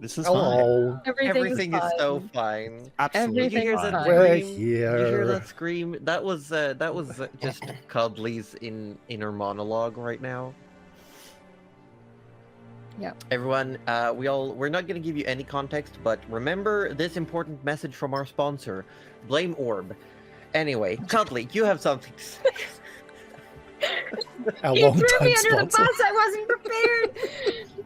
This is Hello. Everything is so fine. Absolutely. Did you hear fine. that We're scream? Did you hear here. that scream? That was just Cuddly's inner monologue right now. Yeah. Everyone, we're not going to give you any context, but remember this important message from our sponsor, Blame Orb. Anyway, Cuddly, you have something to say. You threw me under the bus. I wasn't prepared.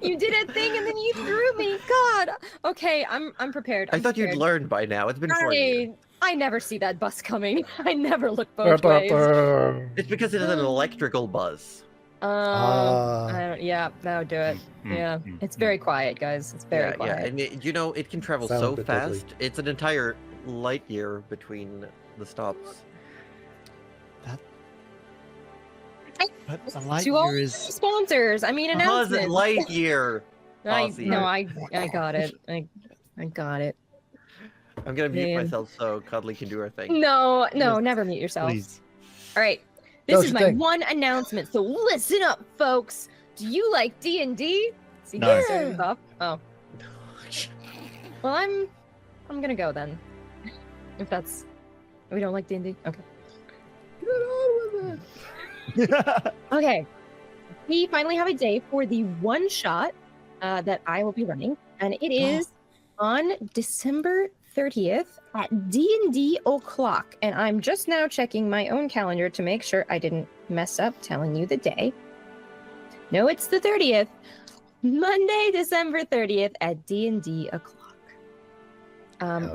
You did a thing and then you threw me. God. Okay, I'm prepared. I thought you'd learned by now. It's been 4 years. I never see that bus coming. I never look both ways. It's because it is an electrical buzz. Yeah, that would do it. Yeah, it's very quiet, guys. It's very quiet. Yeah, and it can travel so fast. It's an entire light year between the stops. But a light To all year is sponsors. I mean, announcements. Light year. I got it. I got it. I'm gonna mute myself so Cuddly can do her thing. No, never mute yourself. Please. All right, this is my one announcement. So listen up, folks. Do you like D&D? See, No. started off. Oh. Well, I'm gonna go then. If we don't like D&D, okay. Get on with it. Okay, we finally have a day for the one shot that I will be running, and it is on December 30th at D&D o'clock. And I'm just now checking my own calendar to make sure I didn't mess up telling you the day. No, it's the 30th, Monday, December 30th at D&D o'clock.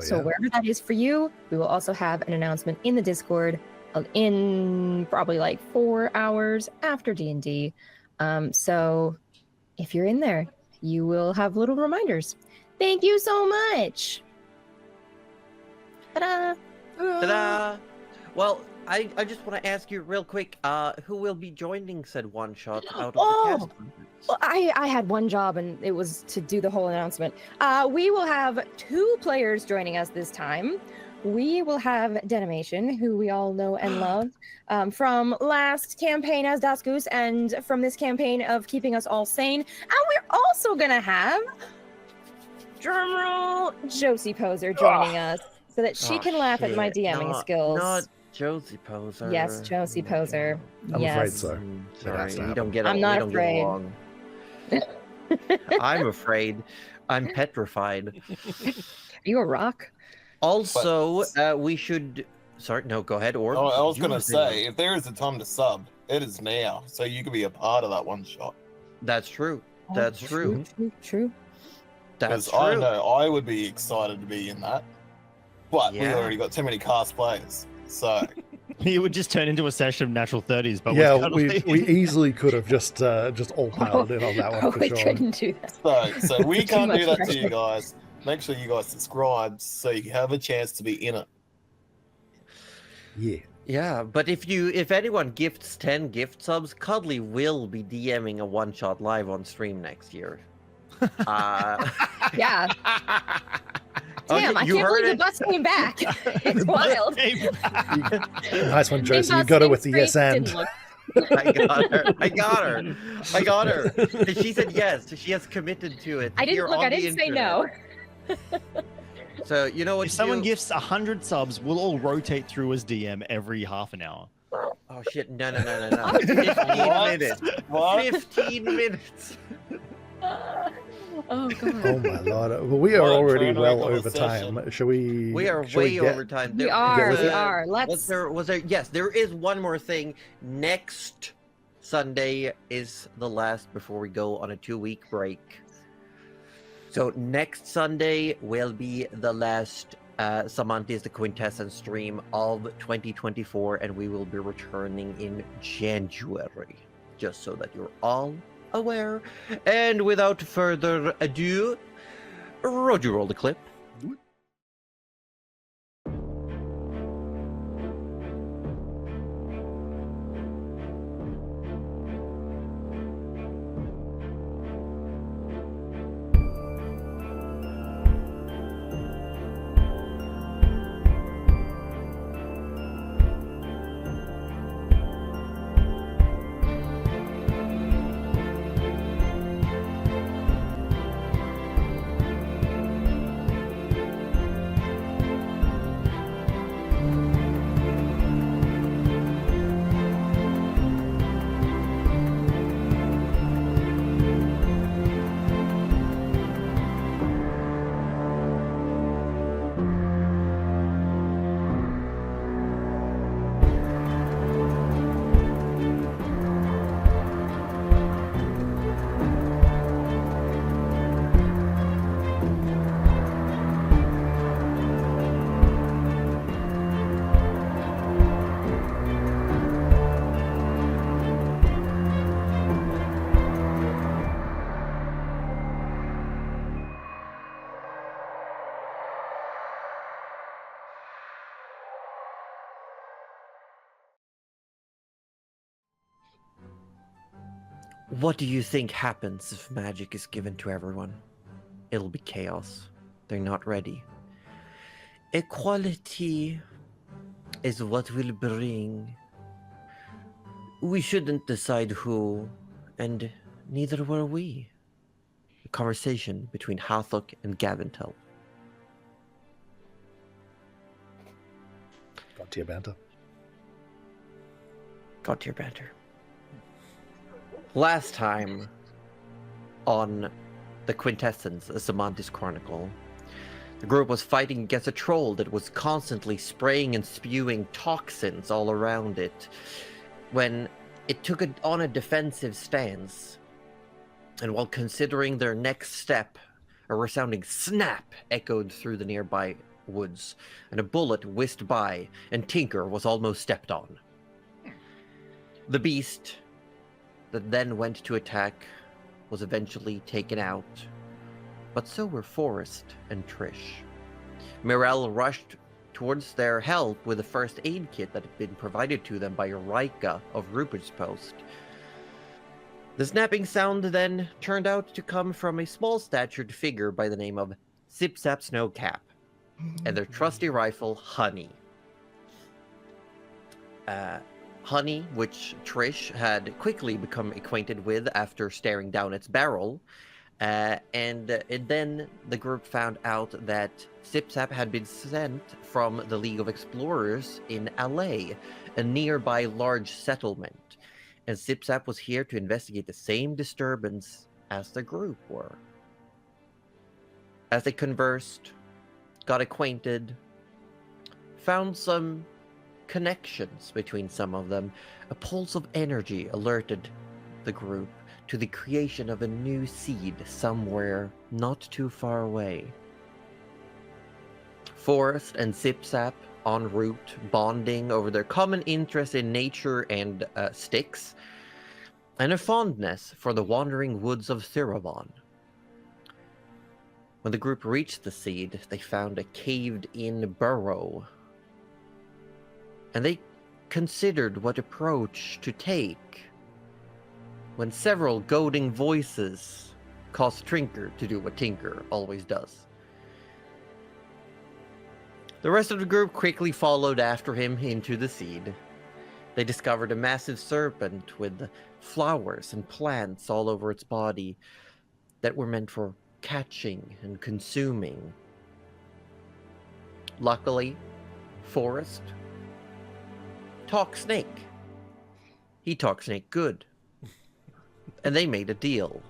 So wherever that is for you, we will also have an announcement in the Discord in probably like 4 hours after D&D. So if you're in there, you will have little reminders. Thank you so much. Ta-da! Ta-da! Well, I just want to ask you real quick, who will be joining said one shot out of the cast? Well, I had one job, and it was to do the whole announcement. We will have 2 players joining us this time. We will have Denimation, who we all know and love, from last campaign as Das Goose, and from this campaign of keeping us all sane. And we're also gonna have, drumroll, Josie Poser joining us, so that she can laugh at my DMing skills. Not Josie Poser. Yes, Josie Poser. I'm afraid so. Sorry, we don't get. I'm not afraid. Along. I'm afraid. I'm petrified. Are you a rock? Also, we should. Sorry, no, go ahead. Or I was gonna say, if there is a time to sub, it is now, so you can be a part of that one shot. That's true. That's true. True. That's true. I know I would be excited to be in that, but we already got too many cast players, so. It would just turn into a session of natural 30s, but yeah, we easily could have just all piled in on that one for we sure. couldn't do that. So we can't do that to you guys. Make sure you guys subscribe so you have a chance to be in it. Yeah. Yeah, but if anyone gifts 10 gift subs, Cuddly will be DMing a one shot live on stream next year. Yeah. Damn, I can't believe the bus came back. It's wild. Nice one, Josie. You got it with the yes and. I got her. And she said yes. She has committed to it. I didn't say no. So you know what? If someone gifts 100 subs, we'll all rotate through as DM every half an hour. Oh shit! No. 15 minutes. What? 15 minutes. Oh god. Oh my lord. Well, we are already well over time. Shall we? We are way over time. We are. Let's. Was there? Yes, there is one more thing. Next Sunday is the last before we go on a 2-week break. So next Sunday will be the last Sammantis, the Quintessence stream of 2024, and we will be returning in January, just so that you're all aware. And without further ado, Roger, roll the clip. What do you think happens if magic is given to everyone? It'll be chaos. They're not ready. Equality is what will bring. We shouldn't decide who, and neither were we. A conversation between Hathok and Gavintel. Got to your banter. Got to your banter. Last time on the Quintessence, a Sammantis Chronicle, the group was fighting against a troll that was constantly spraying and spewing toxins all around it when it took on a defensive stance. And while considering their next step, a resounding snap echoed through the nearby woods, and a bullet whizzed by, and Tinker was almost stepped on. The beast that then went to attack was eventually taken out, but so were Forrest and Trish. Mirel rushed towards their help with a first aid kit that had been provided to them by Rika of Rupert's Post. The snapping sound then turned out to come from a small-statured figure by the name of Sip Sap Snowcap, and their trusty rifle, Honey. Honey, which Trish had quickly become acquainted with after staring down its barrel, and then the group found out that Sipsap had been sent from the League of Explorers in Alais, a nearby large settlement, and Sipsap was here to investigate the same disturbance as the group were. As they conversed, got acquainted, found some connections between some of them, a pulse of energy alerted the group to the creation of a new seed somewhere not too far away. Forrest and Sipsap en route, bonding over their common interest in nature and sticks, and a fondness for the wandering woods of Thirabon. When the group reached the seed, they found a caved-in burrow, and they considered what approach to take when several goading voices caused Tinker to do what Tinker always does. The rest of the group quickly followed after him into the seed. They discovered a massive serpent with flowers and plants all over its body that were meant for catching and consuming. Luckily, Forrest talked snake. He talked snake good. And they made a deal.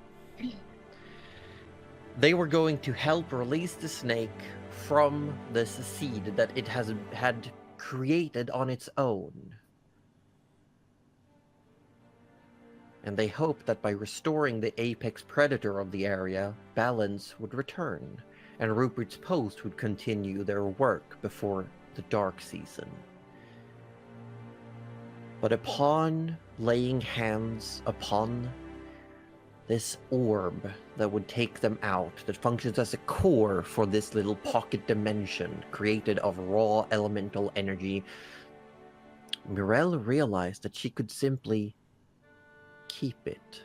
They were going to help release the snake from this seed that it had created on its own. And they hoped that by restoring the apex predator of the area, balance would return, and Rupert's Post would continue their work before the dark season. But upon laying hands upon this orb that would take them out, that functions as a core for this little pocket dimension created of raw elemental energy, Mirel realized that she could simply keep it.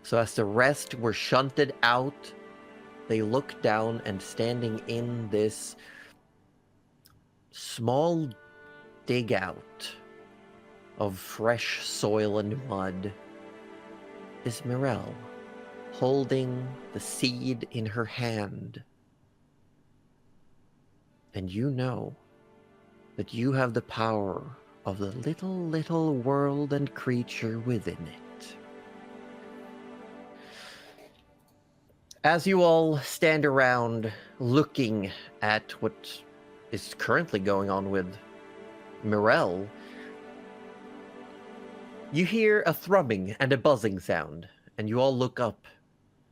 So as the rest were shunted out, they looked down, and standing in this small dig out of fresh soil and mud is Mirel, holding the seed in her hand. And you know that you have the power of the little world and creature within it. As you all stand around looking at what is currently going on with Mirel, you hear a thrumming and a buzzing sound, and you all look up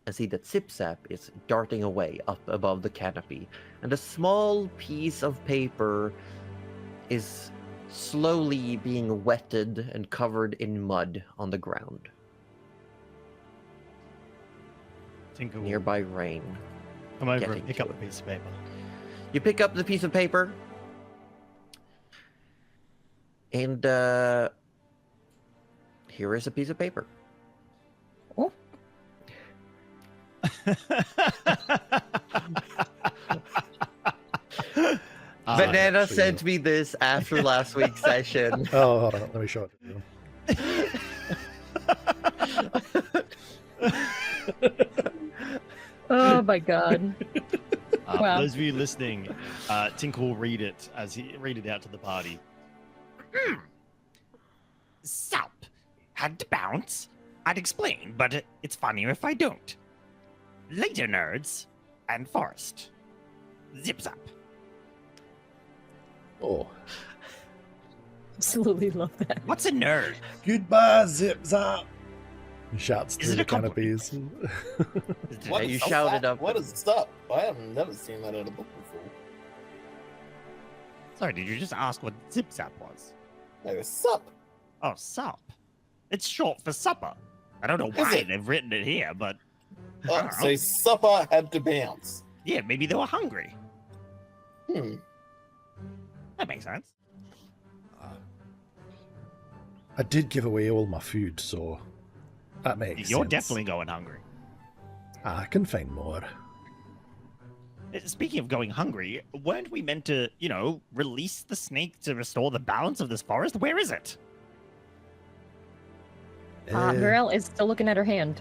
and see that Sipsap is darting away up above the canopy, and a small piece of paper is slowly being wetted and covered in mud on the ground. Tinker will Nearby rain. come over getting and pick to up it. a piece of paper. You pick up the piece of paper, here is a piece of paper. Oh. Banana actually, sent me this after last week's session. Oh, hold on. Let me show it to you. Oh my god. For Wow. those of you listening, Tink will read it as he read it out to the party. Sup. Had to bounce. I'd explain, but it's funnier if I don't. Later, nerds. And Forest. Zip zap. Oh. Absolutely love that. What's a nerd? Goodbye, Zip Zap. He shouts Is through it the a compliment? canopies. Yeah, you shouted up. What is up? I have never seen that in a book before. Sorry, did you just ask what zip zap was? Like, sup? Oh, sup. It's short for supper. I don't know Is why it? they've written it here, but Oh, so supper had to bounce. yeah, maybe they were hungry. Hmm. That makes sense. I did give away all my food, so that makes You're sense. definitely going hungry. I can find more. Speaking of going hungry, weren't we meant to, release the snake to restore the balance of this forest? Where is it? Mirel is still looking at her hand.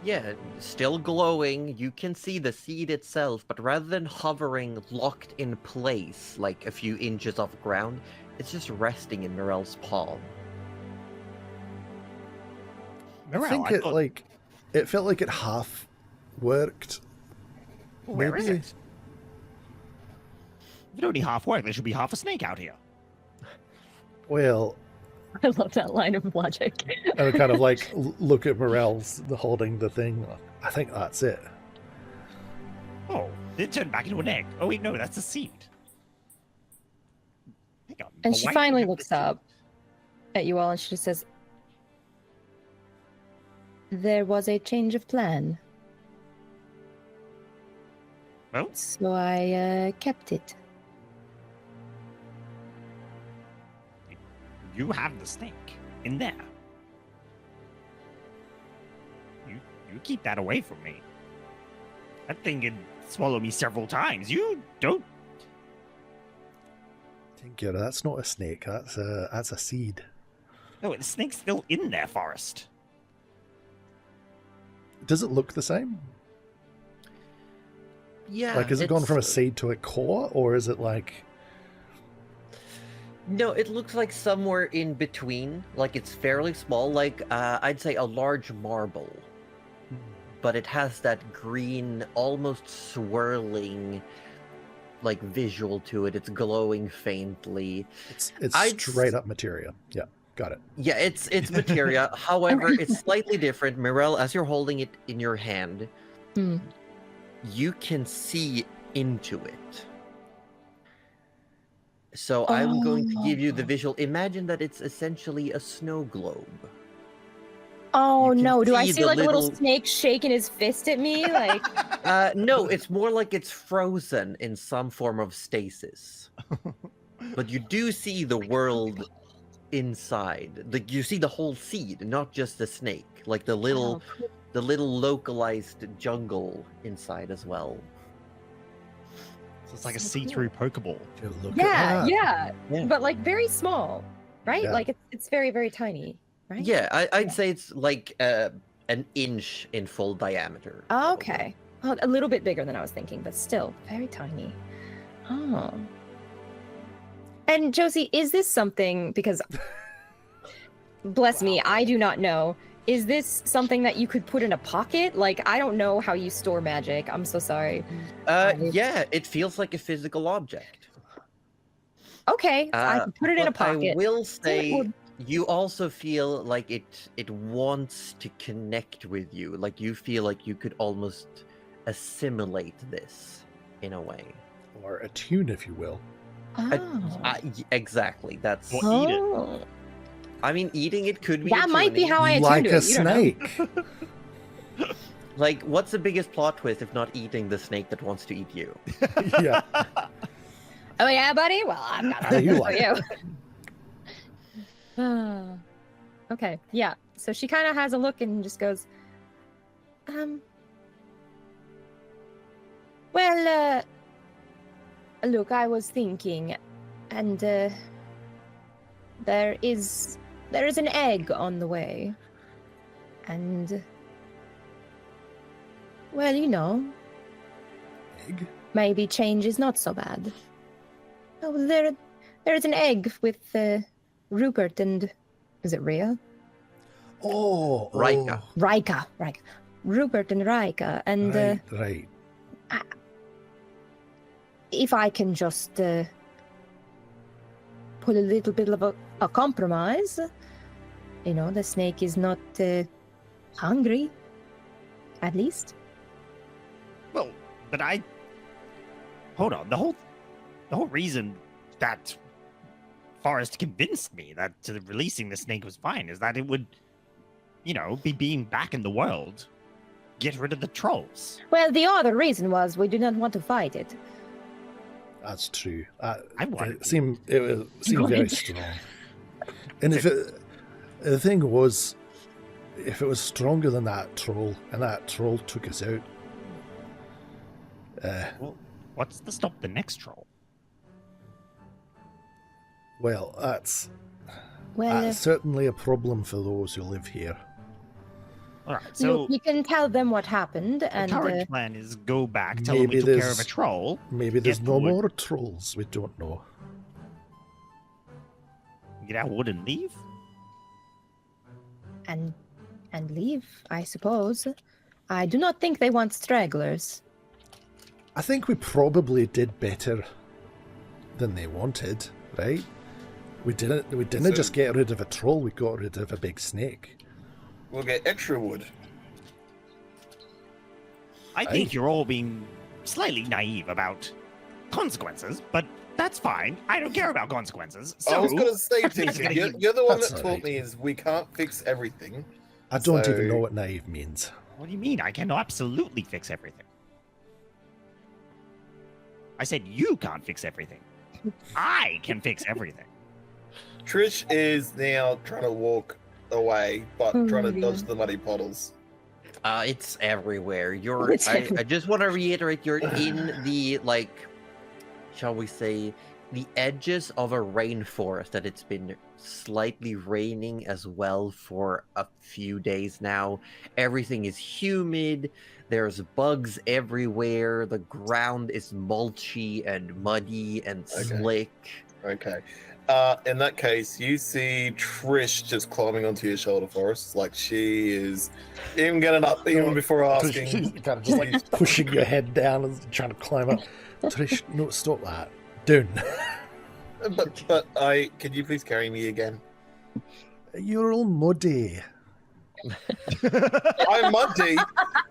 Yeah, still glowing. You can see the seed itself, but rather than hovering locked in place, like a few inches off ground, it's just resting in Mirel's palm. I Morel, think it felt like it half worked. Where is maybe. it? If it only half worked, there should be half a snake out here. Well, I love that line of logic. I would kind of like look at Morel's holding the thing. I think that's it. Oh, it turned back into an egg. Oh wait, no, that's a seed. Hang on. And but she why finally did you- looks up at you all and she just says, "There was a change of plan, Well, so I kept it." you have the snake in there. You keep that away from me. That thing could swallow me several times. You don't. Tinker, that's not a snake. That's a seed. No, the snake's still in there, Forest. Does it look the same? Yeah. Like, is it gone from a it's- seed to a core, or is it like? No, it looks like somewhere in between. Like it's fairly small, like I'd say a large marble. But it has that green, almost swirling, like visual to it. It's glowing faintly. It's I'd straight up materia. Yeah, got it. Yeah, it's materia. However, it's slightly different. Mirel, as you're holding it in your hand, Hmm. you can see into it. So I'm going to give you the visual. Imagine that it's essentially a snow globe. Oh You can no, do I see see the like a little little- snake shaking his fist at me? Like, No, it's more like it's frozen in some form of stasis. But you do see the world inside. Like you see the whole seed, not just the snake. Like the little, oh, cool. the little localized jungle inside as well. So it's like a So cool. see-through Pokeball. Look Yeah, at that. yeah, Yeah. but like very small, right? Yeah. Like it's very, very tiny, right? Yeah, I'd Yeah. say it's like an inch in full diameter. Oh, probably. okay. Oh, a little bit bigger than I was thinking, but still very tiny. Oh. And Josie, is this something, because bless me, I do not know. Is this something that you could put in a pocket? Like, I don't know how you store magic. I'm so sorry. Yeah, it feels like a physical object. Okay, I can put it in a But I pocket. will say, would- you also feel like it wants to connect with you. Like you feel like you could almost assimilate this in a way. Or a tune, if you will. Oh. Exactly. That's. Well, eat it. Oh. I mean, eating it could be. That might be tuning. how I Like attuned a to it. You don't know. snake. Like, what's the biggest plot twist if not eating the snake that wants to eat you? Yeah. Oh yeah, buddy. Well, I've got How do you for like you. Ah. Okay, yeah. So she kind of has a look and just goes, well, look, I was thinking, and there is an egg on the way, and well, you know, Egg? maybe change is not so bad. Oh, there is an egg with Rupert and is it Rhea? Oh, Rika. Rika. Rupert and Rika, and right. if I can just put a little bit of a compromise, you know, the snake is not hungry, at least. Well, but hold on. The whole reason that Forrest convinced me that releasing the snake was fine is that it would, you know, be being back in the world, get rid of the trolls. Well, the other reason was we do not want to fight it. That's true. wanted It seemed very strong. And the thing was, if it was stronger than that troll, and that troll took us out, Well, what's to stop the next troll? well, that's Well, certainly a problem for those who live here. All right, so look, you can tell them what happened, the and current plan is go back, tell them we maybe took care of a there's- troll, Maybe there's Get no wood. more trolls. We don't know. get our wood and leave. and leave, I suppose. I do not think they want stragglers. I think we probably did better than they wanted, right? We didn't So- just get rid of a troll. We got rid of a big snake. We'll get extra wood. I think you're all being slightly naive about consequences, but that's fine. I don't care about consequences. So I was going to say, just Tinker, gonna you're, keep- you're the one That's that all taught right. me is we can't fix everything. I don't even So- know what naive means. what do you mean? I can absolutely fix everything. I said you can't fix everything. I can fix everything. Trish is now trying to walk away, but Oh, trying to dear. dodge the muddy puddles. It's everywhere. You're. It's I everywhere. just want to reiterate. You're in the shall we say, the edges of a rainforest that it's been slightly raining as well for a few days now. Everything is humid. There's bugs everywhere. The ground is mulchy and muddy and Okay. slick. Okay. In that case, you see Trish just climbing onto your shoulder, Forrest. Like she is even getting up even before asking. Kind of just like pushing your head down and trying to climb up. Trish, no, stop that. Down. But can you please carry me again? You're all muddy. I'm muddy,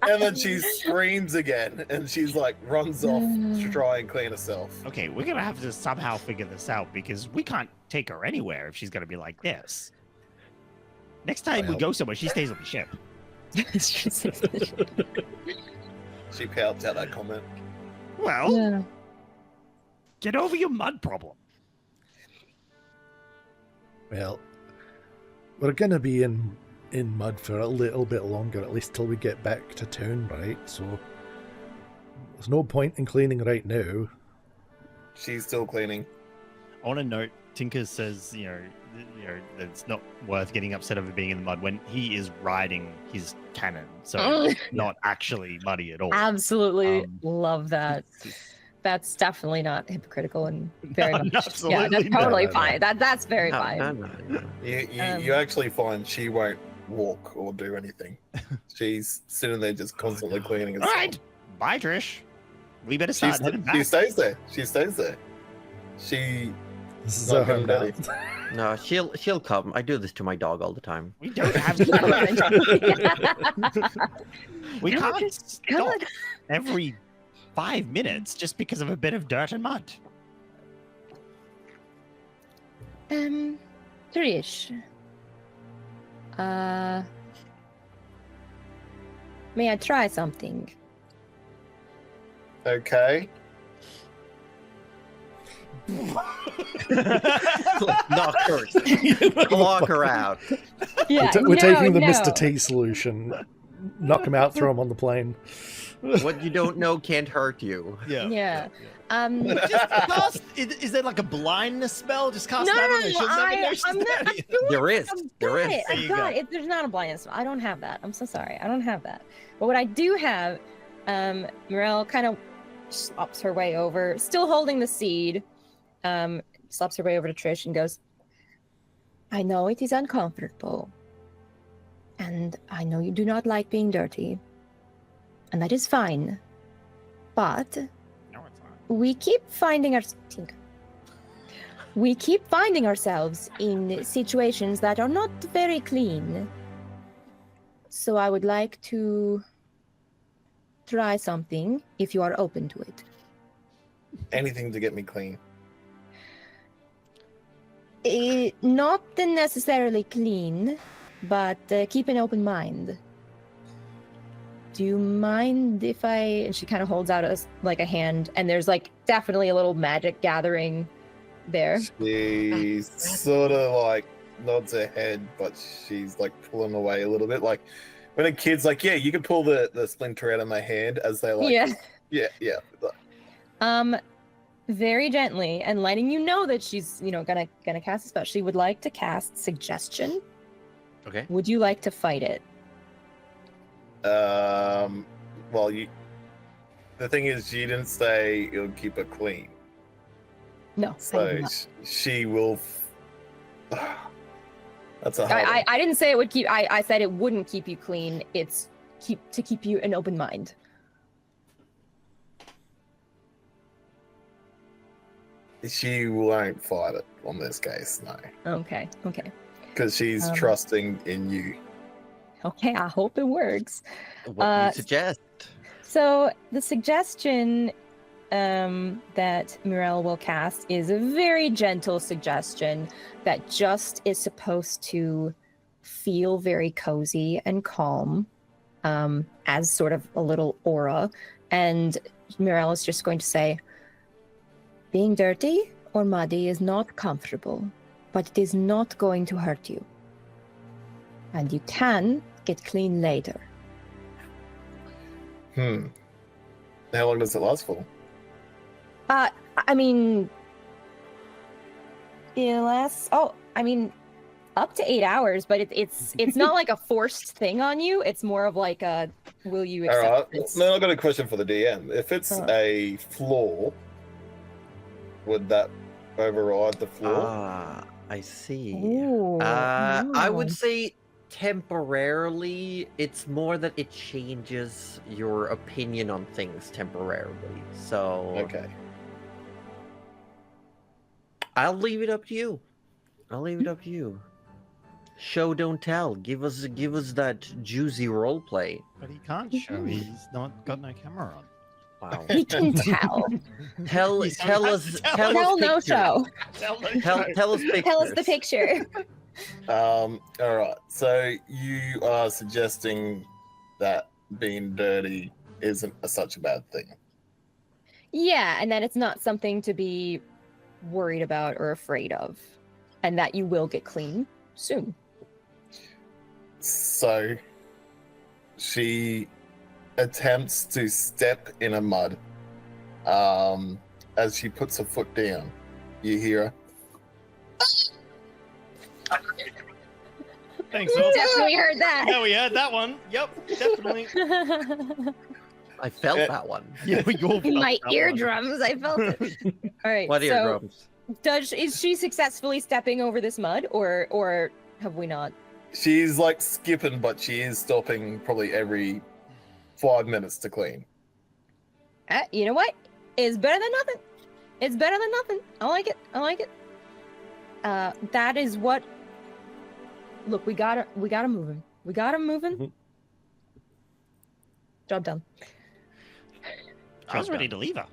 and then she screams again, and she's like runs off to try and clean herself. Okay, we're gonna have to somehow figure this out because we can't take her anywhere if she's gonna be like this. Next time we Well- go somewhere, she stays on the ship. She pouts out that comment. Well, Yeah. get over your mud problem. Well, we're gonna be in mud for a little bit longer, at least till we get back to town, right? So there's no point in cleaning right now. She's still cleaning. On a note, Tinker says, that it's not worth getting upset over being in the mud when he is riding his cannon, so not actually muddy at all. Absolutely Um, love that. That's definitely not hypocritical and very much. Yeah, Absolutely that's not. totally No. fine. That's very No, fine. no. You actually find she won't walk or do anything. She's sitting there just constantly cleaning All herself. right, bye, Trish. We better start heading back. She stays there. She stays there. She This is Not a coming hard back. No, she'll come. I do this to my dog all the time. We don't have we Come on, can't come stop on. every 5 minutes just because of a bit of dirt and mud. Trish. May I try something? okay. Knock her. Block her out. Yeah, We're taking the no. Mr. T solution. Knock him out, throw him on the plane. What you don't know can't hurt you. Yeah. Just cast. Is there like a blindness spell? Just cast No, that no, on her. She'll no, never know she's I'm not. there. There is. There is. There you go. There's not a blindness. I don't have that. I'm so sorry. I don't have that. But what I do have, Morel kind of slops her way over, still holding the seed. Slops her way over to Trish and goes, "I know it is uncomfortable, and I know you do not like being dirty, and that is fine. But No, it's not. we keep finding ourselves in situations that are not very clean. So I would like to try something if you are open to it." Anything to get me clean. Not necessarily clean, but keep an open mind. Do you mind if I... And she kind of holds out a hand, and there's definitely a little magic gathering there. She sort of nods her head, but she's pulling away a little bit. Like when a kid's like, "Yeah, you can pull the splinter out of my hand," as they yeah. Very gently, and letting you know that she's, gonna cast a spell. She would like to cast Suggestion. Okay. Would you like to fight it? Well, the thing is, she didn't say it'll keep her clean, No. I so did not. she will. That's a hard one. I didn't say it would keep. I said it wouldn't keep you clean. It's to keep you an open mind. She won't fight it on this case, no, Okay. because she's trusting in you. Okay. I hope it works. What do you suggest? So the suggestion that Mirel will cast is a very gentle suggestion that just is supposed to feel very cozy and calm, as sort of a little aura. And Mirel is just going to say, "Being dirty or muddy is not comfortable, but it is not going to hurt you. And you can get clean later." How long does it last for? I mean, it lasts. Up to 8 hours, but it's not like a forced thing on you. It's more of like a, will you All accept right. this? Now I've got a question for the DM. If it's a floor, would that override the floor? I see. Ooh, I would no. say temporarily. It's more that it changes your opinion on things temporarily. So Okay. I'll leave it up to you. Show, don't tell. Give us that juicy role play. But he can't show. He's not got no camera on. Wow. We can tell. Tell He's us has to tell Tell no pictures. show. Tell us pictures. Tell us the picture. All right. So you are suggesting that being dirty isn't such a bad thing. Yeah, and that it's not something to be worried about or afraid of, and that you will get clean soon. So she attempts to step in a mud. As she puts her foot down, you hear her. Thanks, Phil. Definitely heard that. Yeah, we heard that one. Yep, definitely. I felt that one. Yeah, we all In felt my that one. eardrums, I felt it. All right. What so eardrums? is she successfully stepping over this mud, or have we not? She's skipping, but she is stopping probably every 5 minutes to clean. You know what? It's better than nothing. It's better than nothing. I like it. That is what. Look, we got him moving. Mhm. Job done. I was ready to leave her.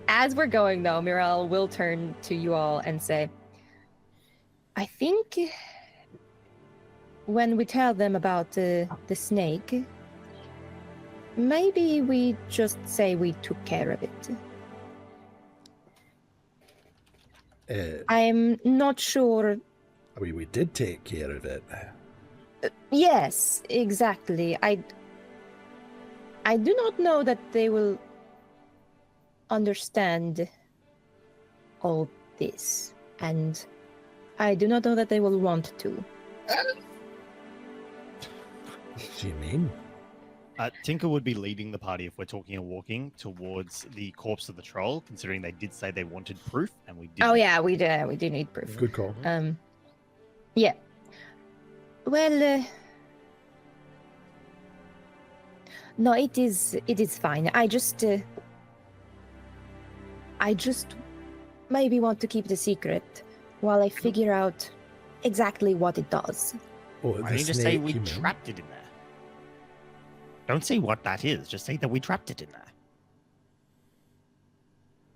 As we're going, though, Mirel will turn to you all and say, "I think when we tell them about the snake, maybe we just say we took care of it. I'm not sure. We did take care of it. Yes, exactly. I do not know that they will understand all this, and I do not know that they will want to. What do you mean? Tinker would be leading the party if we're talking and walking towards the corpse of the troll, considering they did say they wanted proof, and we did. Oh yeah, we do need proof. Good call. Yeah. Well, no, it is fine. I just maybe want to keep it a secret while I figure out exactly what it does. Oh, Why the don't you just say snake, we you mean? trapped it in there? Don't say what that is. Just say that we trapped it in there.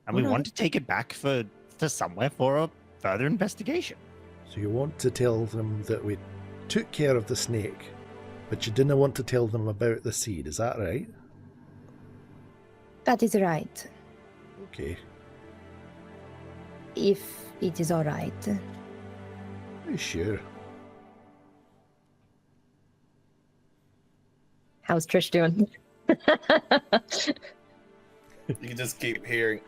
And we Well, want to take it back to somewhere for a further investigation. So you want to tell them that we took care of the snake, but you didn't want to tell them about the seed, is that right? That is right. Okay. If it is all right. Are you sure? How's Trish doing? You can just keep hearing.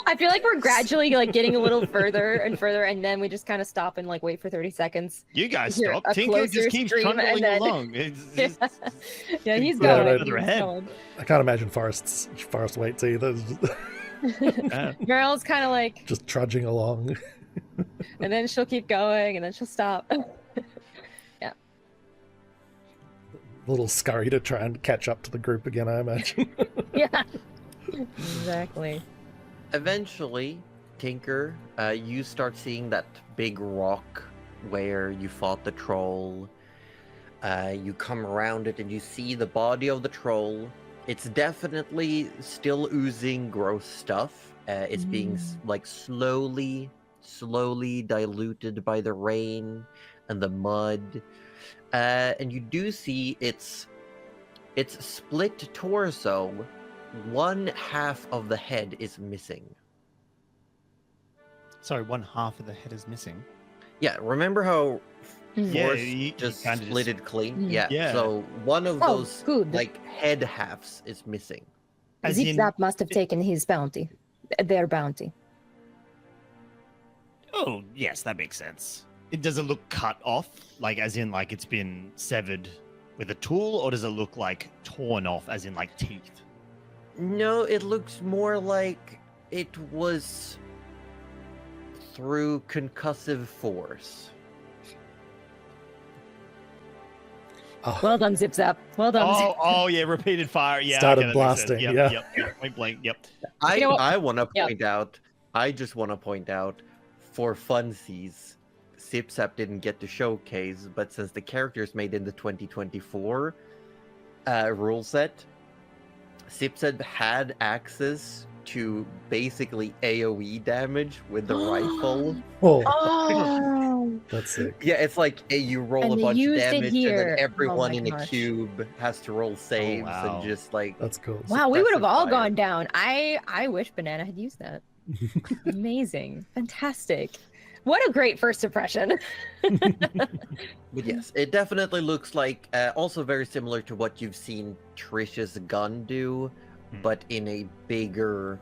I feel like we're gradually like getting a little further and further, and then we just kind of stop and like wait for 30 seconds. You guys Hear stop. a Tinker closer just keeps scream, and trundling then- along. It's Yeah, he's Yeah, going. right. He's Further ahead. going. I can't imagine Forrest waits either. Meryl's kind of like, Just trudging along. and then she'll keep going, and then she'll stop. A little scurry to try and catch up to the group again, I imagine. Yeah, exactly. Eventually, Tinker, you start seeing that big rock where you fought the troll. You come around it and you see the body of the troll. It's definitely still oozing gross stuff. It's being like slowly diluted by the rain and the mud. And you do see its split torso. One half of the head is missing. Sorry, one half of the head is missing. Yeah, remember how Yeah, Force you just kinda split it clean? Mm. Yeah. Yeah. So one of Oh, those good. like head halves is missing. As in- Zip-Zap must have taken his bounty. Their bounty. Oh, yes, that makes sense. It does it look cut off, like as in like it's been severed with a tool, or does it look like torn off, as in like teeth? No, it looks more like it was through concussive force. Oh, Well done, Zip-Zap. Well done. Oh, oh yeah, repeated fire. Yeah, Started okay, that makes sense. blasting, Yep, yeah. yep, point blank. Yep. I know what? I want to Yeah. point out. I just want to point out, for funsies, Sipsap didn't get to showcase, but since the character's made in the 2024 rule set, Sipsap had access to basically AoE damage with the rifle. oh, Oh, that's sick. Yeah, it's like you roll And a they bunch of used it damage, and here. then Oh everyone my in a gosh. cube has to roll saves wow. and just like That's cool. wow, we would have suppressive all fire. gone down. I wish Banana had used that. Amazing. Fantastic. What a great first impression. But yes, it definitely looks like also very similar to what you've seen Trish's gun do, Hmm. but in a bigger,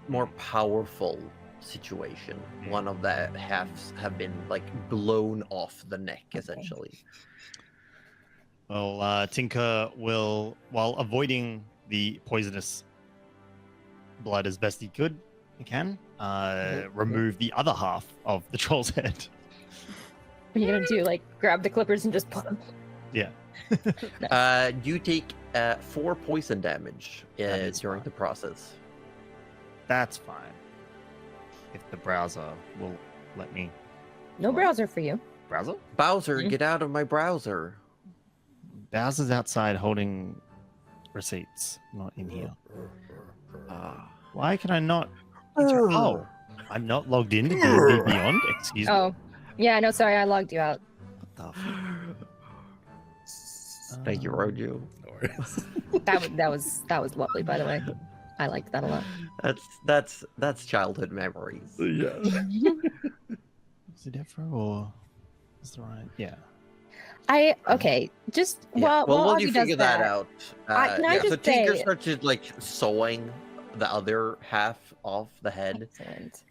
more powerful situation. Hmm. One of the halves have been like blown off the neck, essentially. Well, Tinker will, while avoiding the poisonous blood as best he can, remove the other half of the troll's head. What are you gonna do? Like grab the clippers and just put them? Yeah. You take 4 poison damage That is during fine. the process. That's fine. If the browser will let me. No browser for you. Browser? Bowser, Mhm. get out of my browser. Bowser's outside holding receipts, not in here. Why can I not? Oh, I'm not logged into D&D Beyond. Excuse me. Oh, yeah. No, sorry, I logged you out. What the fuck? Thank you, Roju. No worries. That was lovely, by the way. I liked that a lot. That's childhood memories. Yeah. Is it Defro or is it right? Yeah. Okay, just Yeah. while While Ozzy you does figure that that, out, can I so just Tinker say- starts just like sewing the other half off the head. Excellent.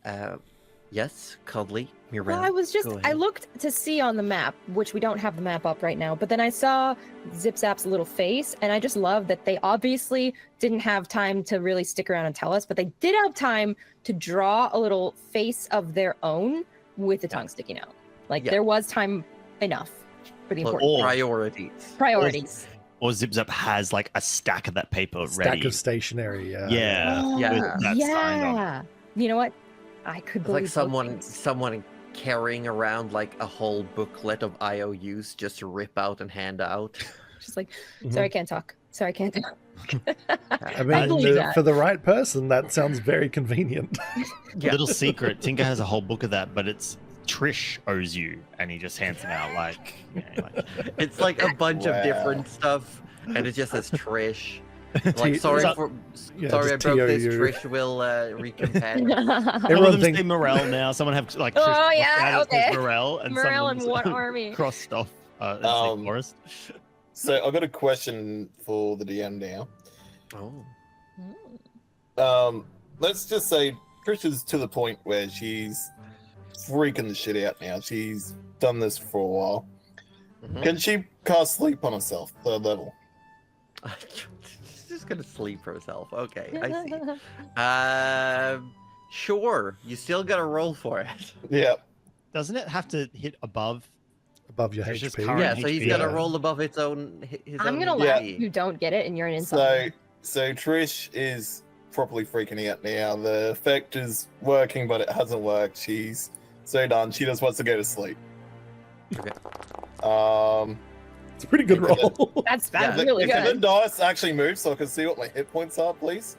Yes, Cuddly, you're Well, right. I was just, Go I ahead. looked to see on the map, which we don't have the map up right now, but then I saw Zip Zap's little face, and I just love that they obviously didn't have time to really stick around and tell us, but they did have time to draw a little face of their own with the tongue sticking out. Like, Yeah. there was time enough for the Look, important priorities. priorities. Or Zip Zap has like a stack of that paper Stack ready. of stationery. Yeah. Oh, Yeah. With that signed on yeah. You know what? I could It's like believe both someone things. carrying around like a whole booklet of IOUs just to rip out and hand out. Just like, Mhm. sorry, I can't talk. Sorry, I can't talk. I mean, believe that. for the right person, that sounds very convenient. Yeah. Little secret, Tinker has a whole book of that, but it's Trish owes you, and he just hands them out like, It's like a bunch of Wow. different stuff, and it just says Trish. T- Like, sorry so- for, yeah, sorry I just broke this. TOU. Trish will recompense. Some of Everyone them think- say Morel now. Someone have like Trish Oh, crossed yeah, out, it says okay. Morel, and Morale some and of them what army? crossed off. It's Forest. So I've got a question for the DM now. Oh. Let's just say Trish is to the point where she's freaking the shit out now. She's done this for a while. Mhm. Can she cast sleep on herself, third level? She's just gonna sleep herself. Okay, I see. Sure. You still gotta roll for it. Yeah. Doesn't it have to hit above? Above your There's just HP. current Yeah, so he's HP. gotta Yeah. roll above his own. I'm own gonna Yeah. laugh HP. if you don't get it and you're an So, insult. so Trish is properly freaking out now. The effect is working, but it hasn't worked. She's so done. She just wants to go to sleep. Okay. It's a pretty good roll. That's Yeah, really If the good. dice actually move so I can see what my hit points are, please.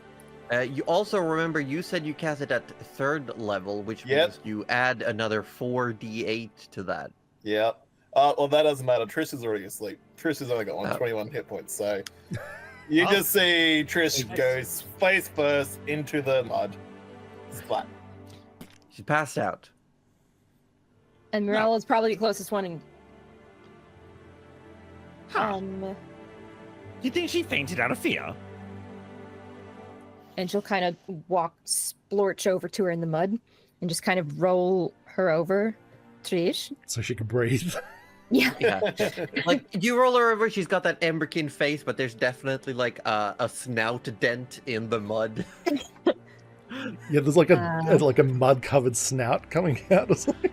You also remember you said you cast it at third level, which Yep. means you add another 4d8 to that. Yeah. Well, that doesn't matter. Trish is already asleep. Trish has only got 121 hit points, so you Oh. just see Trish goes face first into the mud. Splat. She passed out. And Morel is probably the closest one. And, Huh. You think she fainted out of fear? and she'll kind of splorch over to her in the mud and just kind of roll her over. Trish. So she can breathe. Yeah. Yeah. Like you roll her over, she's got that Emberkin face, but there's definitely like a snout dent in the mud. Yeah, there's like a mud covered snout coming out or something.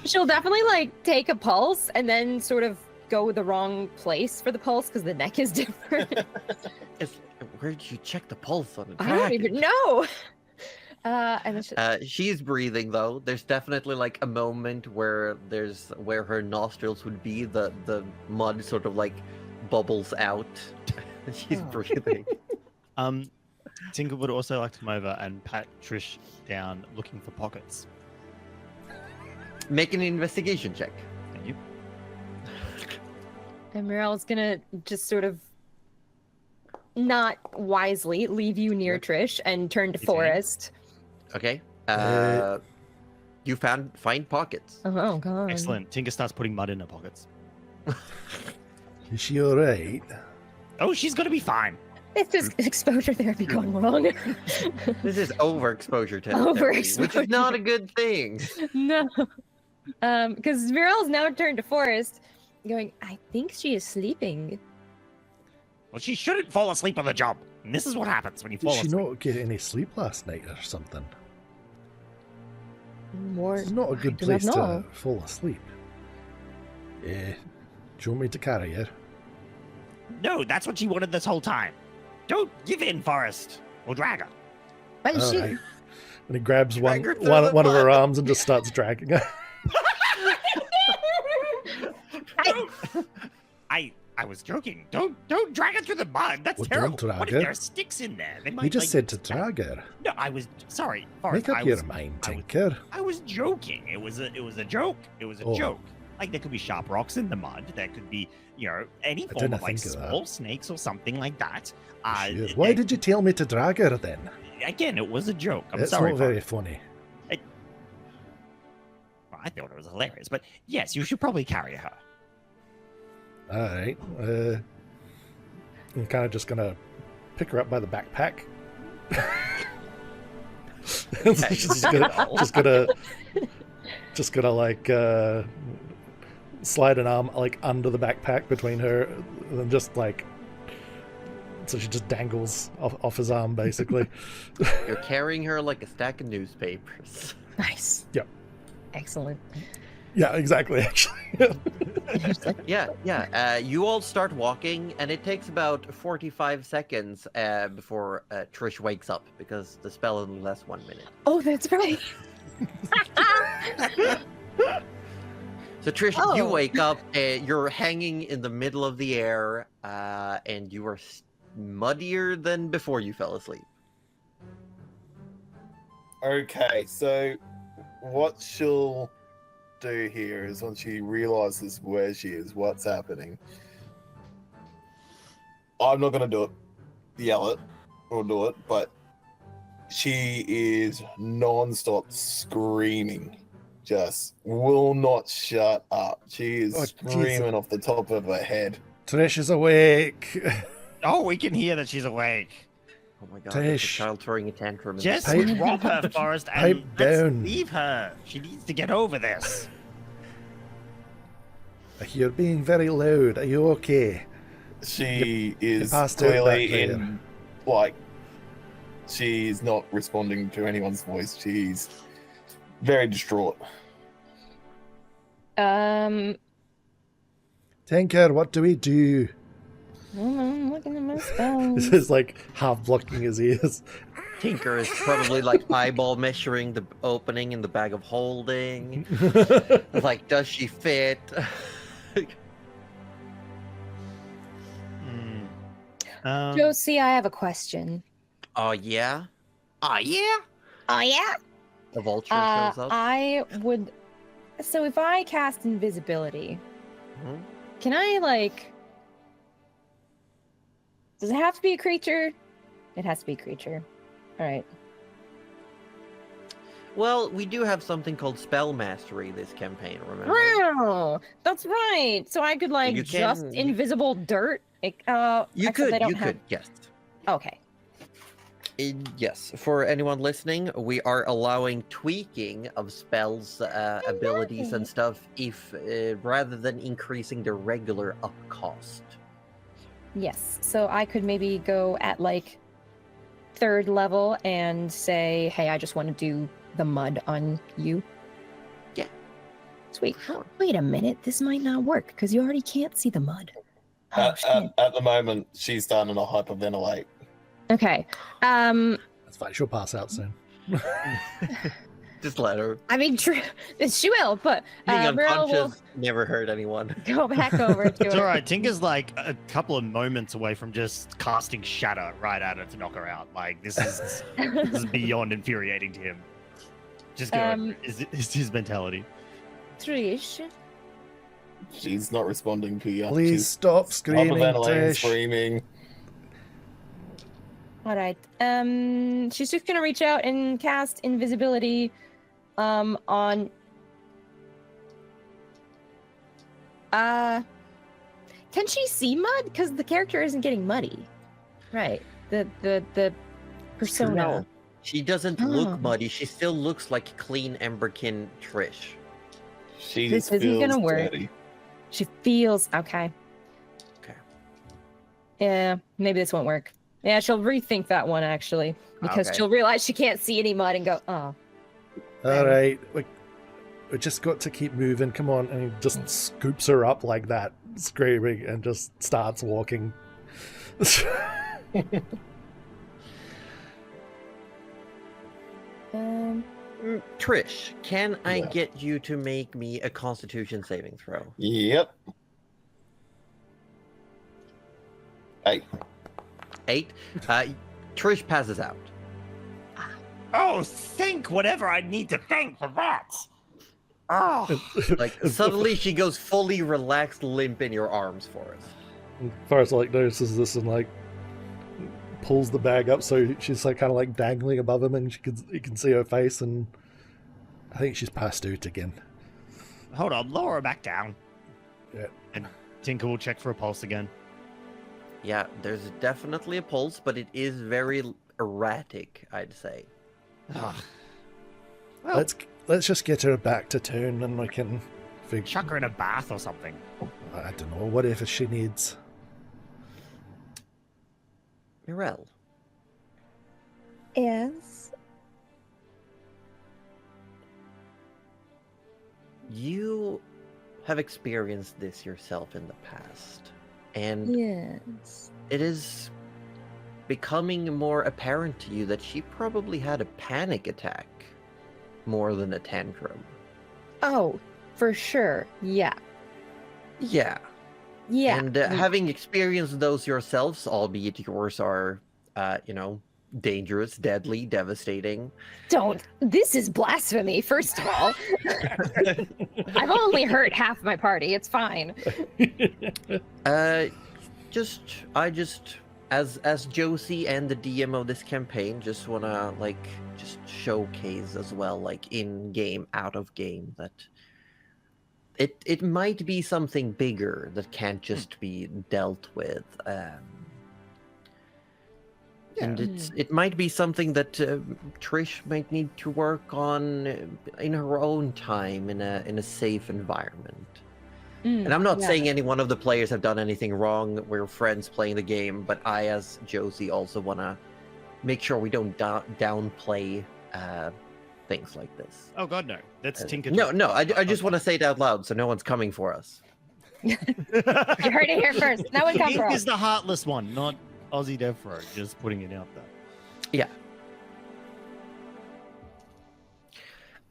She'll definitely like take a pulse and then sort of go the wrong place for the pulse because the neck is different. It's, where did you check the pulse on a I don't dragon? even know. And then She's breathing though. There's definitely like a moment where her nostrils would be. The mud sort of like bubbles out. She's Oh. breathing. Tinker would also like to come over and pat Trish down, looking for pockets. Make an investigation check. Thank you. And Morel's gonna just sort of not wisely leave you near Trish and turn to Easy. Forest. Okay. Uh, You find pockets. Oh god. Excellent. Tinker starts putting mud in her pockets. Is she alright? Oh, she's gonna be fine. It's just exposure therapy going wrong. This is overexposure territory, which Overexposure. is not a good thing. No. Because Mirel's now turned to Forest, going, I think she is sleeping. Well, she shouldn't fall asleep on the job. And this is what happens when you fall Did she asleep. not get any sleep last night or something? More. It's not a good do not place to know. fall asleep. Do you want me to carry her? No, that's what she wanted this whole time. Don't give in, Forest. We'll drag her. But she, Alright. And he grabs one Drag her through the of her mud. arms and just starts dragging her. I was joking. Don't drag her through the mud. That's Well, terrible. don't drag What if her. there are sticks in there? They might. You just like, said to stab- drag her. No, I was sorry, Forest. Make up I your was, mind, I was- Tinker. I was joking. It was a joke. It was a Oh. joke. Like there could be sharp rocks in the mud. There could be, any form didn't of like think of that. small snakes or something like that. Sure. Why did you tell me to drag her then? Again, it was a joke. I'm It's sorry. not very funny. I thought it was hilarious, but yes, you should probably carry her. All right. I'm kind of just gonna pick her up by the backpack. just gonna like slide an arm like under the backpack between her, and then just like so she just dangles off his arm basically. You're carrying her like a stack of newspapers. Nice. Yep. Excellent. Yeah, exactly. Actually. Yeah. You all start walking, and it takes about 45 seconds before Trish wakes up because the spell only lasts 1 minute. Oh, that's right. So Trish, you wake up, you're hanging in the middle of the air, and you are muddier than before you fell asleep. Okay, so what she'll do here is when she realizes where she is, what's happening. I'm not gonna do it, yell it, or do it, but she is non-stop screaming. Just will not shut up. She is screaming off the top of her head. Trish is awake. Oh, we can hear that she's awake. Oh my god, it's a Tish. child throwing a tantrum. Just Pipe- drop her, Forrest, pipe and let's down. leave her. She needs to get over this. You're being very loud. Are you okay? She is passed out clearly back there. in, like, she's not responding to anyone's voice. She's very distraught. Tinker, what do we do? I'm looking at my spells. This is like half blocking his ears. Tinker is probably like eyeball measuring the opening in the bag of holding. Like, does she fit? Josie, I have a question. Oh yeah? Oh yeah? Oh, yeah? The vulture shows up. I would... So if I cast invisibility, Mhm. can I, like... Does it have to be a creature? It has to be a creature. All right. Well, we do have something called spell mastery this campaign, remember? Wow, that's right. So I could, like, You just can- invisible dirt? You except I don't you have... could, yes. Okay. Yes, for anyone listening, we are allowing tweaking of spells, abilities and stuff if rather than increasing the regular up cost. Yes. So I could maybe go at, like, 3rd level and say, hey, I just want to do the mud on you. Yeah. Sweet. Sure. Wait a minute. This might not work because you already can't see the mud. Oh, shit. At the moment, she's starting to hyperventilate. Okay. That's fine. She'll pass out soon. Just let her. I mean, she will, but Being Merle will unconscious never hurt anyone. go back over to It's her. all right. Tinker's like a couple of moments away from just casting shatter right at her to knock her out. Like this is beyond infuriating to him. Just go. Is his mentality. Trish. She's not responding to you. Please She's stop screaming, hyperventilating, Trish. screaming. All right. She's just gonna reach out and cast invisibility, on. Can she see mud? Because the character isn't getting muddy, right? The persona. No, she doesn't Oh. look muddy. She still looks like clean Emberkin Trish. She This just isn't feels gonna work. dirty. She feels okay. Okay. Yeah, maybe this won't work. Yeah, she'll rethink that one actually, because Okay. she'll realize she can't see any mud and go, oh. All right, we just got to keep moving. Come on, and he just scoops her up like that, screaming, and just starts walking. Trish, can I Yeah. get you to make me a Constitution saving throw? Yep. Hey, 8. Trish passes out. Oh, think whatever I need to think for that. Oh, like suddenly she goes fully relaxed, limp in your arms, Forrest. Forrest like notices this and like pulls the bag up so she's like kind of like dangling above him, and you can see her face, and I think she's passed out again. Hold on, lower her back down. Yeah. And Tinker will check for a pulse again. Yeah, there's definitely a pulse, but it is very erratic, I'd say. Ugh. Well, Let's just get her back to town, and we can figure. chuck her in a bath or something. I don't know. Whatever she needs. Mirel, Yes. you have experienced this yourself in the past, and Yes. it is becoming more apparent to you that she probably had a panic attack more than a tantrum. Oh, for sure. Yeah. Yeah. Yeah. And having experienced those yourselves, albeit yours are, dangerous, deadly, devastating. Don't. This is blasphemy, first of all. I've only hurt half my party. It's fine. I just, as Josie and the DM of this campaign, just wanna just showcase as well, like in game, out of game, that it might be something bigger that can't just be dealt with. And it might be something that Trish might need to work on in her own time, in a safe environment. And I'm not saying any one of the players have done anything wrong. We're friends playing the game, but I, as Josie, also want to make sure we don't downplay things like this. Oh God, no! That's Tinker. No, I just want to say it out loud so no one's coming for us. You heard it here first. No one come for Tink us. is the heartless one, not Aussie Defro. Just putting it out there. Yeah.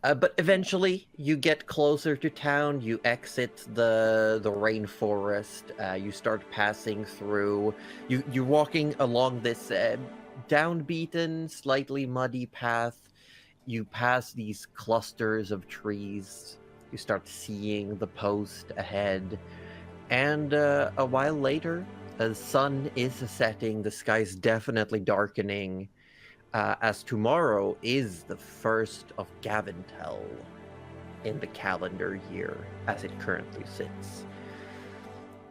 But eventually, you get closer to town. You exit the rainforest. You start passing through. You're walking along this downbeaten, slightly muddy path. You pass these clusters of trees. You start seeing the post ahead, and a while later, the sun is setting. The sky's definitely darkening. As tomorrow is the 1st of Gavintel in the calendar year as it currently sits.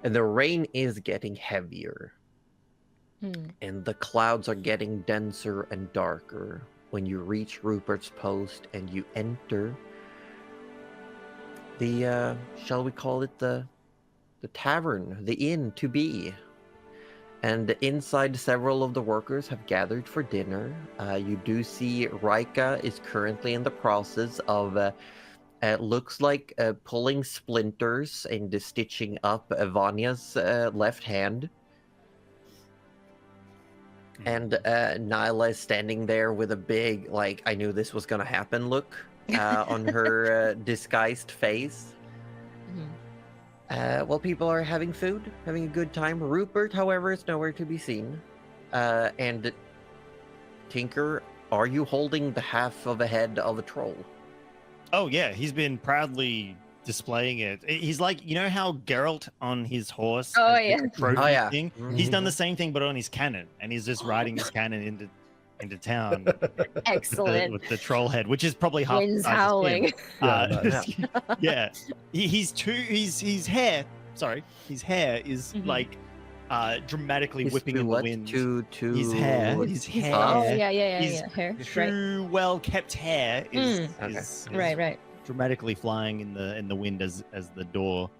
And the rain is getting heavier. And the clouds are getting denser and darker when you reach Rupert's Post and you enter the, shall we call it the tavern, the inn to be. And inside, several of the workers have gathered for dinner. You do see Rika is currently in the process of, looks like pulling splinters and stitching up Vanya's left hand. And Nyla is standing there with a big, like, I knew this was going to happen look on her disguised face. While people are having food, having a good time. Rupert, however, is nowhere to be seen. And Tinker, are you holding the half of a head of a troll? Oh yeah, he's been proudly displaying it. He's like, you know how Geralt on his horse. Oh, has the yeah. trophy Oh, yeah. thing? He's done the same thing, but on his cannon, and he's just riding his cannon into town. Excellent. With the troll head, which is probably half. Winds the size of howling. him. Yeah, Yeah, his hair. Sorry, his hair is like dramatically He's whipping too in the what? wind. Too His hair. Oh, yeah. His Hair. Right. true well-kept hair is Right. dramatically flying in the wind as the door,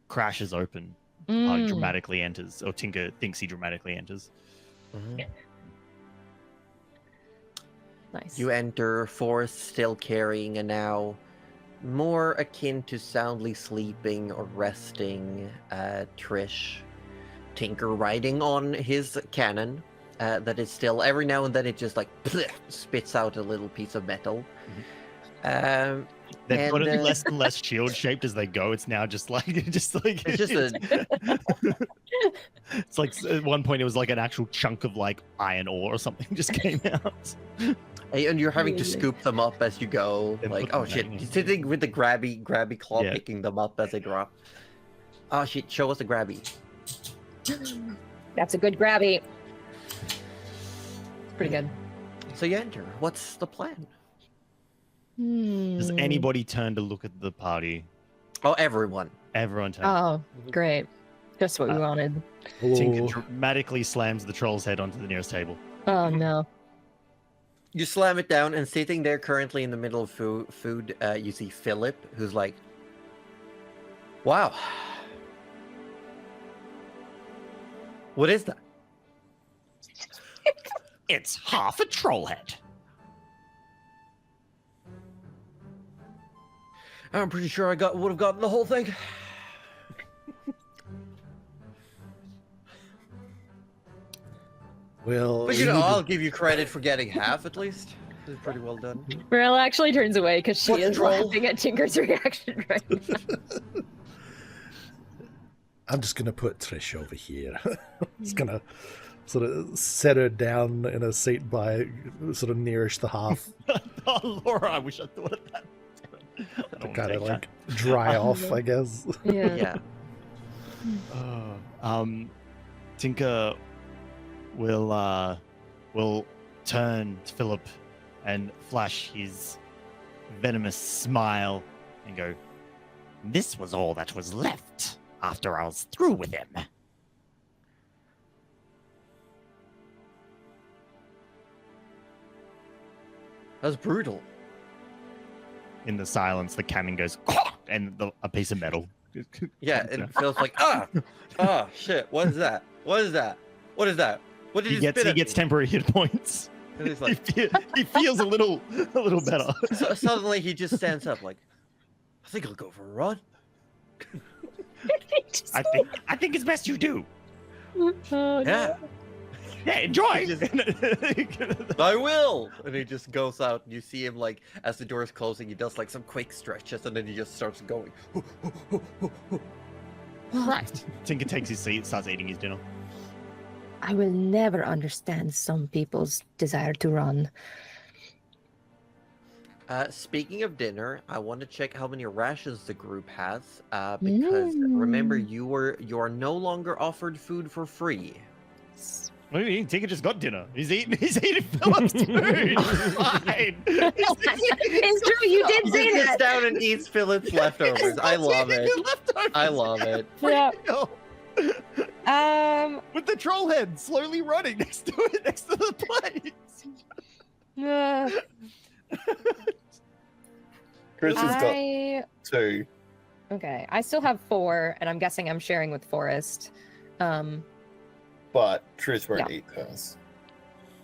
crashes open. Dramatically enters, or Tinker thinks he dramatically enters. Nice. You enter, Forrest still carrying a now more akin to soundly sleeping or resting Trish. Tinker riding on his cannon that is still, every now and then it just like spits out a little piece of metal. They've got it less and less shield shaped as they go. It's now just like it's just a It's like at one point it was like an actual chunk of like iron ore or something just came out. And you're having to scoop them up as you go. And Like, put them oh shit, back in. you're sitting with the grabby claw, Yeah. picking them up as they drop. Oh shit, show us the grabby. That's a good grabby. Pretty good. So you enter. What's the plan? Does anybody turn to look at the party? Oh, everyone. Everyone turns. Oh, great. Just what we wanted. Tinker Oh, dramatically slams the troll's head onto the nearest table. Oh no. You slam it down, and sitting there currently in the middle of food, you see Philip, who's like, wow. What is that? It's half a troll head. I'm pretty sure I would have gotten the whole thing. well, But we I'll need give you credit for getting half at least. This is pretty well done. Morel actually turns away because she What's is troll? laughing at Tinker's reaction right now. I'm just gonna put Trish over here. Just gonna sort of set her down in a seat by sort of nearish the half Oh, Laura, I wish I thought of that. I don't to wanna kind of take like dry off, I guess. Yeah. Yeah. that. Tinker will turn to Philip and flash his venomous smile and go, This was all that was left after I was through with him. That's brutal. in the silence, the cannon goes, and a piece of metal. Yeah, comes and out. Phil's like, shit, what is that? What is that? What is that? What did He you gets spit he at gets me? temporary hit points. And he's He, like, he feels a little better. so suddenly he just stands up like, I think I'll go for a run. I think it's best you do. Oh, Yeah, Yeah, enjoy. I will. And he just goes out, and you see him like as the door is closing, he does like some quick stretches, and then he just starts going. Right. Tinker takes his seat, starts eating his dinner. I will never understand some people's desire to run. Speaking of dinner, I want to check how many rations the group has, because remember you are no longer offered food for free. What do you mean? Tinker just got dinner. He's eating Philip's food. It's fine. It's true, you did He say sits that. down and eats Philip's leftovers. I love it. I love it. Yeah. With the troll head slowly running next to the plate. Chris has got I 2. okay. I still have 4, and I'm guessing I'm sharing with Forrest. But Trish won't Yeah. eat hers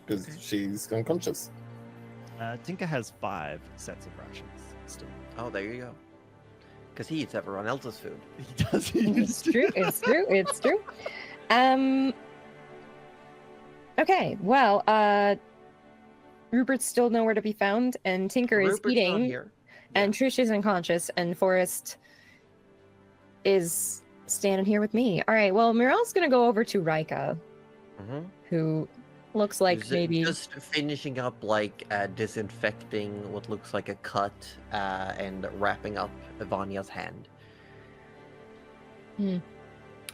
because she's unconscious. Tinker has 5 sets of rations still. Oh, there you go. Because he eats everyone else's food. He does. It's true. It's true. It's true. Okay. Well, Rupert's still nowhere to be found, and Tinker is Rupert's not eating, here. and Trish is unconscious, and Forrest is standing here with me. All right. Well, Mirel's gonna go over to Rika, Mhm. who looks like He's, maybe. just finishing up like disinfecting what looks like a cut and wrapping up Vanya's hand. Hmm.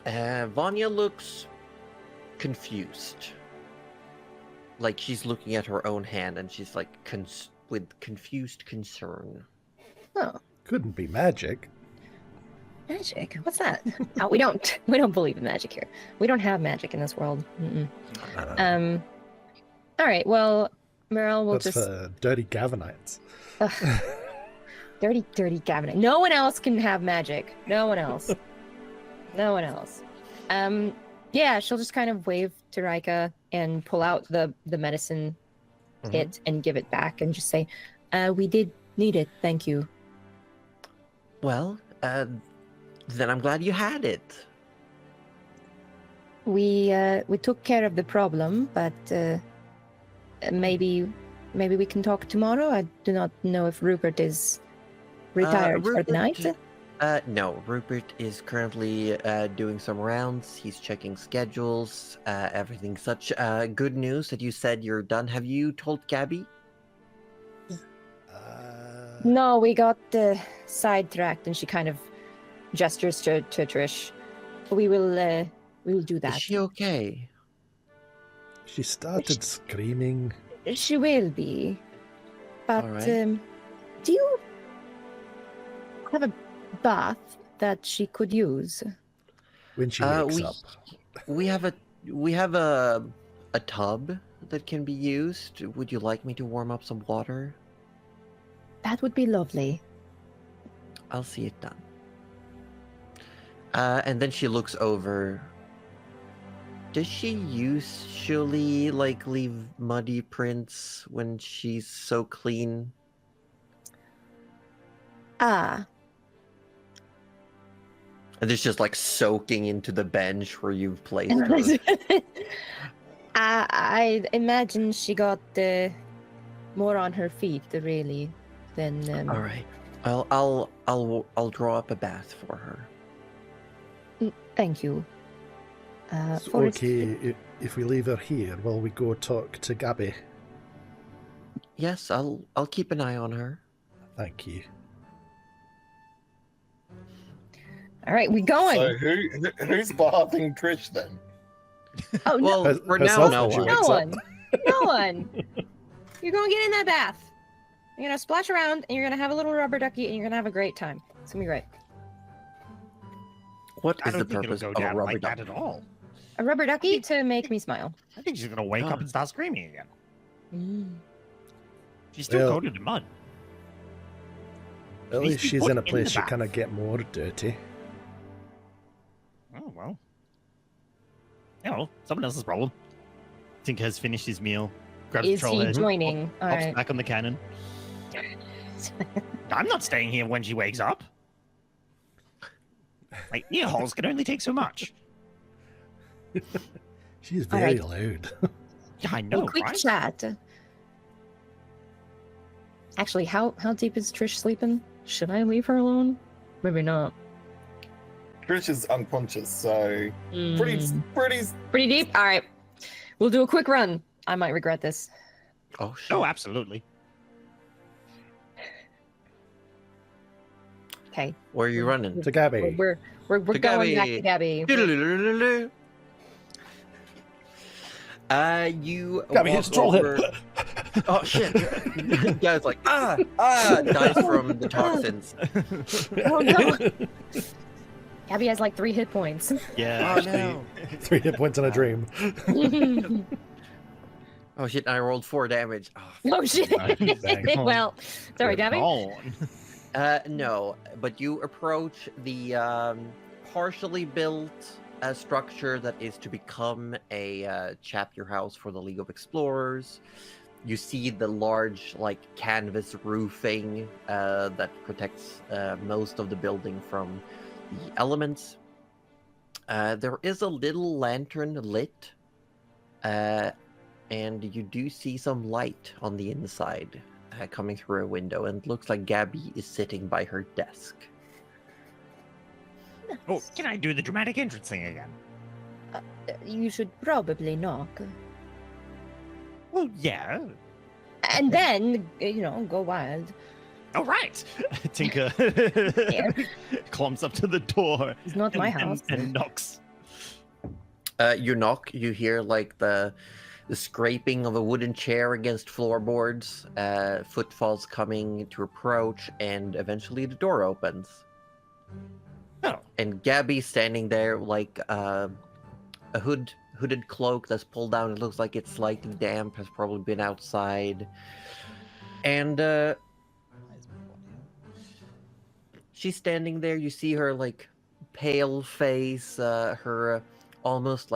Vanya looks confused. Like she's looking at her own hand and she's like with confused concern. Oh, Couldn't be magic. magic. What's that? Oh, we don't believe in magic here. We don't have magic in this world. Mm-mm. All right. Well, Mirel will That's just for dirty Gavinites. Ugh. dirty cabinet. No one else can have magic. No one else. No one else. Yeah, she'll just kind of wave to Rika and pull out the medicine kit and give it back and just say, "We did need it. Thank you." Well, then I'm glad you had it. We took care of the problem, but maybe we can talk tomorrow. I do not know if Rupert is retired for the night. No, Rupert is currently doing some rounds. He's checking schedules, everything such. Good news that you said you're done. Have you told Gabby? No, we got sidetracked, and she kind of gestures to Trish. We will do that. Is she okay? She started screaming. She will be. But All right. do you have a bath that she could use? When she wakes we up. we have a tub that can be used. Would you like me to warm up some water? That would be lovely. I'll see it done. And then she looks over. Does she usually leave muddy prints when she's so clean? Ah, And there's just soaking into the bench where you've placed her. I imagine she got more on her feet, really, than. All right, I'll draw up a bath for her. Thank you. It's Forrest, okay if we leave her here while we go talk to Gabby. Yes, I'll keep an eye on her. Thank you. All right, we going. So who's bathing Trish then? Oh no, Well, for now, herself no when she one. wakes no up. one, no one. You're gonna get in that bath. You're gonna splash around, and you're gonna have a little rubber ducky, and you're gonna have a great time. It's gonna be great. What I is the don't think it'll purpose go of a down rubber like duck? that at all. A rubber ducky to make me smile. I think she's gonna wake up Oh. and start screaming again. Mm. She's still Well- coated in mud. At Needs least to be she's put in a in the place she bath. cannot get more dirty. Oh well. Yeah, well, someone else's problem. Tinker has finished his meal. Grabs the Is troll he head. joining? All Hops right. back on the cannon. I'm not staying here when she wakes up. My ear holes can only take so much. She's All very right. loud. Yeah, I know, quick right? chat. Actually, how deep is Trish sleeping? Should I leave her alone? Maybe not. Trish is unconscious, so pretty Mm. pretty deep. All right, we'll do a quick run. I might regret this. Oh shit! Oh, absolutely. Okay, Where are you running? To Gabby. we're To going back to Gabby. Gabby. You Gabby walk hits troll over... head. Oh shit! Guy's like dies from the toxins. Oh no! Gabby has 3 hit points. Yeah, Oh actually. no! 3 hit points in a dream. Oh shit! I rolled 4 damage. Oh, Oh shit! Bang. Well, sorry, Gabby. On. no, but you approach the partially built structure that is to become a chapter house for the League of Explorers. You see the large, canvas roofing that protects most of the building from the elements. There is a little lantern lit, and you do see some light on the inside. Coming through a window, and it looks like Gabby is sitting by her desk. Oh, can I do the dramatic entrance thing again? You should probably knock, Well, yeah. and then go wild. All right. Tinker clomps up to the door. It's not my house. And knocks. You knock, you hear the scraping of a wooden chair against floorboards, footfalls coming to approach, and eventually the door opens. Oh. And Gabby's standing there a hooded cloak that's pulled down. It looks like it's slightly damp, has probably been outside. And she's standing there. You see her pale face, her almost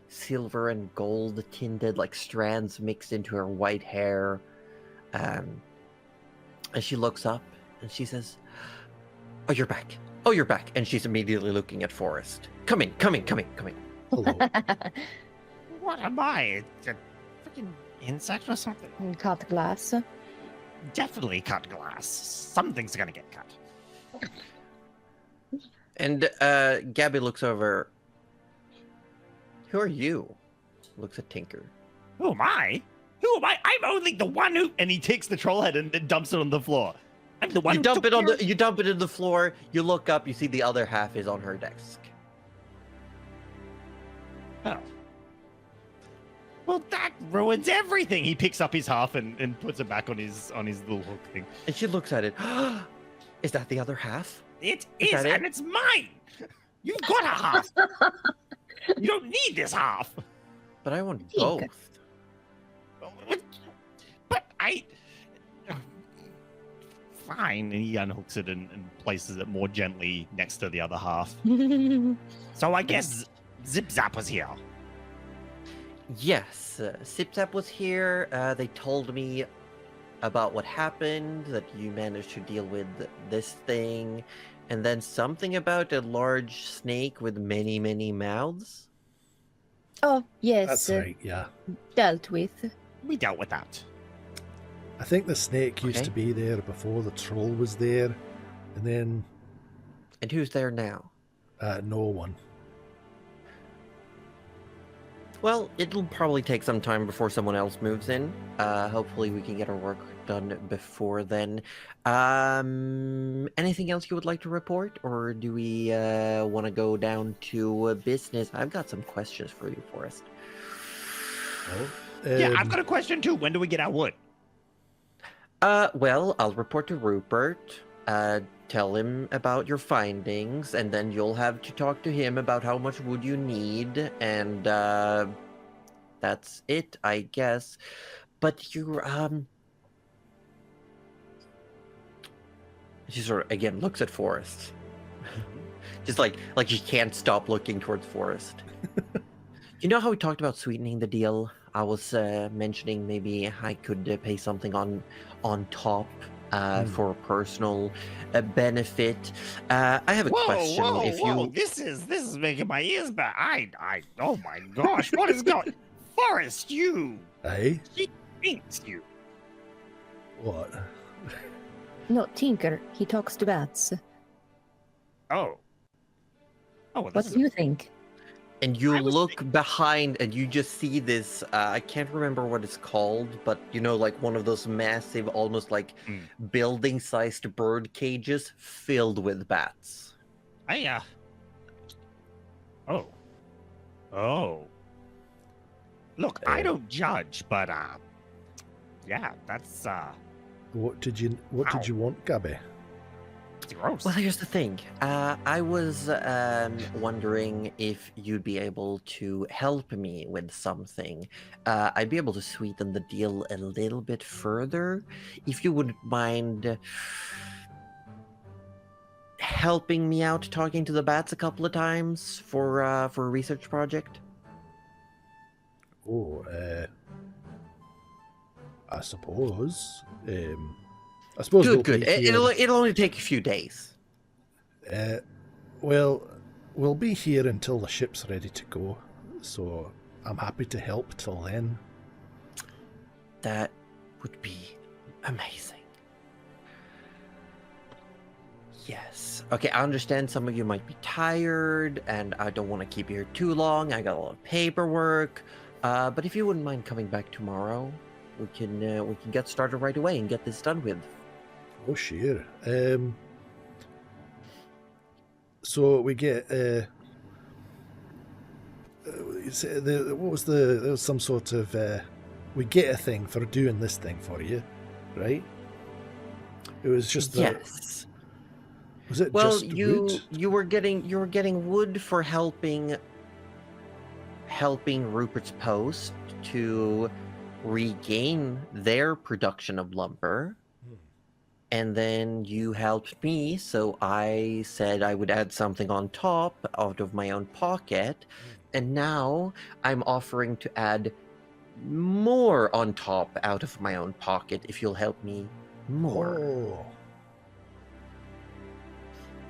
silver and gold tinted strands mixed into her white hair. And she looks up and she says, "Oh, you're back. Oh, you're back." And she's immediately looking at Forrest. Come in. Hello. What am I? A freaking insect or something? Cut glass. Definitely cut glass. Something's gonna get cut. And Gabby looks over. Who are you? Looks at Tinker. Who am I? Who am I? I'm only the one who. And he takes the troll head and dumps it on the floor. I'm the one. You who dump took it on care the. You dump it in the floor. You look up. You see the other half is on her desk. Oh. Well, that ruins everything. He picks up his half and puts it back on his little hook thing. And she looks at it. Is that the other half? It Is is, that it? and it's mine. You've got a half. You don't need this half. But I want Tinker. both. But I. Fine. And he unhooks it and places it more gently next to the other half. So I guess Zip Zap was here. Yes, Sip Zap was here. They told me about what happened, that you managed to deal with this thing, and then something about a large snake with many, many mouths. Oh, yes. That's right, yeah. Dealt with. We dealt with that. I think the snake used Okay. to be there before the troll was there, and then And who's there now? no one. Well, it'll probably take some time before someone else moves in. Hopefully we can get our work done before then. Anything else you would like to report? Or do we want to go down to business? I've got some questions for you, Forrest. Yeah, I've Um, got a question too. When do we get our wood? Well, I'll report to Rupert, tell him about your findings, and then you'll have to talk to him about how much wood you need, and, that's it, I guess. But you, She sort of, again, looks at Forrest. Just like she can't stop looking towards Forrest. You know how we talked about sweetening the deal? I was mentioning maybe I could pay something on top for personal benefit. I have a question. If you This is making my ears back. Oh my gosh, what is going? Forrest, you. aye? She thinks you. What? Not Tinker. He talks to bats. Oh. Oh, well, What this is do you think? And you I was look behind and you just see this, I can't remember what it's called, but you know, like one of those massive, almost like Mm. building-sized bird cages filled with bats. Oh. Oh. Look, I don't judge, but yeah, that's What did you want, Gabby? it's gross. Well, here's the thing. I was wondering if you'd be able to help me with something. I'd be able to sweeten the deal a little bit further. If you wouldn't mind helping me out talking to the bats a couple of times for a research project. Oh, I suppose. I suppose we'll Good. be here. It'll only take a few days. Well, we'll be here until the ship's ready to go, so I'm happy to help till then. That would be amazing. Yes. Okay, I understand some of you might be tired, and I don't want to keep you here too long. I got a lot of paperwork. But if you wouldn't mind coming back tomorrow, we can get started right away and get this done with. Oh, sure. So we get what was there was some sort of we get a thing for doing this thing for you, right? It was just Yes. Was it Well, just wood? you were getting wood for helping Rupert's Post to regain their production of lumber. And then you helped me, so I said I would add something on top out of my own pocket. And now I'm offering to add more on top out of my own pocket if you'll help me more. Oh.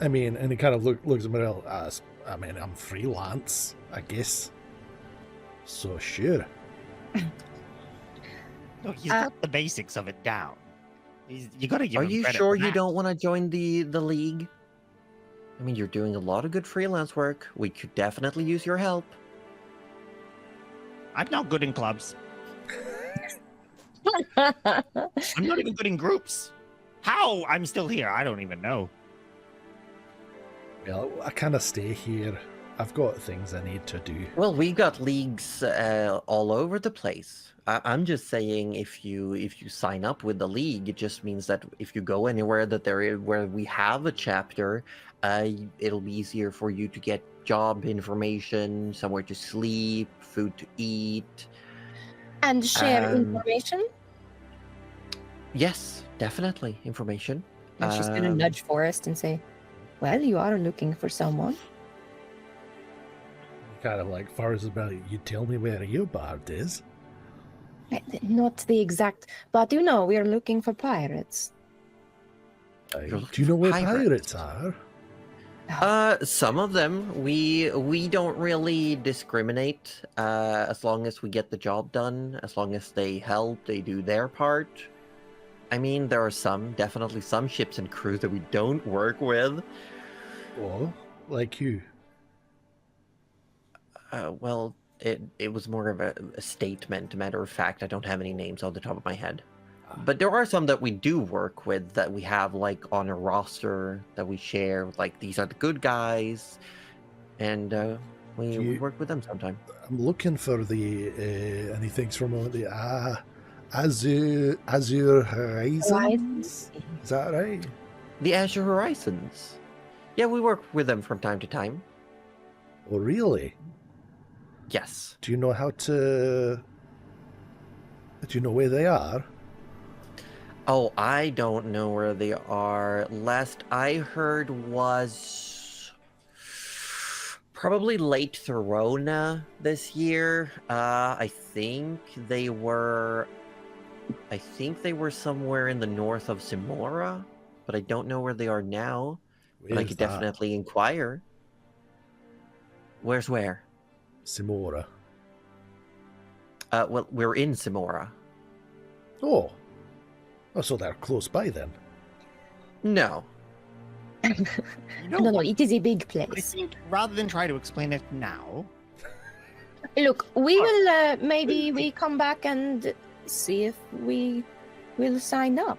I mean, and he kind of looks at me as, I mean, I'm freelance, I guess. So sure. Look, he's got the basics of it down. You gotta give Are him you credit sure for you that. don't want to join the league? I mean, you're doing a lot of good freelance work. We could definitely use your help. I'm not good in clubs. I'm not even good in groups. How I'm still here, I don't even know. Well, I kind of stay here. I've got things I need to do. Well, we've got leagues all over the place. I'm just saying, if you sign up with the league, it just means that if you go anywhere where we have a chapter, it'll be easier for you to get job information, somewhere to sleep, food to eat, And share information. Yes, definitely information. And she's going to nudge Forrest and say, well, you are looking for someone. Kind of like, far as about you tell me where your bard is. Not the exact, but you know, we are looking for pirates. Do you know where pirates are? Some of them. We don't really discriminate. As long as we get the job done, as long as they help, they do their part. I mean, there are definitely some ships and crews that we don't work with. Oh, like you. Well, it was more of a statement. Matter of fact, I don't have any names on the top of my head. But there are some that we do work with that we have like on a roster that we share. Like, these are the good guys, and we work with them sometime. I'm looking for the and he thinks for a moment the Azure Horizons. Is that right? The Azure Horizons. Yeah, we work with them from time to time. Oh, really? Yes. Do you know how to? Do you know where they are? Oh, I don't know where they are. Last I heard was probably late Throna this year. I think they were somewhere in the north of Simora, but I don't know where they are now. But I could definitely inquire. Where's where? Simora. Well, we're in Simora. Oh, so they're close by then. No. No, it is a big I place. think rather than try to explain it now, Look, we will maybe we come back and see if we will sign up.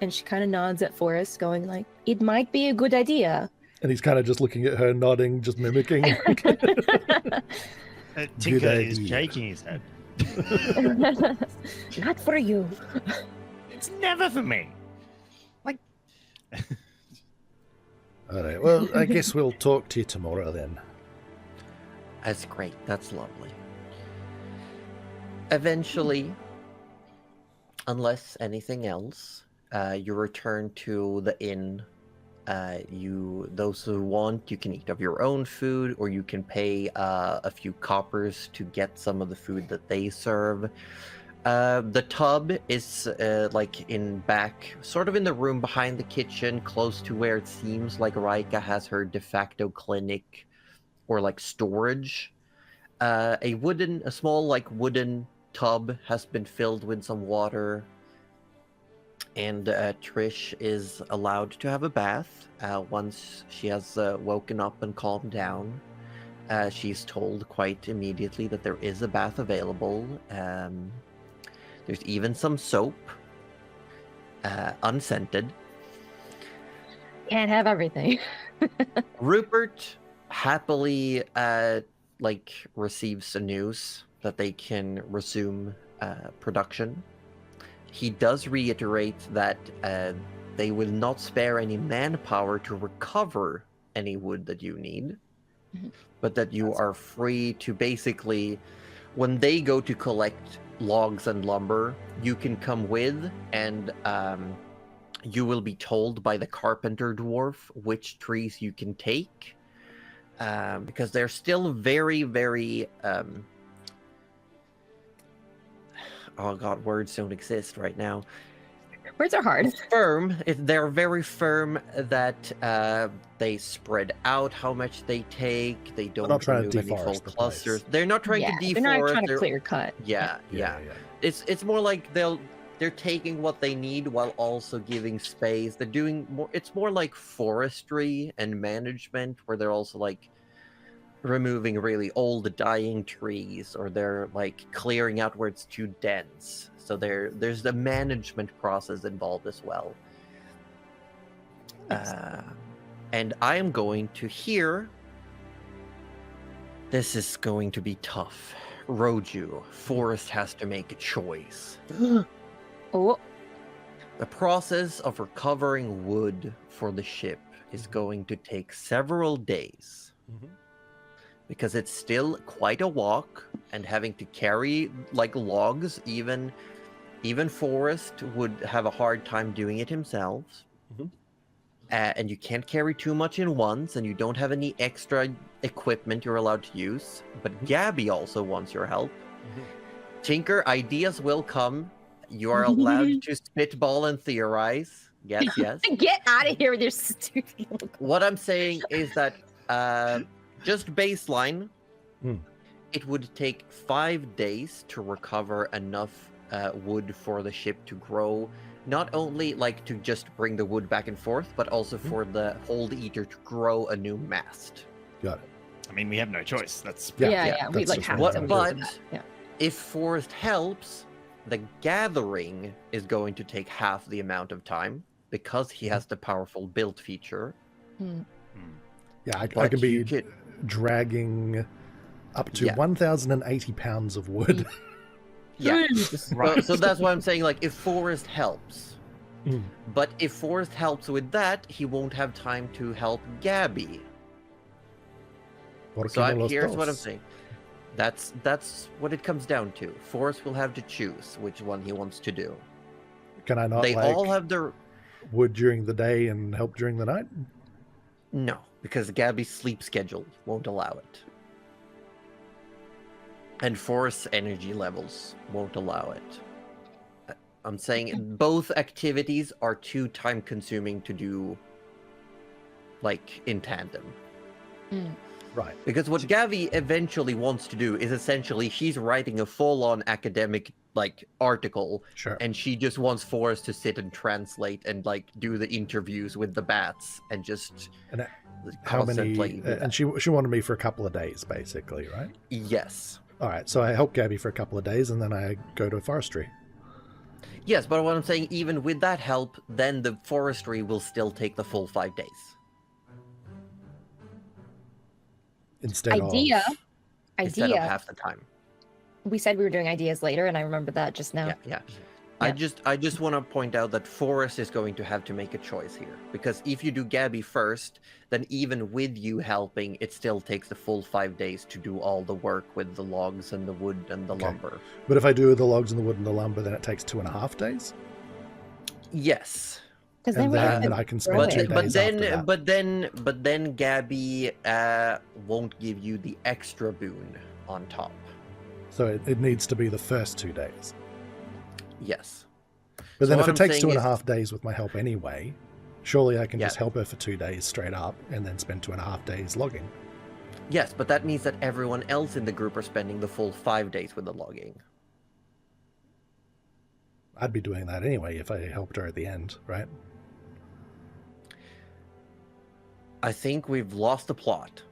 And she kind of nods at Forrest, going like, it might be a good idea. And he's kind of just looking at her, nodding, just mimicking. Tinker is shaking his head. Not for you. it's never for me. Like, All right. Well, I guess we'll talk to you tomorrow then. That's great. That's lovely. Eventually, unless anything else, you return to the inn. Those who want, you can eat of your own food, or you can pay a few coppers to get some of the food that they serve. The tub is like in back, sort of in the room behind the kitchen, close to where it seems like Raika has her de facto clinic or like storage. A small like wooden tub has been filled with some water, and Trish is allowed to have a bath once she has woken up and calmed down. She's told quite immediately that there is a bath available. There's even some soap, unscented. Can't have everything. Rupert happily receives the news that they can resume production. He does reiterate that they will not spare any manpower to recover any wood that you need, but that you are free to basically, when they go to collect logs and lumber, you can come with, and you will be told by the carpenter dwarf which trees you can take, because they're still very, very oh god, words don't exist right now. Words are hard. Firm. They're very firm that they spread out how much they take. They don't remove any full clusters. They're not trying to deforest. They're not trying to clear cut. Yeah. It's more like they're taking what they need while also giving space. They're doing more. It's more like forestry and management, where they're also like removing really old dying trees, or they're like clearing out where it's too dense. So there's the management process involved as well. And I am going to hear. This is going to be tough. Roju, Forest has to make a choice. Oh, The process of recovering wood for the ship is going to take several days. Mhm. Because it's still quite a walk, and having to carry like logs, even Forest would have a hard time doing it himself. Mhm. And you can't carry too much in once, and you don't have any extra equipment you're allowed to use. But Gabby also wants your help. Tinker, ideas will come. You are allowed to spitball and theorize. Yes, yes. get out of here with your stupid little... What I'm saying is that just baseline, it would take 5 days to recover enough wood for the ship to grow. Not only like to just bring the wood back and forth, but also for the hold eater to grow a new mast. Got it. I mean, we have no choice. That's Yeah, we that's like just have what- to. but- Yeah. If Forest helps, the gathering is going to take half the amount of time because he has the powerful build feature. Yeah, I But can be you could- dragging up to Yeah. 1,080 pounds of wood. Yeah. Right. So that's why I'm saying, like, if Forest helps. Mm. But if Forest helps with that, he won't have time to help Gabby. Por So qué no los here's what I'm dos? saying. That's what it comes down to. Forrest will have to choose which one he wants to do. Can I not They like all have their wood during the day and help during the night? no, because Gabby's sleep schedule won't allow it. And Forrest's energy levels won't allow it. I'm saying both activities are too time consuming to do like in tandem. Right. Because what Gabby eventually wants to do is essentially she's writing a full-on academic like article, Sure. and she just wants Forrest to sit and translate and like do the interviews with the bats and just And How many? constantly do And that. she wanted me for a couple of days, basically, right? Yes. All right. So I help Gabby for a couple of days, and then I go to forestry. Yes, but what I'm saying, even with that help, then the forestry will still take the full 5 days. Instead Idea. Instead of half the time. We said we were doing ideas later, and I remember that just now. Yeah. I just want to point out that Forrest is going to have to make a choice here, because if you do Gabby first, then even with you helping, it still takes the full 5 days to do all the work with the logs and the wood and the Okay. lumber. But if I do the logs and the wood and the lumber, then it takes 2.5 days. Yes, Because then And we have then to I can spend grow 2 it. days after that. but then Gabby won't give you the extra boon on top. So it needs to be the first 2 days. Yes. But So then if what it I'm takes saying 2.5 days with my help anyway, surely I can just Yeah. help her for 2 days straight up and then spend 2.5 days logging. Yes, but that means that everyone else in the group are spending the full 5 days with the logging. I'd be doing that anyway if I helped her at the end, right? I think we've lost the plot.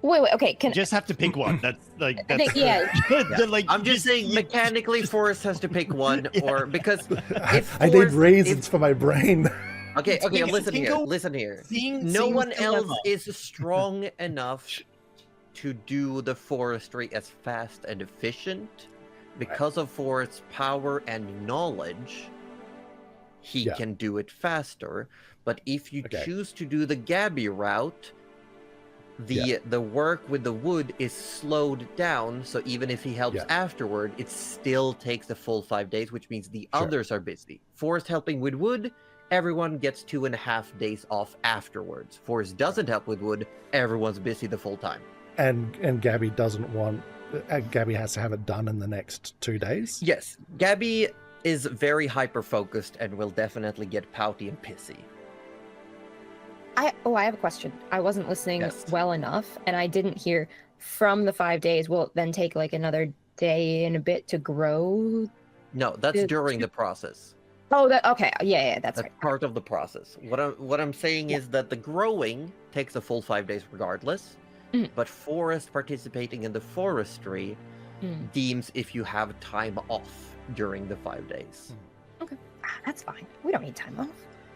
Wait, okay. You just have to pick one. That's like I think, that's Yeah. like I'm just saying you- mechanically Forrest has to pick one, or because if I need Forrest- raisins for my brain. Okay, Tinker- listen here, Tinker- listen here. Seeing- No seeing one the else dilemma. is strong enough to do the forestry as fast and efficient. Because of Forrest's power and knowledge, he Yeah. can do it faster. But if you Okay. choose to do the Gabby route, the work with the wood is slowed down. So even if he helps Yeah. afterward, it still takes the full 5 days, which means the Sure. others are busy. Forrest helping with wood, everyone gets 2.5 days off afterwards. Forrest doesn't help with wood, everyone's busy the full time. And Gabby doesn't want. Gabby has to have it done in the next 2 days. Yes, Gabby is very hyper focused and will definitely get pouty and pissy. I have a question. I wasn't listening Yes. well enough, and I didn't hear from the 5 days. Will it then take like another day and a bit to grow No, that's The during two- the process. Oh, okay. Yeah, that's That's right. part of the process. What I'm saying is that the growing takes a full 5 days regardless, Mhm. but forest participating in the forestry Mm. deems if you have time off during the 5 days. That's fine. We don't need time off.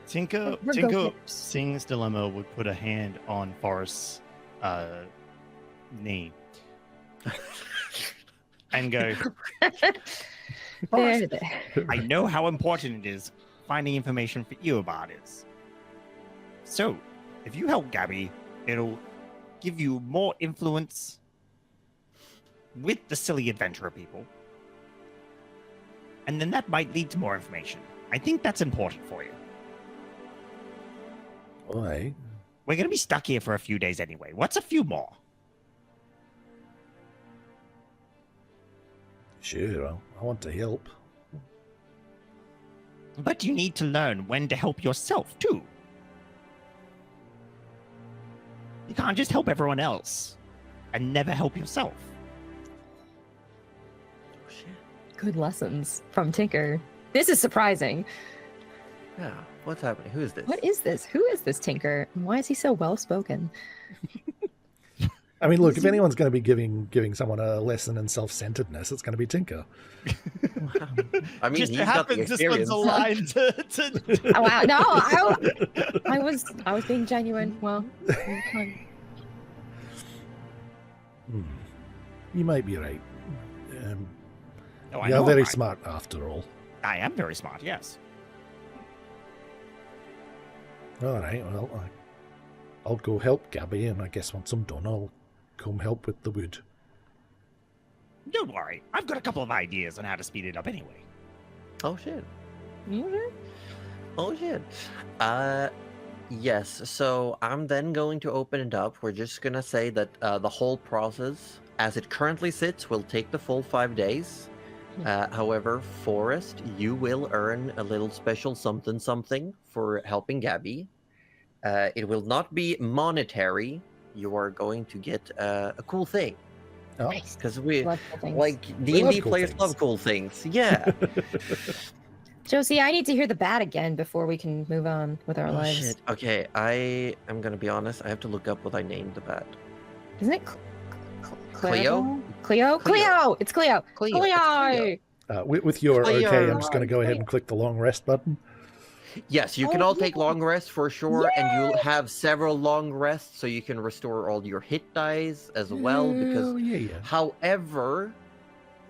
Tinker, We're Tinker, go-getters. seeing this dilemma, would put a hand on Forrest's knee and go, There, Forrest, there. I know how important it is finding information for you about it. So, if you help Gabby, it'll give you more influence with the silly adventurer people. And then that might lead to more information. I think that's important for you. Why? We're going to be stuck here for a few days anyway. What's a few more? Sure, I want to help. But you need to learn when to help yourself, too. You can't just help everyone else and never help yourself. Oh, shit. Good lessons from Tinker. This is surprising. Yeah, what's happening? Who is this? What is this? Who is this Tinker? And why is he so well spoken? I mean, look, if anyone's going to be giving someone a lesson in self-centeredness, it's going to be Tinker. I mean, Just he's got the happens this one's experience. aligned to Oh, wow. No, I was being genuine. Well, You might be right. Oh, I You're know very I'm right. smart after all. I am very smart, yes. All right, well, I'll go help Gabby, and I guess once I'm done, I'll come help with the wood. Don't worry. I've got a couple of ideas on how to speed it up anyway. Oh shit. Mhm. Oh shit. Yes. So I'm then going to open it up. We're just gonna say that the whole process, as it currently sits, will take the full 5 days. However, Forrest, you will earn a little special something for helping Gabby. It will not be monetary. You are going to get a cool thing Oh, Nice. because we Love cool things. like love D&D cool players things. love cool things. Yeah. Josie, I need to hear the bat again before we can move on with our Oh lives. shit. Okay, I am gonna be honest. I have to look up what I named the bat. Isn't it Cleo? Cleo? Cleo! It's Cleo! Cleo, it's Cleo. with your Cleo. okay, I'm just going to go ahead and click the long rest button. Yes, you can Oh, all take yeah. long rests for sure, and you'll have several long rests, so you can restore all your hit dice as well. Because, Oh, yeah. however,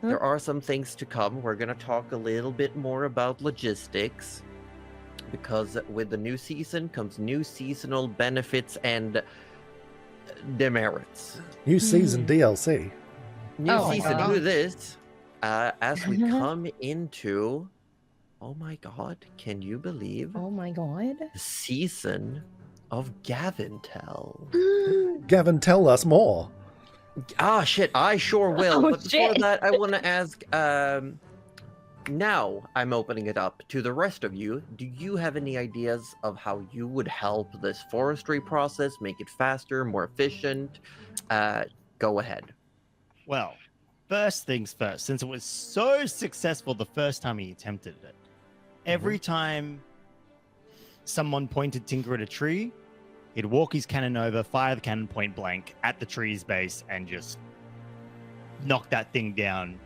Huh? there are some things to come. We're gonna talk a little bit more about logistics, because with the new season comes new seasonal benefits and demerits. New season DLC. New Oh my season, God. do this as we come into. Oh my god, can you believe Oh my god. the season of Gavintel? Gavin, tell us more. Ah, shit, I sure will. Oh, But before shit. that, I want to ask. Now I'm opening it up to the rest of you. Do you have any ideas of how you would help this forestry process, make it faster, more efficient? Go ahead. Well, first things first, since it was so successful the first time he attempted it, every time someone pointed Tinker at a tree, he'd walk his cannon over, fire the cannon point blank at the tree's base, and just knock that thing down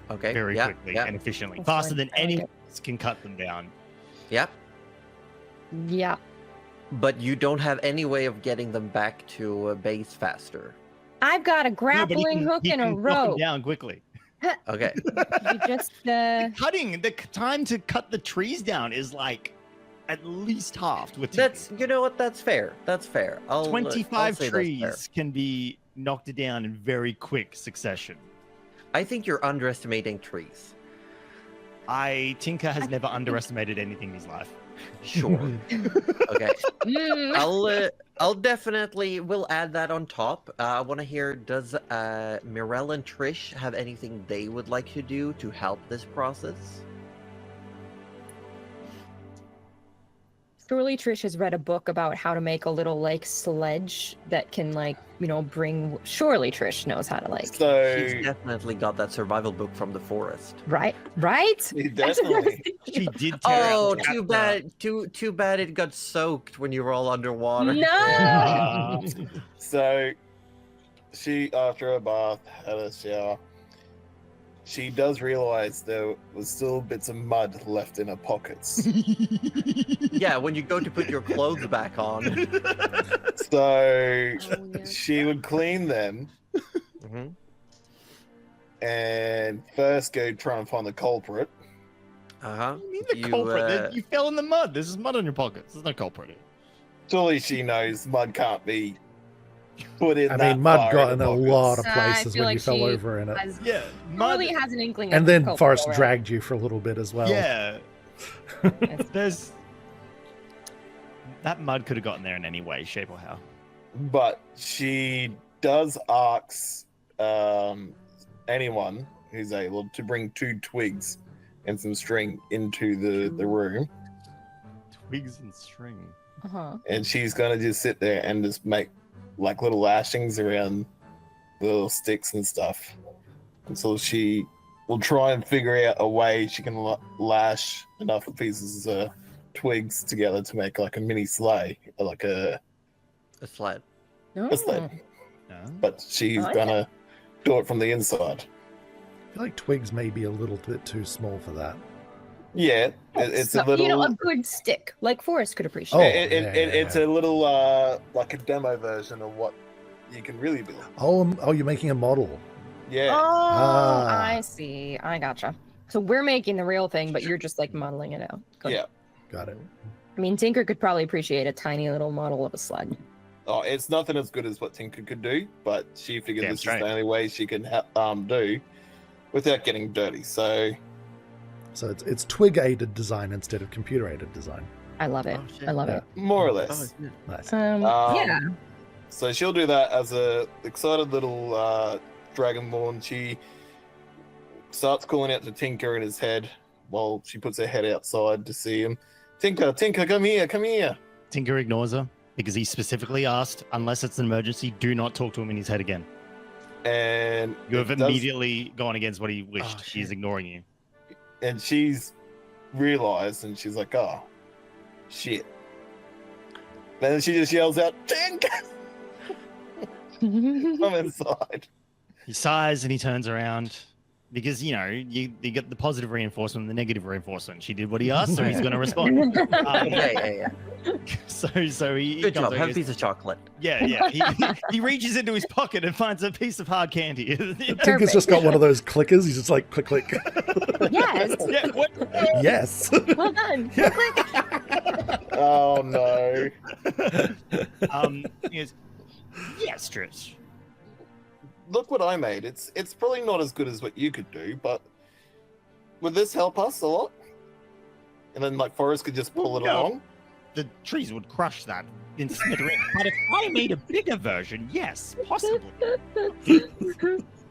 Okay. very yeah, quickly yeah, and efficiently, That's faster fine. than I like anyone it. else can cut them down. yeah. Yeah. But you don't have any way of getting them back to base faster. I've got a No, but grappling hook he and a can knock 'em rope. down quickly. Okay. You just The time to cut the trees down is like at least halved with Tinker. That's, you know what? That's fair. That's fair. I'll 25 say that's fair. trees can be knocked down in very quick succession. I think you're underestimating trees. Tinker has never underestimated anything in his life. Sure. Okay. mm, I'll definitely will add that on top. I want to hear, does Mirelle and Trish have anything they would like to do to help this process? surely Trish has read a book about how to make a little like sledge that can like, bring. Surely Trish knows how to like. So She's definitely got that survival book from the forest. Right? she That's what I was definitely. thinking She of. did tear out Oh, the too chapter. bad. Too bad it got soaked when you were all underwater. No. So she, after a bath, had a shower. She does realize there was still bits of mud left in her pockets. Yeah, when you go to put your clothes back on. So Oh, yeah. she would clean them Mhm. and first go try and find the culprit. Uh-huh. You mean the culprit? You fell in the mud. There's mud on your pockets. There's no culprit. Surely she knows mud can't be put in. I that mean, mud far got in in the a pockets. lot of I places feel when you like fell she over in it. Yeah, mud. Surely has an inkling. And of then the culprit Forrest already. dragged you for a little bit as well. Yeah. There's that mud could have gotten there in any way, shape, or how. But she does ask anyone who's able to bring 2 twigs and some string into the room, Twigs and string. Uh-huh. and she's gonna just sit there and just make like little lashings around the little sticks and stuff until she will try and figure out a way she can lash enough pieces of twigs together to make like a mini sleigh, like a sled. sled. No? But she's I like gonna do it from the inside. I feel like twigs may be a little bit too small for that. Yeah, it's So, a little. a good stick, like Forrest could Oh, appreciate. it's a little like a demo version of what you can really build. Oh, you're making a model. Yeah. Oh, Ah. I see. I gotcha. So we're making the real thing, but you're just like modeling it out. Good. Yeah. Got it. I mean, Tinker could probably appreciate a tiny little model of a sled. Oh, it's nothing as good as what Tinker could do, but she figured Damn this straight. is the only way she can do without getting dirty. So So it's twig aided design instead of computer aided design. I love it. Oh, shit. I love it. more or less. Nice. Yeah. So she'll do that as a excited little dragonborn. She starts calling out to Tinker in his head while she puts her head outside to see him. Tinker, come here, come here. Tinker ignores her because he specifically asked, unless it's an emergency, do not talk to him in his head again. And You have it does- immediately gone against what he wished. Oh, He's shit. ignoring you. and she's realized, and she's like, "Oh, shit!" Then she just yells out, "Tinker, come inside!" He sighs and he turns around because, you get the positive reinforcement and the negative reinforcement. She did what he asked, so he's going to respond. Yeah. So he Good comes job. over Have a and piece of chocolate. yeah. He reaches into his pocket and finds a piece of hard candy. Tinker's just got one of those clickers. He's just like click, click. Yes. Yeah, what? Yes. Well done. Oh no! He goes, yes, Trish. Look what I made. It's probably not as good as what you could do, but would this help us a lot? And then like Forrest could just pull it No. along. The trees would crush that in smithereens. But if I made a bigger version, yes, possibly.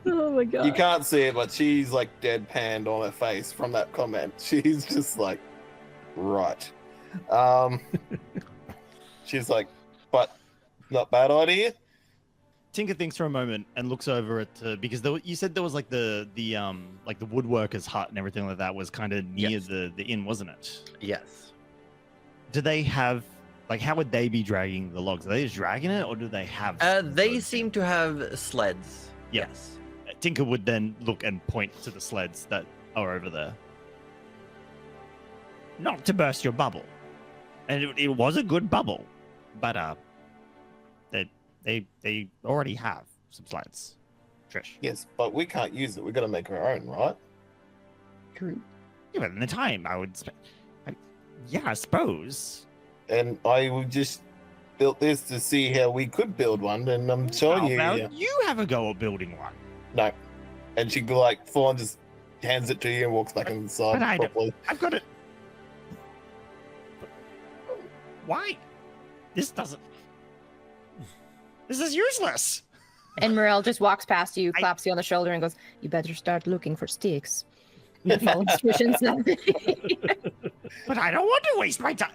Oh my god. You can't see it, but she's like deadpanned on her face from that comment. She's just like, right. She's like, but not bad idea. Tinker thinks for a moment and looks over at because you said there was like the woodworker's hut and everything like that was kind of near Yes. the inn, wasn't it? Yes. Do they have how would they be dragging the logs? Are they just dragging it, or do they have? They sleds? seem to have sleds. Yeah. Yes. Tinker would then look and point to the sleds that are over there. Not to burst your bubble, and it was a good bubble, but they already have some sleds. Trish. Yes, but we can't use it. We've got to make our own, right? True. Yeah, but in the time I would yeah, I suppose. And I would just built this to see how we could build one, and I'm showing How you. about you have a go at building one? No. And she like Fawn just hands it to you and walks back inside but I don't- properly. I've got it. Why? This is useless. And Morel just walks past you, claps you on the shoulder, and goes, "You better start looking for sticks." That follows tradition. But I don't want to waste my time.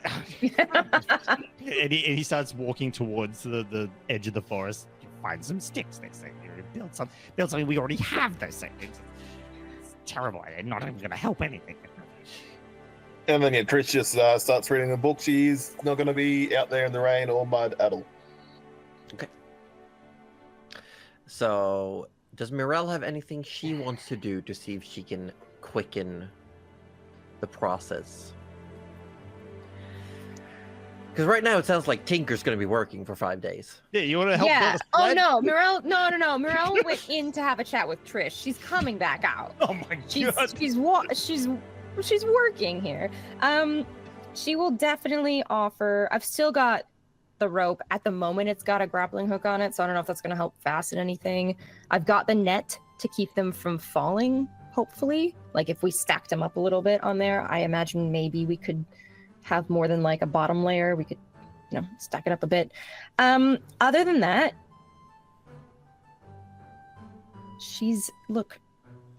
And he starts walking towards the edge of the forest. You find some sticks. They say build something we already have. They say it's terrible. I'm not even going to help anything. And then Trish just starts reading a book. She's not going to be out there in the rain or mud at all. So, does Mirelle have anything she wants to do to see if she can quicken the process? Because right now it sounds like Tinker's going to be working for 5 days. Yeah, you want to help? Yeah. build a Oh sled? no, Mirelle. No. Mirelle went in to have a chat with Trish. She's coming back out. Oh my god. She's working here. She will definitely offer. I've still got the rope. At the moment, it's got a grappling hook on it, so I don't know if that's going to help fasten anything. I've got the net to keep them from falling. Hopefully, like if we stacked them up a little bit on there, I imagine maybe we could have more than like a bottom layer. We could, stack it up a bit. Other than that, look,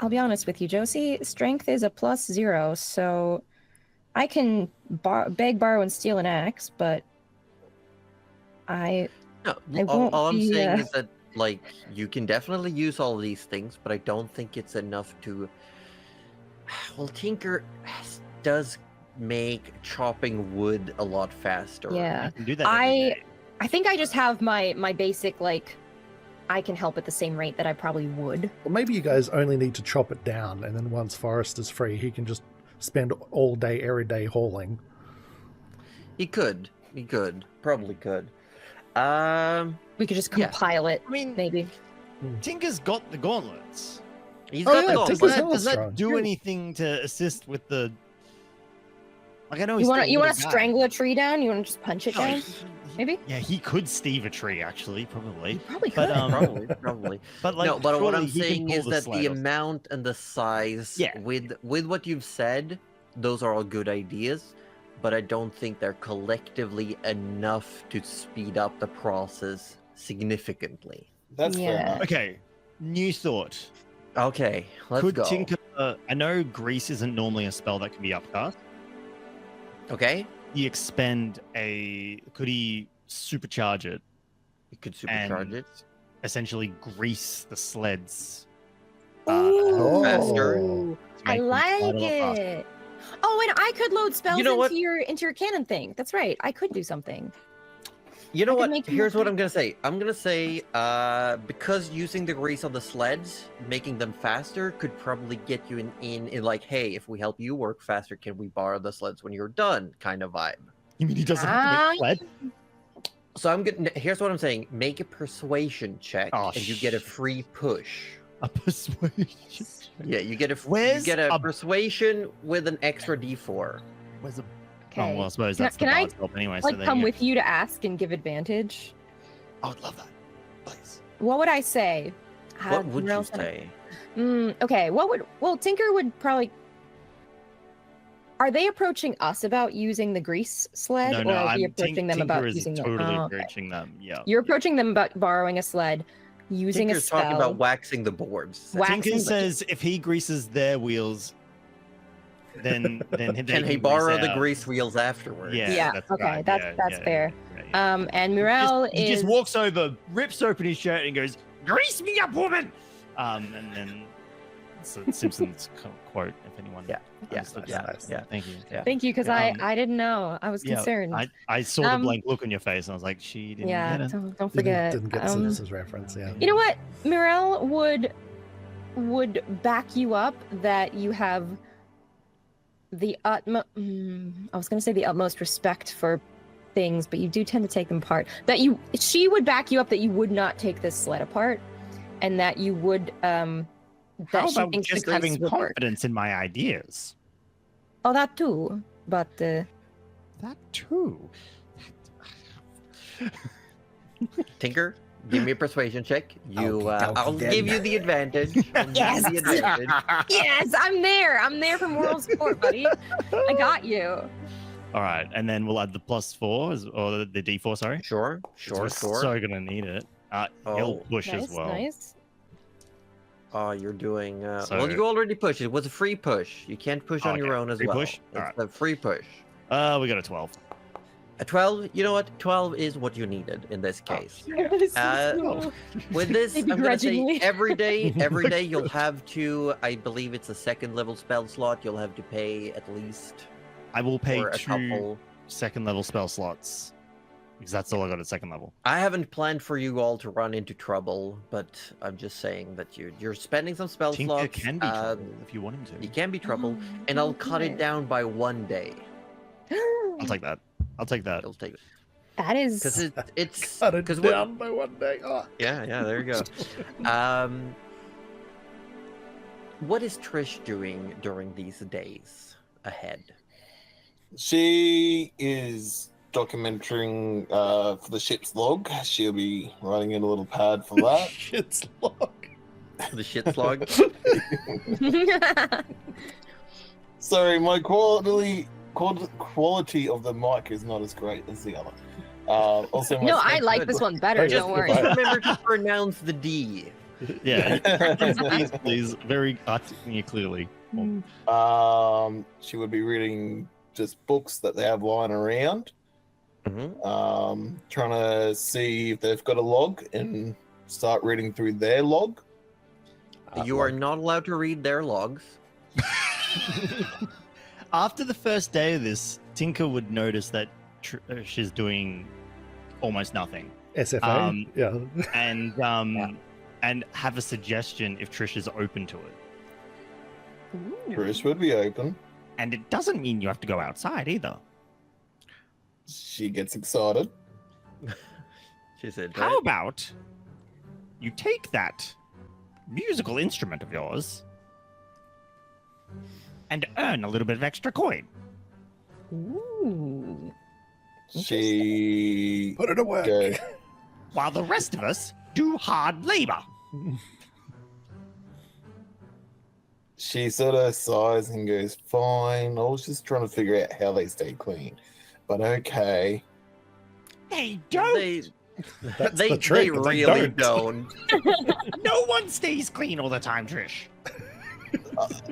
I'll be honest with you, Josie, strength is a +0, so I can beg, borrow, and steal an axe, but No, I won't all I'm be, saying is that, like, you can definitely use all these things, but I don't think it's enough to... Well, Tinker does make chopping wood a lot faster. yeah. You can do that every day. I think I just have my basic, like, I can help at the same rate that I probably would. Well, maybe you guys only need to chop it down, and then once Forrest is free, he can just spend all day, every day hauling. He could. Probably could. We could just Yeah. compile it, I mean, maybe. Tinker's got the gauntlets. He's Oh, got yeah, the gold. Tinker's Does that, hella does that strong. do Yeah. anything to assist with the? Like I know You want to strangle a tree down? You want to just punch it down? Maybe? Yeah, he could steve a tree actually, probably. You probably But, could. Probably. But like, No, but what surely I'm he can saying pull is that sled the or something. amount and the size, Yeah. with what you've said, those are all good ideas, but I don't think they're collectively enough to speed up the process significantly. That's fair Yeah. enough. Okay, new thought. Okay, let's Could go. Tinker? I know grease isn't normally a spell that can be upcast. Okay, He expend a. Could he supercharge it? you could supercharge And- it. Essentially, grease the sleds. Ooh, faster. to I make them like slide a lot faster. it. Oh, and I could load spells You know what? into your cannon thing. That's right. I could do something. You know I can what? make Here's more what I'm gonna say. I'm gonna say, because using the grease on the sleds, making them faster, could probably get you in like, hey, if we help you work faster, can we borrow the sleds when you're done? Kind of vibe. You mean he doesn't have to make sled? So I'm gonna. Here's what I'm saying. Make a persuasion check, Oh, and you get a free push. A persuasion. Yeah, you get a Where's you get a a- persuasion with an extra D4. Where's the? Okay. Oh well, I suppose Can I- that's the can I, bard's help anyway. Like, so there come you go. with you to ask and give advantage. I would love that. Please. What would I say? What would you Morel's gonna- say? Okay. Well, Tinker would probably. Are they approaching us about using the grease sled, No, or no, are we I'm approaching them Tinker about is using totally the? Oh, okay. approaching them. Yeah. You're approaching them about borrowing a sled, using Tinker's a spell. talking about waxing the boards. Waxing Tinker the- says if he greases their wheels, then they Can he grease borrow the ours. grease wheels afterwards? Yeah. Yeah, That's okay, right. that's yeah, fair. yeah, yeah. And Mirelle he is. just walks over, rips open his shirt, and goes, "Grease me up, woman!" And then it's a Simpsons quote, if anyone. Yeah, yeah, understood yeah, that. yeah. Thank you. Yeah. Thank you, because Yeah, I didn't know. I was Yeah, concerned. I saw the Um, blank look on your face, and I was like, "She didn't Yeah, get it." don't forget. Didn't get Um, Sinus's reference, yeah. You know what? Mirelle would back you up that you have the utmost. I was going to say the utmost respect for things, but you do tend to take them apart. She would back you up that you would not take this sled apart, and that you would. That How she about thinks the just grease having would work. confidence in my ideas? Oh, that too. But That too. Tinker, give me a persuasion check. I'll Okey-dokey give then. you the advantage. I'll give you Yes! the advantage. yes, I'm there. I'm there for moral support, buddy. I got you. All right, and then we'll add the +4 or the D4. Sorry. Sure, 'Cause sure, we're sure. So gonna need it. He'll Oh. push Nice, as well. nice. Oh, you're doing. Well, So- you already pushed. It was a free push. You can't push on your Okay, own as free well. push? It's Alright. a free push. We got a 12. A 12. You know what? 12 is what you needed in this case. Yes. With this, Maybe I'm gonna say grudgingly. every day you'll have to. I believe it's a second level spell slot. You'll have to pay at least I will pay for a 2 couple. second level spell slots because that's all I got at second level. I haven't planned for you all to run into trouble, but I'm just saying that you're spending some spell Tinker slots. can be trouble if you want him He to. can be trouble, and I'll cut it down by 1 day. I'll take that. I'll take that. You'll take it That because is. it's Cut it because down by 1 day. Oh. yeah, there you go. What is Trish doing during these days ahead? She is documenting for the ship's log. She'll be writing in a little pad for that. Shit's lock. The shit slog. Sorry, my quality of the mic is not as great as the other. Also, my No, I like good. this one better. Right, Don't worry. right. Remember to pronounce the D. Yeah. please, very clearly. She would be reading just books that they have lying around. Mhm. Trying to see if they've got a log and start reading through their log. You are not allowed to read their logs. After the first day of this, Tinker would notice that she's doing almost nothing, SFA. Yeah. and have a suggestion if Trish is open to it. Trish would be open. And it doesn't mean you have to go outside either. She gets excited. She said, How right? about you take that musical instrument of yours and earn a little bit of extra coin? Ooh. She Put it away. goes, While the rest of us do hard labor. she sort of sighs and goes, fine. I was just trying to figure out how they stay clean. But okay. They don't. They, That's they the trick, they they really don't. don't. No one stays clean all the time, Trish.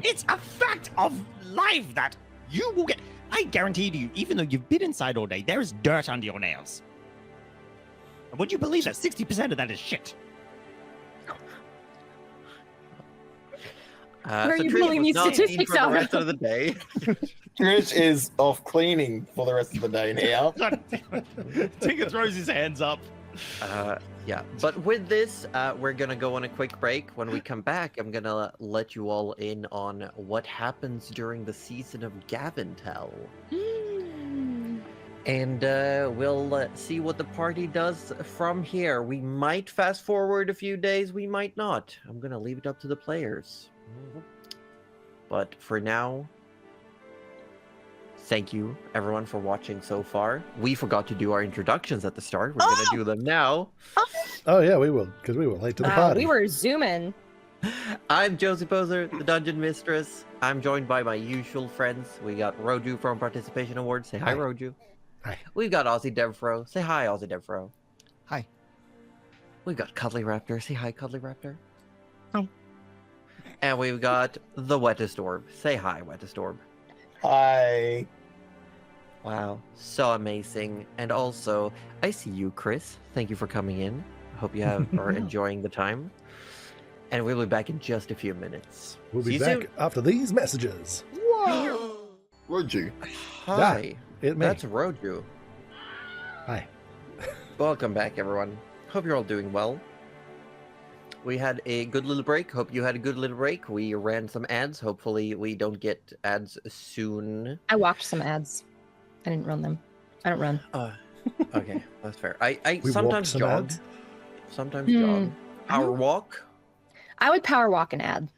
It's a fact of life that you will get. I guarantee to you, even though you've been inside all day, there is dirt under your nails. And would you believe that 60% of that is shit? Where are you Trish pulling was these not seen statistics for the out rest of? of the day. Trish is off cleaning for the rest of the day now. Tinker throws his hands up. Yeah, but with this, we're gonna go on a quick break. When we come back, I'm gonna let you all in on what happens during the season of Gavintel. And we'll see what the party does from here. We might fast forward a few days, we might not. I'm gonna leave it up to the players. But for now, thank you everyone for watching so far. We forgot to do our introductions at the start. We're gonna do them now. Oh yeah, we will, because we were late to the Wow, party. we were zooming. I'm Josie Poser, the Dungeon Mistress. I'm joined by my usual friends. We got Roju from Participation Awards. Say hi, Hi. Roju. Hi. We've got Aussie Devfro. Say hi, Aussie Devfro. Hi. We've got Cuddly Raptor. Say hi, Cuddly Raptor. Hi. And we've got the Wettest Orb. Say hi, Wettest Orb. Hi. Wow, so amazing. And also, I see you, Chris. Thank you for coming in. I hope you are enjoying the time. And we'll be back in just a few minutes. We'll See be you back soon. after these messages. Roju. Hi, It me. that's Roju. Hi. Welcome back, everyone. Hope you're all doing well. We had a good little break. Hope you had a good little break. We ran some ads. Hopefully, we don't get ads soon. I watched some ads. I didn't run them. I don't run. Okay, that's fair. I We sometimes walked some jog. ads. Sometimes jog. Power walk. I would power walk an ad.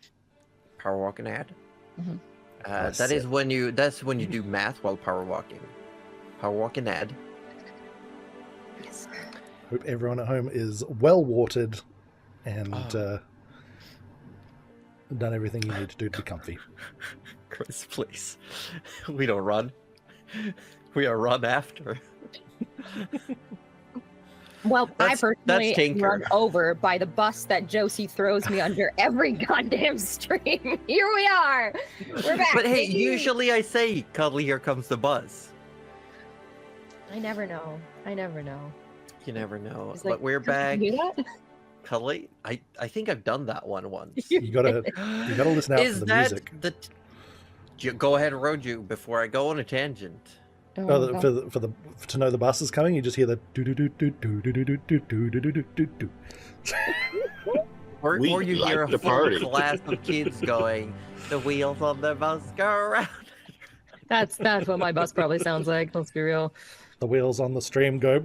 Power walk and ad. Mhm. That is when you. That's when you do math while power walking. Power walk and ad. Yes. Hope everyone at home is well watered and done everything you need to do to be comfy. Chris, please. We don't run. We are run after. Well, I That's personally Tinker. run over by the bus that Josie throws me under every goddamn stream. Here we are. We're back. But hey, baby. usually I say, Cuddly, here comes the buzz. I never know. I never know. You never know. It's But like, we're "Can back. you do that?" Cuddly, I think I've done that one once. You gotta listen out Is for the that music. Go ahead, Roju, before I go on a tangent. Oh, No, God. to know the bus is coming, you just hear the do do do do do do do do do do do do do. Or We you like hear a the full party. class of kids going, the wheels on the bus go around. That's what my bus probably sounds like. Let's be real. The wheels on the stream go.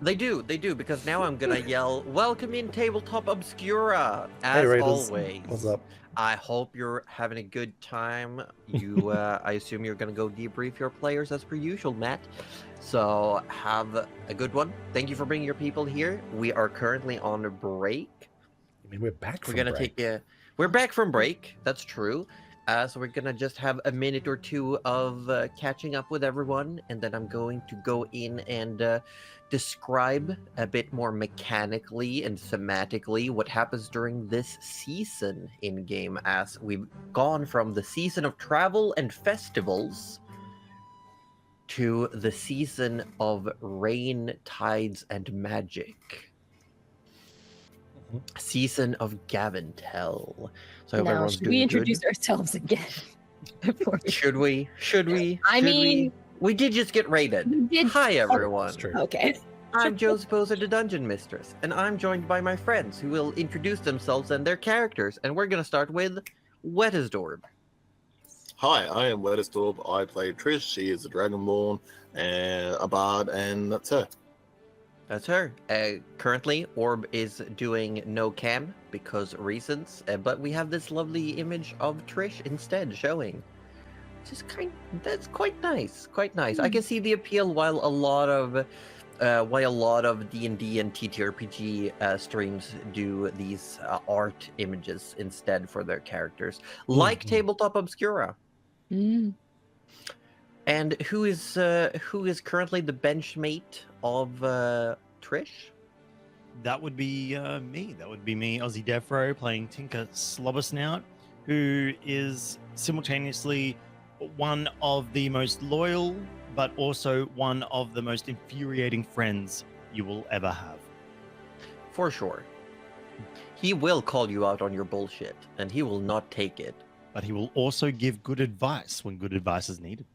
They do, because now I'm gonna yell, welcome in Tabletop Obscura, Hey, as Raiders. always. What's up? I hope you're having a good time. You, I assume you're gonna go debrief your players as per usual, Matt. So have a good one. Thank you for bringing your people here. We are currently on a break. I mean, we're back We're from gonna break. take we're back from break. That's true. So we're gonna just have a minute or two of catching up with everyone, and then I'm going to go in and describe a bit more mechanically and thematically what happens during this season in game, as we've gone from the season of travel and festivals to the season of rain, tides, and magic. Season of Gavintel. So I hope Now, everyone's should doing we good. introduce ourselves again? Before we... Should we? I mean, we did just get raided. we did- Hi everyone. It's true. Okay. I'm Joe Sposa, the Dungeon Mistress, and I'm joined by my friends who will introduce themselves and their characters. And we're gonna start with Wettisdorb. Hi, I am Wettistorb. I play Trish. She is a Dragonborn and a bard, and that's her. That's her. Currently, Orb is doing no cam because reasons, but we have this lovely image of Trish instead showing. That's quite nice. Quite nice. I can see the appeal while a lot of D&D and TTRPG streams do these art images instead for their characters, like Tabletop Obscura. Mm. And who is currently the benchmate of Trish? That would be me. That would be me, Ozzy Defro, playing Tinker Slobbersnout, who is simultaneously one of the most loyal, but also one of the most infuriating friends you will ever have. For sure. He will call you out on your bullshit, and he will not take it. But he will also give good advice when good advice is needed.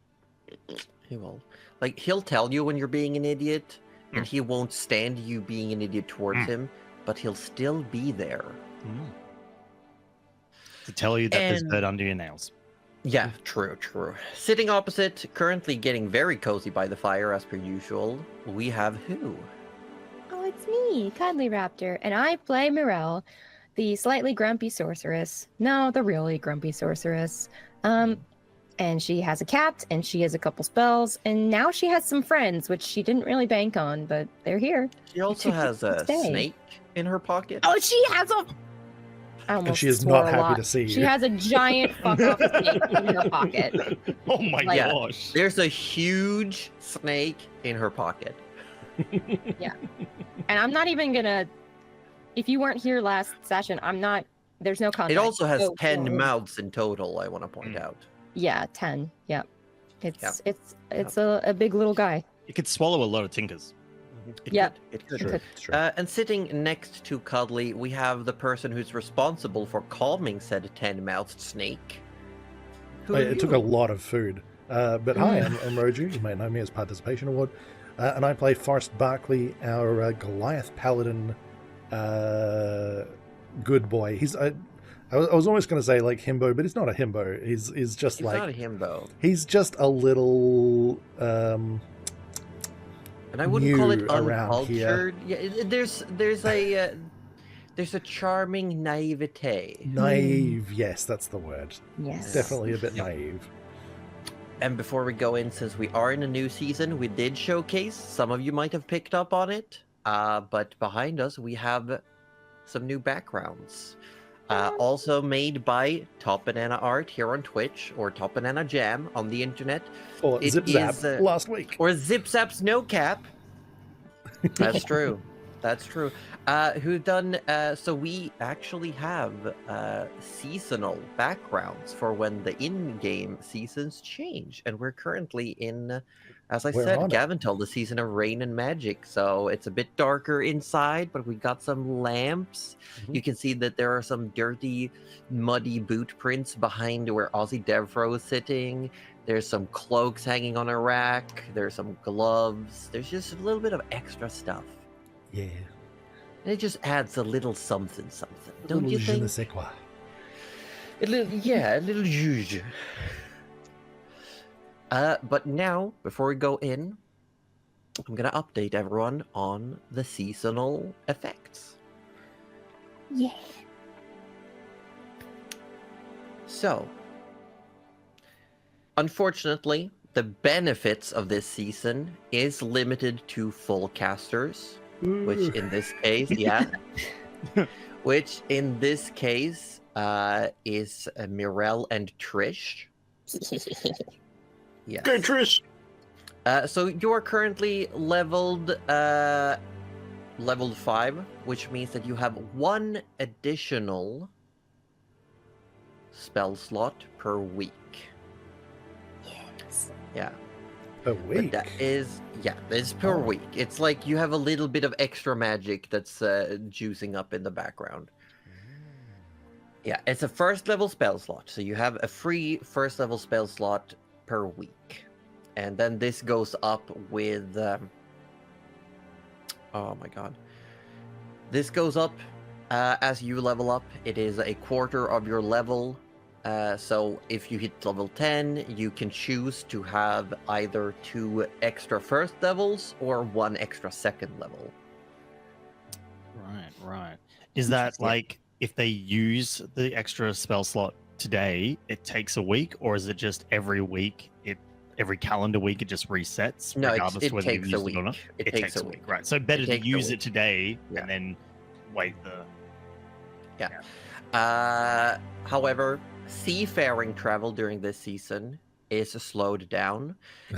He will. Like, he'll tell you when you're being an idiot, and he won't stand you being an idiot towards him, but he'll still be there. To tell you that there's And- dirt under your nails. Yeah, true. Sitting opposite, currently getting very cozy by the fire as per usual, we have who? Oh, it's me, Cuddly Raptor, and I play Mirelle, the slightly grumpy sorceress. No, the really grumpy sorceress. And she has a cat, and she has a couple spells, and now she has some friends, which she didn't really bank on, but they're here. She also has a Stay. snake in her pocket. Oh, she has a. I almost And she is swore not a happy lot. to see She you. has a giant fuck off snake in her pocket. Oh my Like- gosh. There's a huge snake in her pocket. And I'm not even gonna. If you weren't here last session, I'm not. There's no context. It also has so 10 forward. mouths in total, I want to point out. Yeah, 10. Yep. Yeah. It's a big little guy. It could swallow a lot of tinkers. It Yep. could, it could. True, Good. it's true. And sitting next to Cuddly, we have the person who's responsible for calming said 10-mouthed snake. Who are It took a you? lot of food. But hi, I'm Roju. You may know me as Participation Award. And I play Forrest Barkley, our Goliath Paladin good boy. I was almost going to say like himbo, but he's not a himbo. He's just He's like not a himbo. he's just a little And I wouldn't call it new around here. uncultured. Yeah, there's a charming naivete. naive. Yes, that's the word. Yes. Definitely a bit naive. And before we go in, since we are in a new season, we did showcase. Some of you might have picked up on it. But behind us, we have some new backgrounds. Also made by Top Banana Art here on Twitch, or Top Banana Jam on the internet, Or It Zip Zap is, last week. or Zip Zap's No Cap. That's true. That's true. Who done? So we actually have seasonal backgrounds for when the in-game seasons change, and we're currently in, as I We're said, on it. Gaventel, the season of rain and magic. So it's a bit darker inside, but we got some lamps. Mhm. You can see that there are some dirty, muddy boot prints behind where Ozzy Devro is sitting. There's some cloaks hanging on a rack. There's some gloves. There's just a little bit of extra stuff. Yeah. And it just adds a little something, A don't little you je ne think? sais quoi. A little, yeah, a little zhuzh. But now, before we go in, I'm gonna update everyone on the seasonal effects. Yeah. So, unfortunately, the benefits of this season is limited to full casters, which in this case, yeah, which in this case is Mirel and Trish. Yes. Go, Trish. So you are currently leveled 5, which means that you have 1 additional spell slot per week. Yes. Yeah. A But week. that is, yeah, it's per Oh. week. It's like you have a little bit of extra magic that's juicing up in the background. Yeah, it's a first level spell slot. So you have a free first level spell slot per week. And then this goes up with, oh my god. This goes up as you level up. It is a quarter of your level. So if you hit level 10, you can choose to have either 2 extra first levels or 1 extra second level. Right. Is that Interesting. like if they use the extra spell slot today, it takes a week, or is it just every week? Every calendar week it just resets, No, regardless it whether you've takes a used it or not. week. It takes a week. right? So better to takes a use week. it today Yeah. and then wait the. However, seafaring travel during this season is slowed down.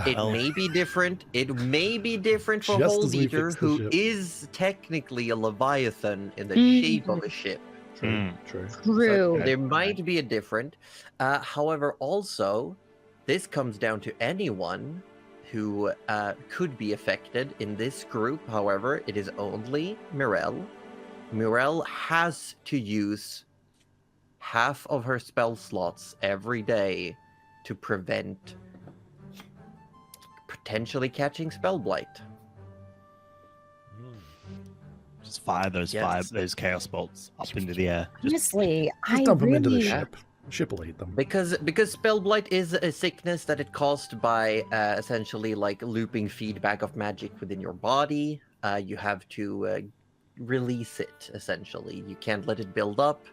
It Well. may be different. It may be different for Just Hold as we Eater, fix the who ship. is technically a leviathan in the Mhm. shape of a ship. True. True. True. So there might be a different. However, also, this comes down to anyone who could be affected in this group. However, it is only Mirel. Mirel has to use half of her spell slots every day to prevent potentially catching spell blight. Just fire those chaos bolts up into the air. Just Honestly, Just I dump them into the really ship. Ship will eat them. Because spell blight is a sickness that it caused by essentially like looping feedback of magic within your body. You have to release it essentially. You can't let it build up,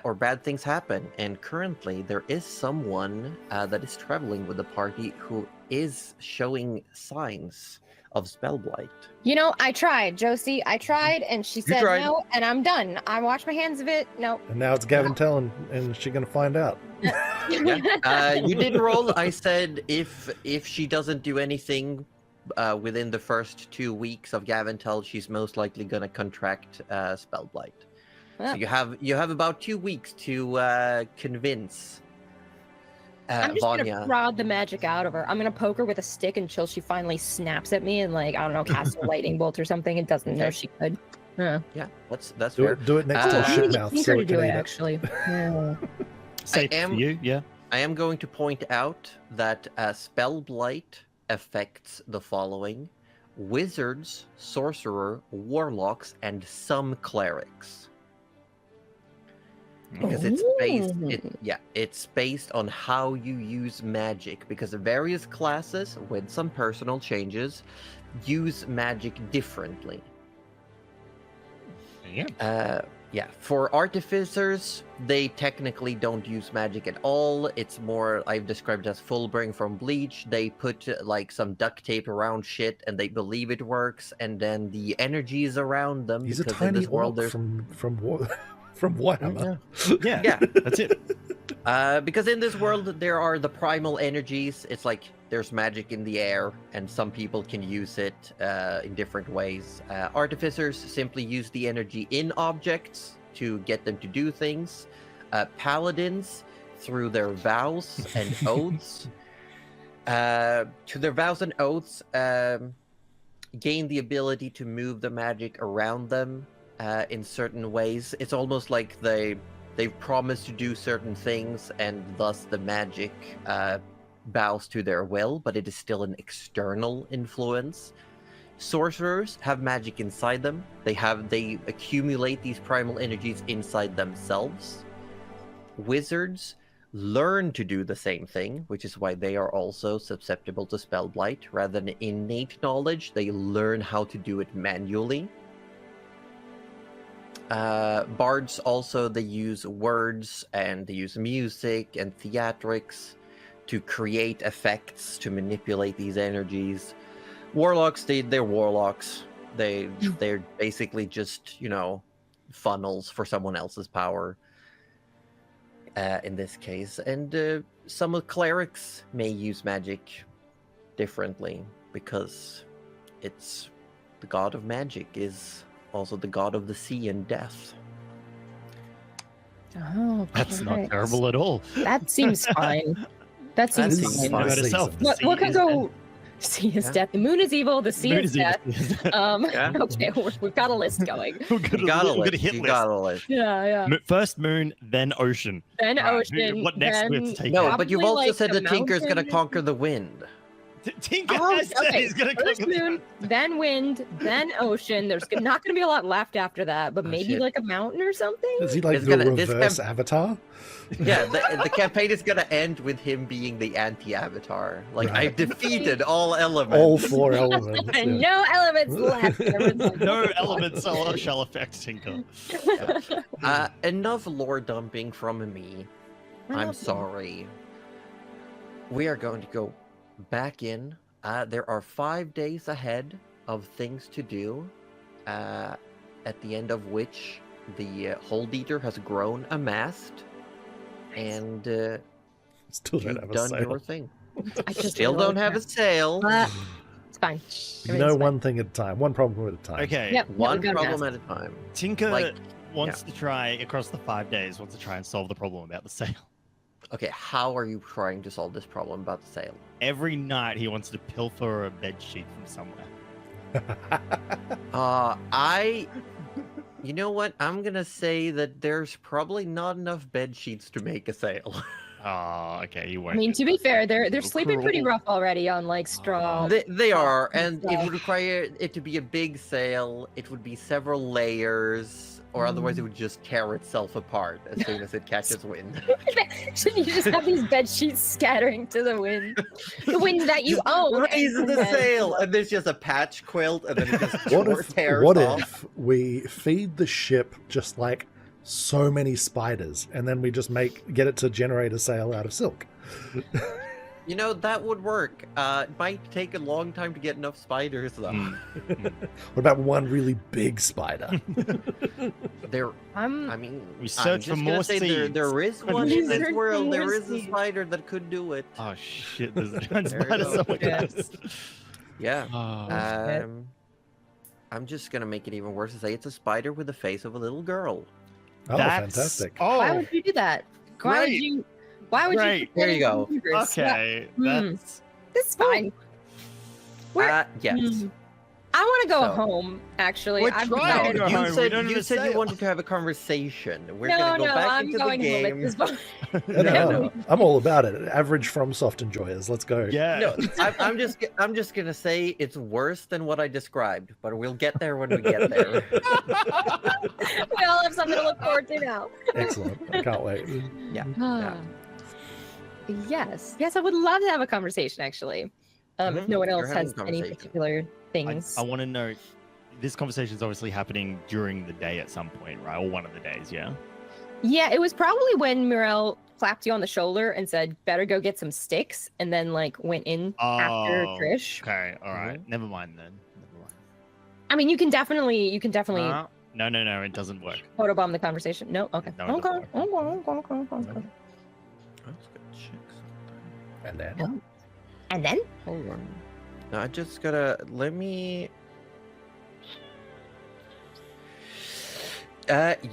or bad things happen. And currently, there is someone that is traveling with the party who is showing signs of spell blight. You know, I tried, Josie. I tried, and she said tried. no, and I'm done. I washed my hands of it. No. And now it's Gavin telling, and she's gonna find out. You did roll. I said if she doesn't do anything within the first 2 weeks of Gaventel, she's most likely gonna contract spell blight. So Oh. you have about 2 weeks to convince I'm just Vanya. gonna prod the magic out of her. I'm gonna poke her with a stick until she finally snaps at me and, like, I don't know, cast a lightning bolt or something. It doesn't know Okay. she could. Yeah. Yeah, that's Do fair. it. Do it next to Uh, the I'm ship gonna get mouth. Tinker So to it do can it, eat it. actually. Yeah. safe am- for you, yeah. I am going to point out that spell blight affects the following: wizards, sorcerer, warlocks, and some clerics. Because it's based, it's based on how you use magic. Because the various classes, with some personal changes, use magic differently. Yeah. For artificers, they technically don't use magic at all. It's more, I've described it as full bring from Bleach. They put like some duct tape around shit and they believe it works, and then the energies around them. He's a because in tiny this world orc there's from Warhammer. Yeah, Yeah. that's it. Because in this world there are the primal energies. It's like there's magic in the air, and some people can use it in different ways. Artificers simply use the energy in objects to get them to do things. Paladins, through their vows and oaths, gain the ability to move the magic around them in certain ways. It's almost like they've promised to do certain things, and thus the magic bows to their will, but it is still an external influence. Sorcerers have magic inside them. They accumulate these primal energies inside themselves. Wizards learn to do the same thing, which is why they are also susceptible to spell blight. Rather than innate knowledge, they learn how to do it manually. Bards also, they use words and they use music and theatrics to create effects to manipulate these energies. Warlocks, they're warlocks. They're basically just, funnels for someone else's power. In this case, and some of clerics may use magic differently because it's the god of magic is also the god of the sea and death. Oh, That's not perfect. terrible at all. That seems fine. That seems seems fine. fine. Note itself, the What sea could is go? Sea is Yeah. death. The moon is evil. The sea Moon is is evil. death. Yeah. Okay, we've got a list going. We've got You got a we've got a list. hit You list. got a list. Yeah. First moon, then ocean. Then Right, ocean. what next do we have to then- take No, out? but you've Probably, also like, said the the Tinker's gonna mountain. conquer the wind. Tinker Oh, has said okay. he's gonna First conquer the moon, then wind, then ocean. There's not going to be a lot left after that, but Oh, maybe shit. like a mountain or something. Is he like It's the gonna- this reverse camp- Avatar? Yeah, the campaign is gonna end with him being the anti-avatar. Like, Right. I've defeated all elements. All 4 elements. And yeah. no elements left. Everyone's like, No elements shall affect Tinker. Enough lore dumping from me. I'm sorry. We are going to go back in. There are 5 days ahead of things to do, at the end of which the Hold Eater has grown a mast, and Still don't you've have a done sail. your thing. I just Still don't have a sail. It's fine. You know, one thing at a time, one problem at a time. Okay. Yep. One we got a problem mast. at a time. Tinker Like, wants to try across the 5 days. Wants to try and solve the problem about the sail. Okay, how are you trying to solve this problem about the sail? Every night he wants to pilfer a bed sheet from somewhere. You know what? I'm gonna say that there's probably not enough bed sheets to make a sail. Oh, okay. You I won't. mean, do to be that. fair, they're Little sleeping pretty cruel. rough already on like straw. They are, and it stuff. would require it to be a big sail. It would be several layers, or otherwise it would just tear itself apart as soon as it catches wind. Shouldn't you just have these bed sheets scattering to the wind? The wind that you own. Raise and the then- sail, and there's just a patch quilt, and then it just What tears what off. if we feed the ship just like so many spiders, and then we just get it to generate a sail out of silk? You know, that would work. It might take a long time to get enough spiders, though. Mm. What about one really big spider? There, I I'm mean, We I'm search for just gonna more say seeds. there is one We in this search world. for There more is a seeds. spider that could do it. Oh shit! There's a giant There you spider go. somewhere. Yeah. guys. Yeah. Oh, shit. I'm just gonna make it even worse and say it's a spider with the face of a little girl. Oh, that's fantastic. Oh, why would you do that? Why would great. you? Why would Great. you? There you go. Okay, Hmm. that's This is fine. Where- Yes. Hmm. I want to go So- home. Actually, We're I'm trying to decided- go home. We You said don't you even said you say- wanted to have a conversation. We're no, gonna go no, back I'm into going the home game. at this point. No, I'm all about it. Average from soft enjoyers. Let's go. yeah. No, I'm just gonna say it's worse than what I described, but we'll get there when we get there. We all have something to look forward to now. Excellent. I can't wait. Ah. Yes, yes, I would love to have a conversation. Actually, if Mhm, no one you're else having has a any conversation. particular things. I want to know. This conversation is obviously happening during the day at some point, right? Or one of the days, yeah. Yeah, it was probably when Mirel clapped you on the shoulder and said, "Better go get some sticks," and then like went in after Oh, Trish. Okay, all right. Never mind then. Never mind. I mean, you can definitely No, it doesn't work. photobomb the conversation. No, okay. No, it Okay. doesn't Okay. Okay. Okay. I was gonna check something. And then Oh. And then? Hold on. Now I just gotta let me.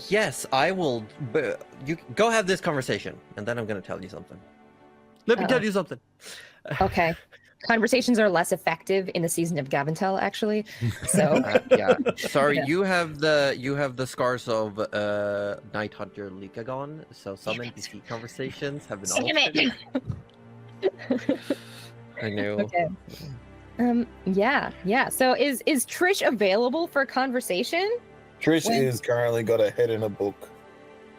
Yes, I will. You go have this conversation, and then I'm gonna tell you something. Let me tell you something. Okay. Conversations are less effective in the season of Gavantel, actually. So Yeah. Sorry, Yeah. you have the scars of Night Hunter Lycagon, so some Damn it. NPC conversations have been Damn altered. it. I know. Okay. Yeah. So is Trish available for conversation? Trish When- is currently got a head in a book.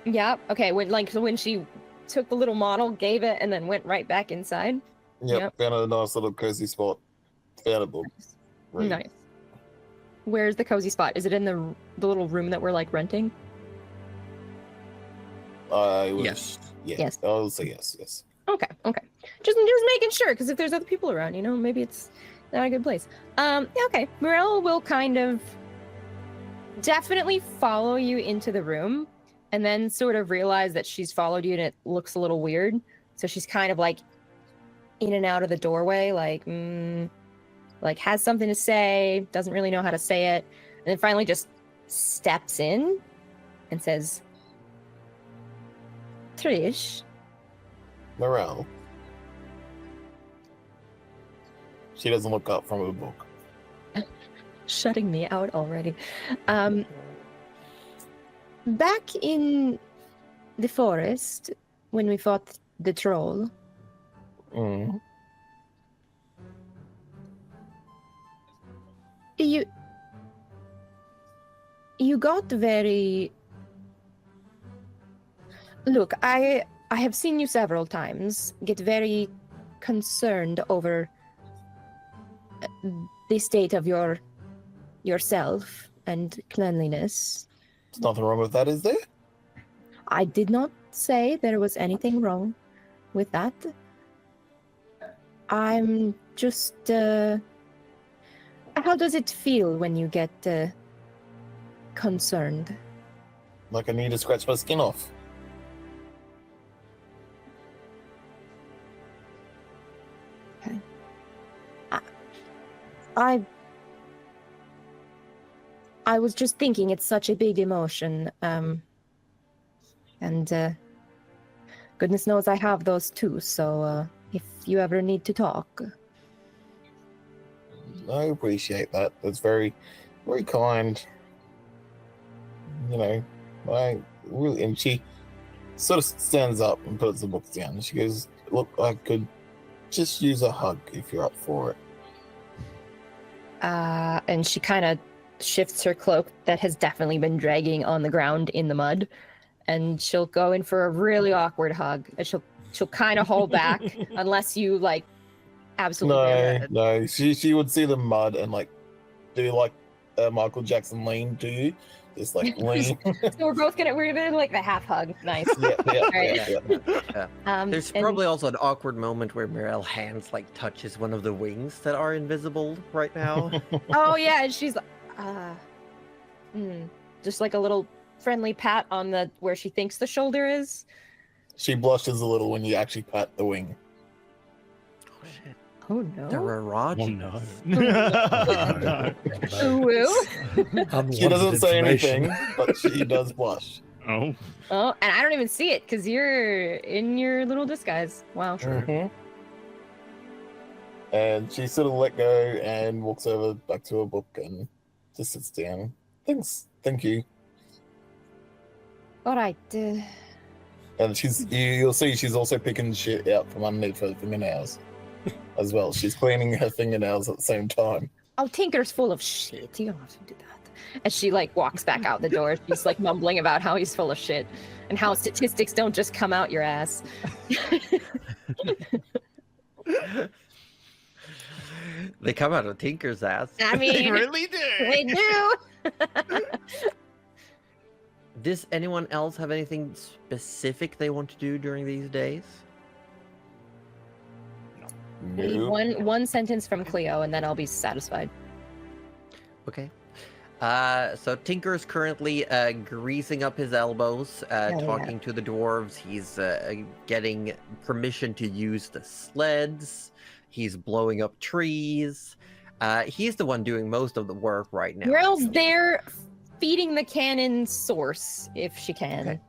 Yeah. Okay. When she took the little model, gave it, and then went right back inside. Yep, found a nice little cozy spot. Found a book. Read. Nice. Where's the cozy spot? Is it in the little room that we're like renting? I was. Yes. Yeah. Yes. I'll say yes. Yes. Okay. Just making sure, because if there's other people around, maybe it's not a good place. Yeah, okay. Morella will kind of definitely follow you into the room, and then sort of realize that she's followed you and it looks a little weird. So she's kind of like in and out of the doorway, like has something to say, doesn't really know how to say it, and then finally just steps in and says, Trish. Morale. She doesn't look up from her book. Shutting me out already. Back in the forest, when we fought the troll, Mm. you got very... Look, I have seen you several times get very concerned over the state of yourself and cleanliness. There's nothing wrong with that, is there? I did not say there was anything wrong with that. I'm just... How does it feel when you get concerned? Like I need to scratch my skin off. I was just thinking it's such a big emotion, and goodness knows I have those too, so if you ever need to talk. I appreciate that. That's very, very kind. I really, and she sort of stands up and puts the book down. She goes, "Look, I could just use a hug if you're up for it." And she kind of shifts her cloak that has definitely been dragging on the ground in the mud, and she'll go in for a really awkward hug. And she'll kind of hold back unless you like absolutely. No. She would see the mud and like do like Michael Jackson lean to you, just like lean. So we're gonna like the half hug. Nice. yeah. There's and- probably also an awkward moment where Mirelle's hands like touches one of the wings that are invisible right now. Oh yeah, and she's just like a little friendly pat on the where she thinks the shoulder is. She blushes a little when you actually pat the wing. Oh shit. Oh no. They're erotic. no. Ooh. She doesn't say anything, but she does blush. Oh. Oh, and I don't even see it because you're in your little disguise. Wow. Mhm. And she sort of let go and walks over back to her book and just sits down. Thank you. All right. And you'll see she's also picking shit out from underneath her fingernails as well. She's cleaning her fingernails at the same time. Oh, Tinker's full of shit. You don't have to do that. And she like walks back out the door. She's like mumbling about how he's full of shit and how statistics don't just come out your ass. They come out of Tinker's ass. I mean, They really do. they do. Does anyone else have anything specific they want to do during these days? No. One sentence from Cleo, and then I'll be satisfied. Okay. So Tinker's currently greasing up his elbows, yeah. talking to the dwarves. He's getting permission to use the sleds. He's blowing up trees. He's the one doing most of the work right now. Morel's actually. there feeding the cannon source if she can. Okay.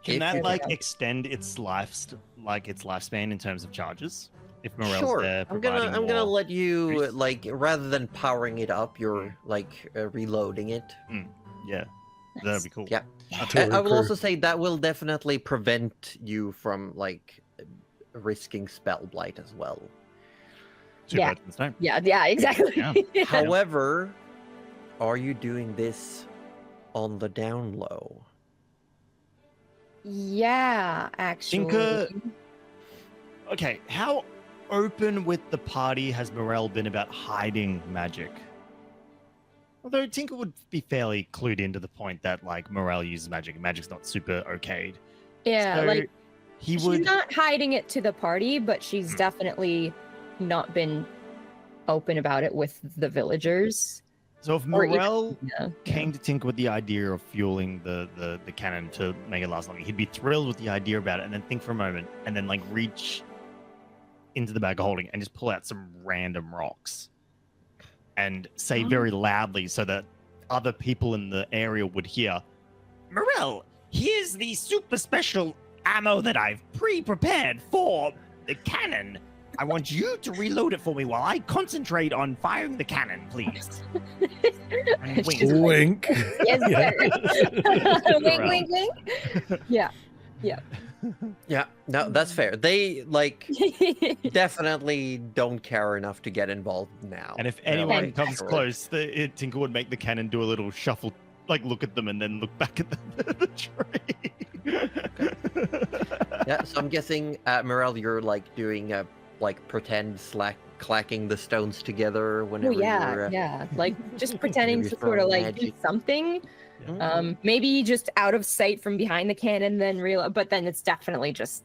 Can If that you- like extend its lifespan in terms of charges? If Morel's Sure. there I'm gonna providing more let you grease? like rather than powering it up, you're like reloading it. Yeah, that'd be cool. Yeah. To I will recruit. also say that will definitely prevent you from like risking spell blight as well. Two Yeah. birds with one stone. Yeah, exactly. Yeah. However, are you doing this on the down low? Yeah, actually. Tinker- Okay, how open with the party has Morel been about hiding magic? Although Tinker would be fairly clued into the point that like Morel uses magic, and magic's not super okayed. Yeah, So like he she's would. not hiding it to the party, but she's definitely not been open about it with the villagers. So if or even- Morel Yeah. came to Tinker with the idea of fueling the cannon to make it last longer, he'd be thrilled with the idea about it, and then think for a moment, and then like reach into the bag of holding and just pull out some random rocks and say very loudly so that other people in the area would hear, Morel, here's the super special ammo that I've pre-prepared for the cannon. I want you to reload it for me while I concentrate on firing the cannon, please. And wink. She's like, Wink. Yes, Yeah. sir. Wink, wink, wink. Yeah. Yeah, no, that's fair. They like definitely don't care enough to get involved now. And if They're anyone like, comes sure. close, Tinker would make the cannon do a little shuffle, like look at them and then look back at the tree. Yeah, so I'm guessing, Morel, you're like doing a like pretend clacking the stones together Oh whenever yeah, you're. yeah. Like just pretending Maybe to sort of throwing like do magic. something. Mhm. Maybe just out of sight from behind the cannon, then real. But then it's definitely just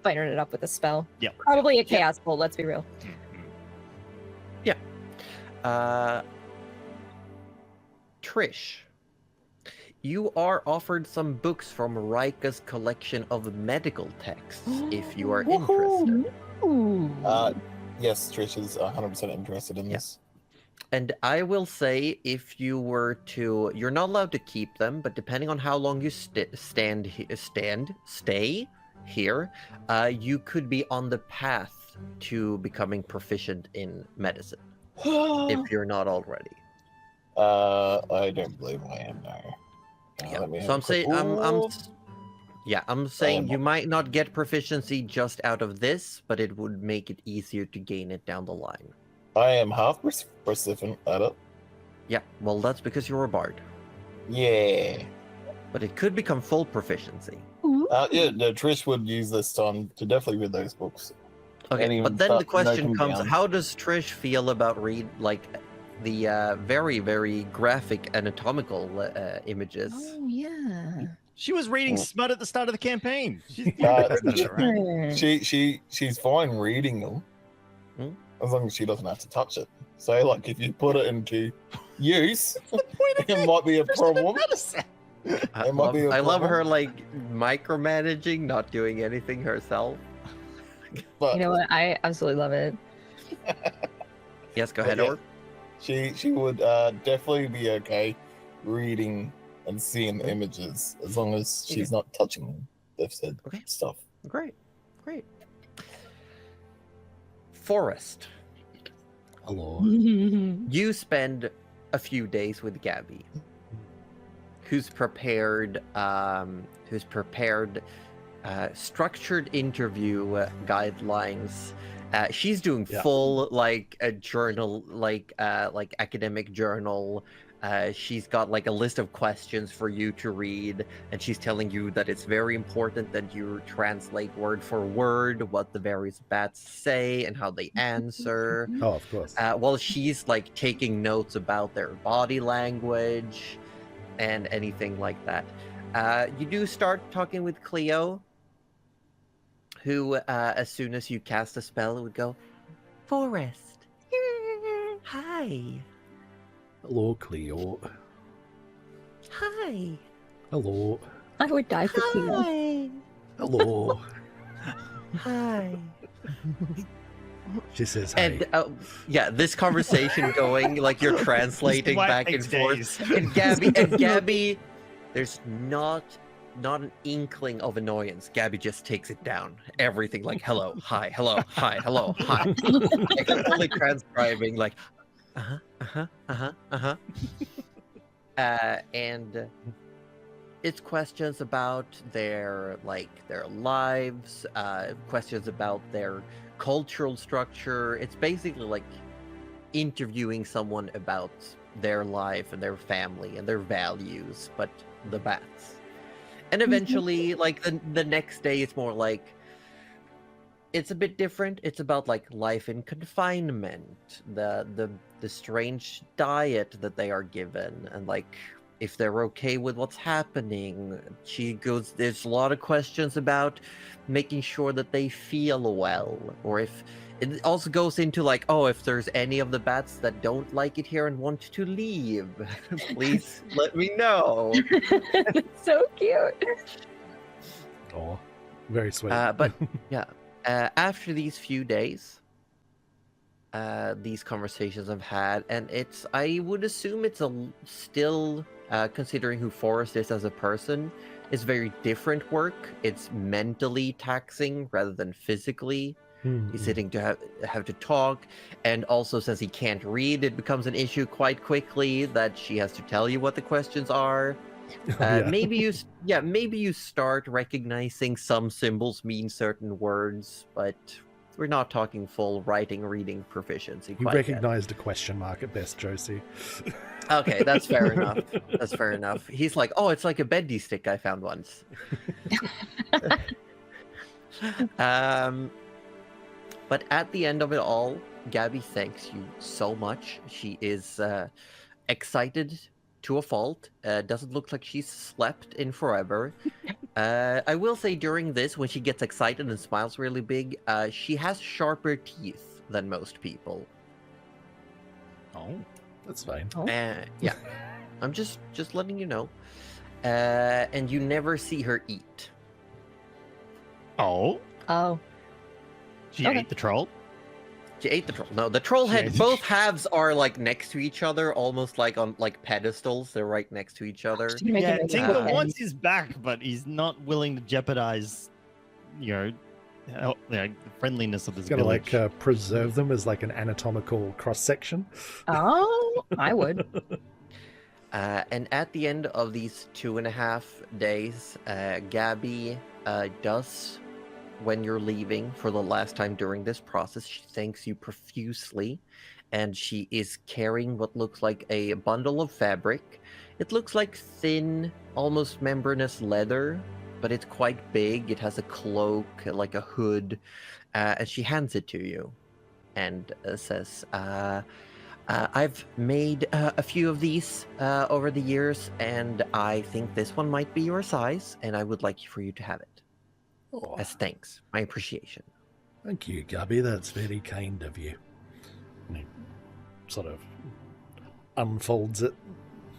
firing it up with a spell. Yep. Probably a chaos bolt. Let's be real. Trish, you are offered some books from Rika's collection of medical texts if you are interested. Woohoo. Yes, Trish is 100% interested in Yeah. this. And I will say, if you were to, you're not allowed to keep them, but depending on how long you stay here, you could be on the path to becoming proficient in medicine if you're not already. I don't believe I am now. Yeah. Let me have So a I'm saying, quick- I'm saying am- you might not get proficiency just out of this, but it would make it easier to gain it down the line. I am half proficient at it. Yeah, well, that's because you're a bard, Yeah. but it could become full proficiency. Yeah, no, Trish would use this time to definitely read those books. Okay, And even but then the note question them comes: down. how does Trish feel about the very, very graphic anatomical images? Oh yeah. She was reading Well- smut at the start of the campaign. She's Uh, She's fine reading them, Hmm? as long as she doesn't have to touch it. So, like, if you put it into use, it might be a problem. I It might be a love problem. her like micromanaging, not doing anything herself. But You know what? I absolutely love it. Yes, go But ahead, yeah. Orb. she would definitely be okay reading and seeing the images as long as she's not touching them. They've said Okay. stuff. Great, great. Forest. Hello. You spend a few days with Gabby, who's prepared structured interview guidelines. She's doing Yeah. full like a journal, like academic journal. She's got like a list of questions for you to read, and she's telling you that it's very important that you translate word for word what the various bats say and how they answer. Oh, of course. While she's like taking notes about their body language and anything like that. You do start talking with Cleo, who, as soon as you cast a spell, would go, Forest. Hi. Hello, Cleo. Hi. Hello. I would die for Tina. Hi. Hello. Hi. She says hi. And yeah, this conversation going like you're translating Why it back and takes forth. days. And Gabby, there's not an inkling of annoyance. Gabby just takes it down. Everything like hello, hi, hello, hi, hello, hi. Like I'm only transcribing like and it's questions about their lives, questions about their cultural structure. It's basically like interviewing someone about their life and their family and their values, but the bats. And eventually, like the next day, it's more like it's a bit different. It's about like life in confinement, the strange diet that they are given, and like if they're okay with what's happening. There's a lot of questions about making sure that they feel well, or if it also goes into like, oh, if there's any of the bats that don't like it here and want to leave, please let me know. That's so cute. Oh, very sweet. But yeah, after these few days, these conversations I've had, and I would assume it's still, considering who Forrest is as a person, is very different work. It's mentally taxing rather than physically. He's sitting to have to talk, and also since he can't read, it becomes an issue quite quickly that she has to tell you what the questions are. Yeah. Maybe you start recognizing some symbols mean certain words, but we're not talking full writing, reading proficiency. You quite yet. recognized a question mark at best, Josie. Okay, that's fair enough. That's fair enough. He's like, oh, it's like a bendy stick I found once. But at the end of it all, Gabby thanks you so much. She is excited to a fault. Doesn't look like she's slept in forever. I will say during this, when she gets excited and smiles really big, she has sharper teeth than most people. Oh. That's fine. Oh. Yeah, I'm just letting you know. And you never see her eat. Oh. Oh. She Okay. ate the troll? She ate the troll. No, the troll head. Shit. Both halves are like next to each other, almost like on like pedestals. They're right next to each other. She's making Yeah, it Tinker happen. wants his back, but he's not willing to jeopardize, the friendliness of this It's gonna village. like preserve them as like an anatomical cross section. Oh, I would. And at the end of these 2.5 days, Gabby does, when you're leaving for the last time during this process, she thanks you profusely, and she is carrying what looks like a bundle of fabric. It looks like thin, almost membranous leather, but it's quite big. It has a cloak, like a hood, and she hands it to you and says, I've made a few of these over the years, and I think this one might be your size, and I would like for you to have it. Oh, As thanks, my appreciation. thank you, Gabby. That's very kind of you. And he sort of unfolds it.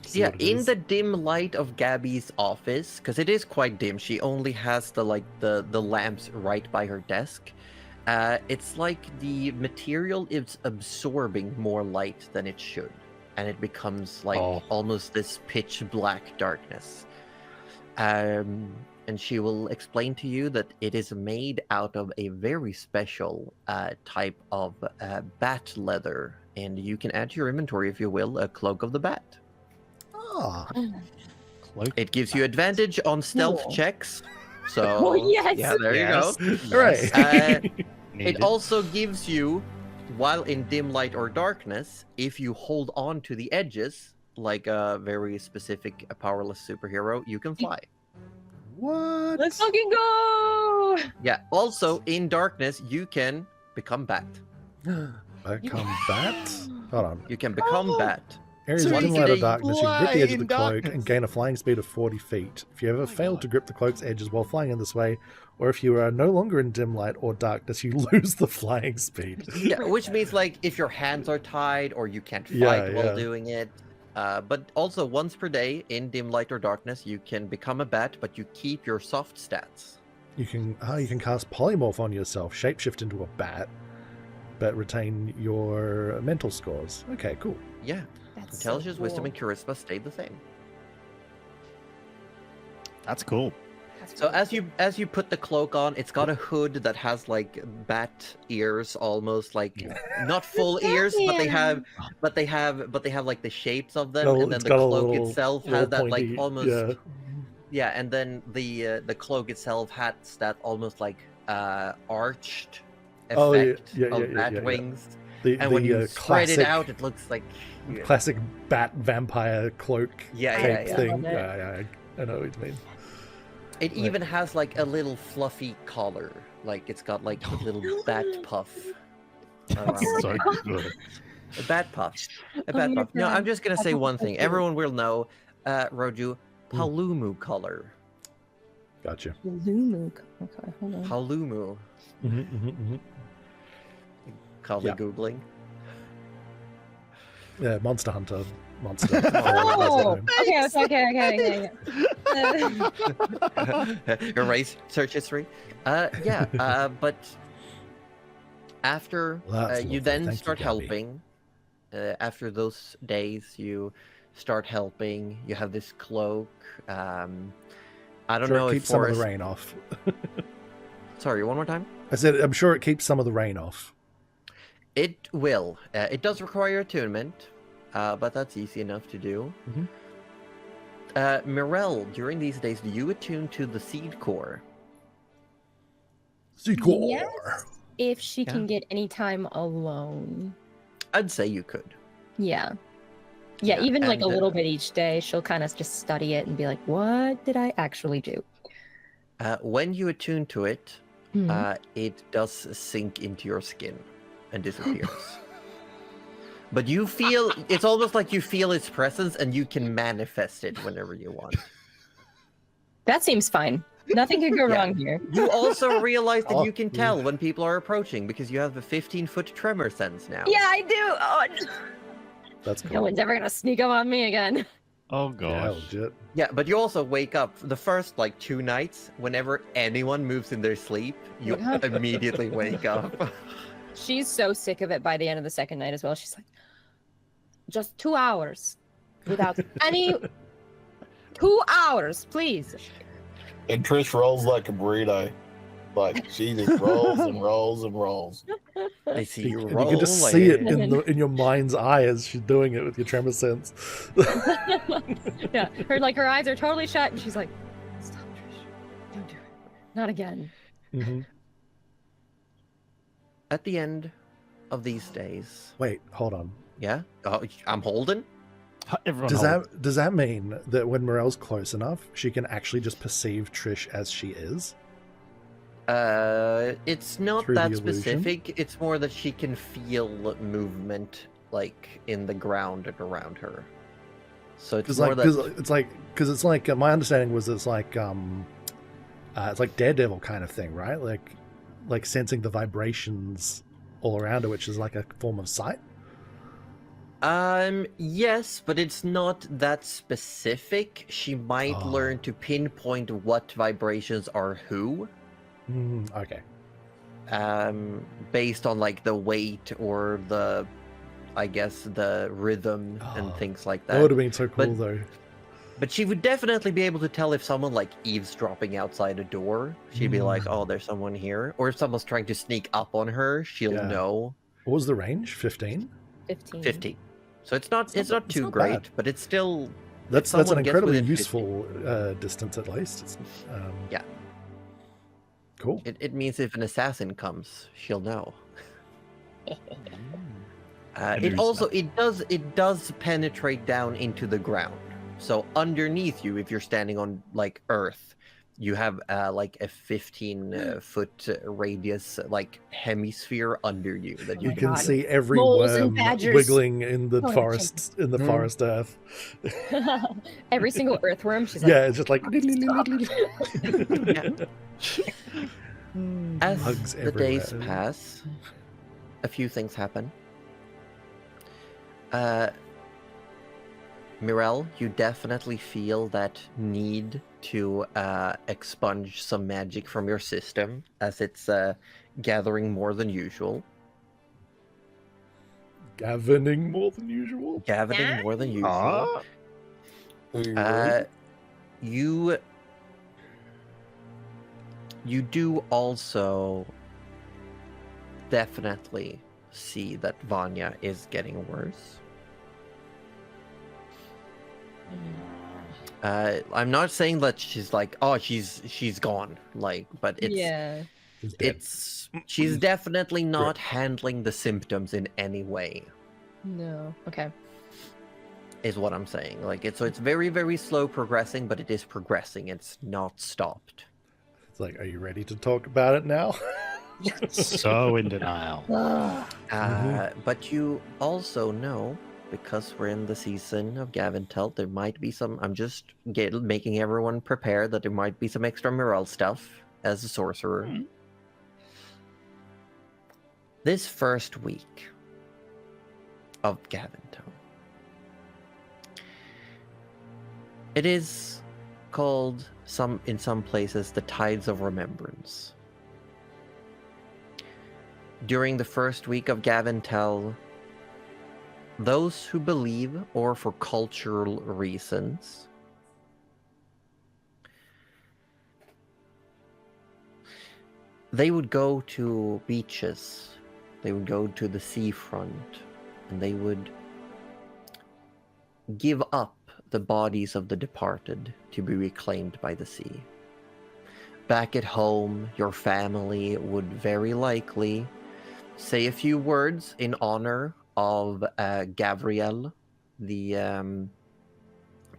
see Yeah, what it in is. the dim light of Gabby's office, because it is quite dim, she only has the lamps right by her desk. It's like the material is absorbing more light than it should, and it becomes like almost this pitch black darkness. And she will explain to you that it is made out of a very special type of bat leather, and you can add to your inventory, if you will, a cloak of the bat. Ah, Cloak. It gives you advantage on stealth Cool. checks. So Oh, yes. yeah, there you go. Hooray. It Needed. also gives you, while in dim light or darkness, if you hold on to the edges, like a very specific powerless superhero, you can fly. what? Let's fucking go! Yeah. Also, in darkness, you can become bat. Become bat? Hold on. You can become bat. Areas So of you dim light or can darkness, you can grip the fly edge of the in cloak darkness. and gain a flying speed of 40 feet. If you ever fail to grip the cloak's edges while flying in this way, or if you are no longer in dim light or darkness, you lose the flying speed. Yeah, which means like if your hands are tied or you can't fight Yeah, while yeah. doing it. But also once per day in dim light or darkness, you can become a bat, but you keep your soft stats. You can cast polymorph on yourself, shapeshift into a bat, but retain your mental scores. Okay, cool. Yeah. That's Intelligence, so wisdom, cool. and charisma stay the same. That's cool. That's So really as you put the cloak on, it's got a hood that has like bat ears, almost like not full ears, but they have like the shapes of them, and then the cloak itself has that like almost yeah, and then the cloak itself has that almost like arched effect of bat wings. And when you spread it out, it looks like classic bat vampire cloak cape yeah. thing. I love it. Yeah, I know what you mean. It even has like a little fluffy collar, like it's got like a little bat puff. around it. So good. A bat puff. A bat puff. No, I'm just gonna say one thing. Everyone will know, Roju, Palumu color. Gotcha. Lumu. Okay, hold on. Palumu. Calmly Yeah. Googling. Yeah, Monster Hunter. Monster. Oh, okay. Erase search history. But after That's you lovely. then Thank you, start Gabby. helping, after those days you start helping. You have this cloak. I don't Sure, know it if keeps some of Forrest... the rain off. Sorry, one more time. I said, I'm sure it keeps some of the rain off. It will. It does require attunement, but that's easy enough to do. Mirel, during these days, do you attune to the seed core? Seed core. Yes, if she can get any time alone. I'd say you could. Yeah, Yeah, even like a and, little bit each day, she'll kind of just study it and be like, what did I actually do? When you attune to it, Mhm. it does sink into your skin and disappears. But you feel, it's almost like you feel its presence and you can manifest it whenever you want. That seems fine. Nothing could go Yeah. wrong here. You also realize that Oh, you can tell when people are approaching because you have a 15-foot tremor sense now. Yeah, I do. Oh, That's no cool. one's ever gonna sneak up on me again. Oh Yeah, gosh. legit. Yeah, but you also wake up the first like 2 nights. Whenever anyone moves in their sleep, you Yeah. immediately wake up. She's so sick of it by the end of the second night as well. She's like, just 2 hours without any 2 hours, please. And Trish rolls like a burrito. Like she just rolls and rolls and rolls. I see you And roll. you can just see it like- in your mind's eye as she's doing it with your tremor sense. Yeah, her eyes are totally shut, and she's like, "Stop, Trish, don't do it, not again." Mhm. At the end of these days, Wait, hold on. yeah, I'm holding. Everyone Does hold. that mean that when Morel's close enough, she can actually just perceive Trish as she is? It's not Through that the illusion? specific. It's more that she can feel movement, like in the ground and around her. So it's Because more it's like my understanding was it's like Daredevil kind of thing, right? Like sensing the vibrations all around her, which is like a form of sight. Yes, but it's not that specific. She might Oh. learn to pinpoint what vibrations are who, Okay. based on like the weight or the, I guess, the rhythm and Oh, things like That would have that. been so cool, But- though. But she would definitely be able to tell if someone like eavesdropping outside a door. She'd be like, "Oh, there's someone here," or if someone's trying to sneak up on her, she'll Yeah. know. What was the range? 15? 15. 15. So it's not It's not- it's too not great, bad. but it's still That's an someone gets incredibly within 50. useful distance, at least. It's, Yeah. Cool. it means if an assassin comes, she'll know. It does penetrate down into the ground. So underneath you, if you're standing on like Earth, you have like a 15-foot radius like hemisphere under you that you You my can God. see every Moles and worm badgers. wiggling in the Oh, forest, in the Mm. forest earth. Every single earthworm, she's like, Yeah, it's just like As Bugs the days everywhere. pass, a few things happen. Mirel, you definitely feel that need to expunge some magic from your system, as it's gathering more than usual. Gavening more than usual. Gathering more than usual. Ah, You do also definitely see that Vanya is getting worse. I'm not saying that she's like, oh, she's gone, like, but it's Yeah. She's dead. she's definitely not handling the symptoms in any way, No. Okay. is what I'm saying. Like, it's very, very slow progressing, but it is progressing. It's not stopped. It's like, are you ready to talk about it now? so in denial. But you also know, because we're in the season of Gavin-Telt, there might be some. I'm just making everyone prepare that there might be some extra Mirel stuff as a sorcerer. This first week of Gavin-Telt, it is called in some places the Tides of Remembrance. During the first week of Gavin-Telt, those who believe, or for cultural reasons, they would go to beaches, they would go to the seafront, and they would give up the bodies of the departed to be reclaimed by the sea. Back at home, your family would very likely say a few words in honor of Gabrielle, the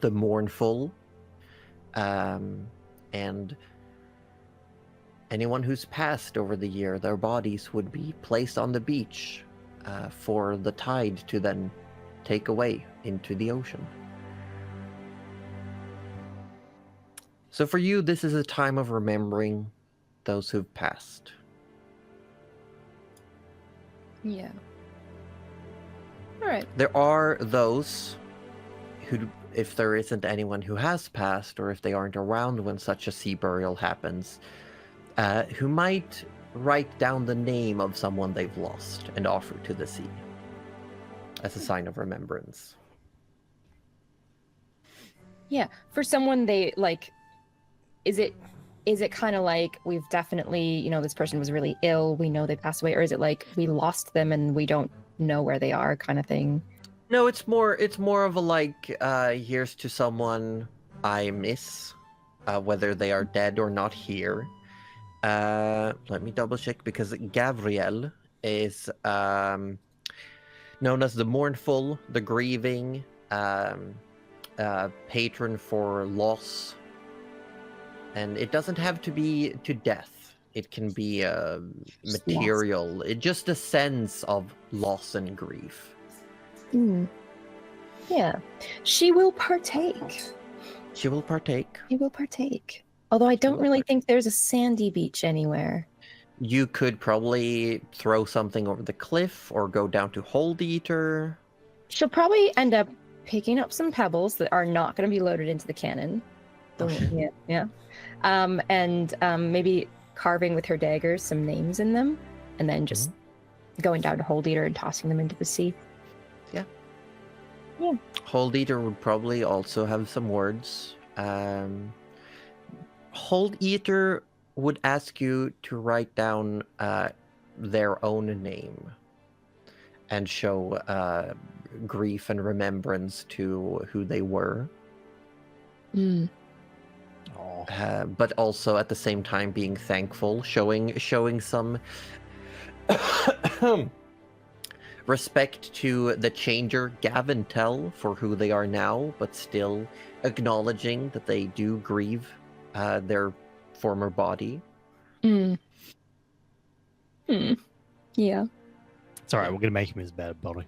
mournful, and anyone who's passed over the year. Their bodies would be placed on the beach for the tide to then take away into the ocean. So for you, this is a time of remembering those who've passed. Yeah. All right. There are those who, if there isn't anyone who has passed, or if they aren't around when such a sea burial happens, who might write down the name of someone they've lost and offer to the sea as a sign of remembrance. Yeah. For someone they like, is it kind of like we've definitely, this person was really ill, we know they passed away, or is it like we lost them and we don't know where they are kind of thing? No, it's more of a like, here's to someone I miss, whether they are dead or not here. Let me double check, because Gabrielle is known as the mournful, the grieving, patron for loss. And it doesn't have to be to death. It can be material. It's just a sense of loss and grief. Yeah. She will partake. She will partake. She will partake. Although I don't really think there's a sandy beach anywhere. You could probably throw something over the cliff or go down to Hold Eater. She'll probably end up picking up some pebbles that are not going to be loaded into the cannon. Yeah. And maybe carving with her daggers some names in them, and then just going down to Hold Eater and tossing them into the sea. Yeah. Yeah. Hold Eater would probably also have some words. Hold Eater would ask you to write down their own name and show grief and remembrance to who they were. But also at the same time being thankful, showing some respect to the changer Gavin-Telt for who they are now, but still acknowledging that they do grieve their former body. Yeah. It's all right. We're gonna make him his better body,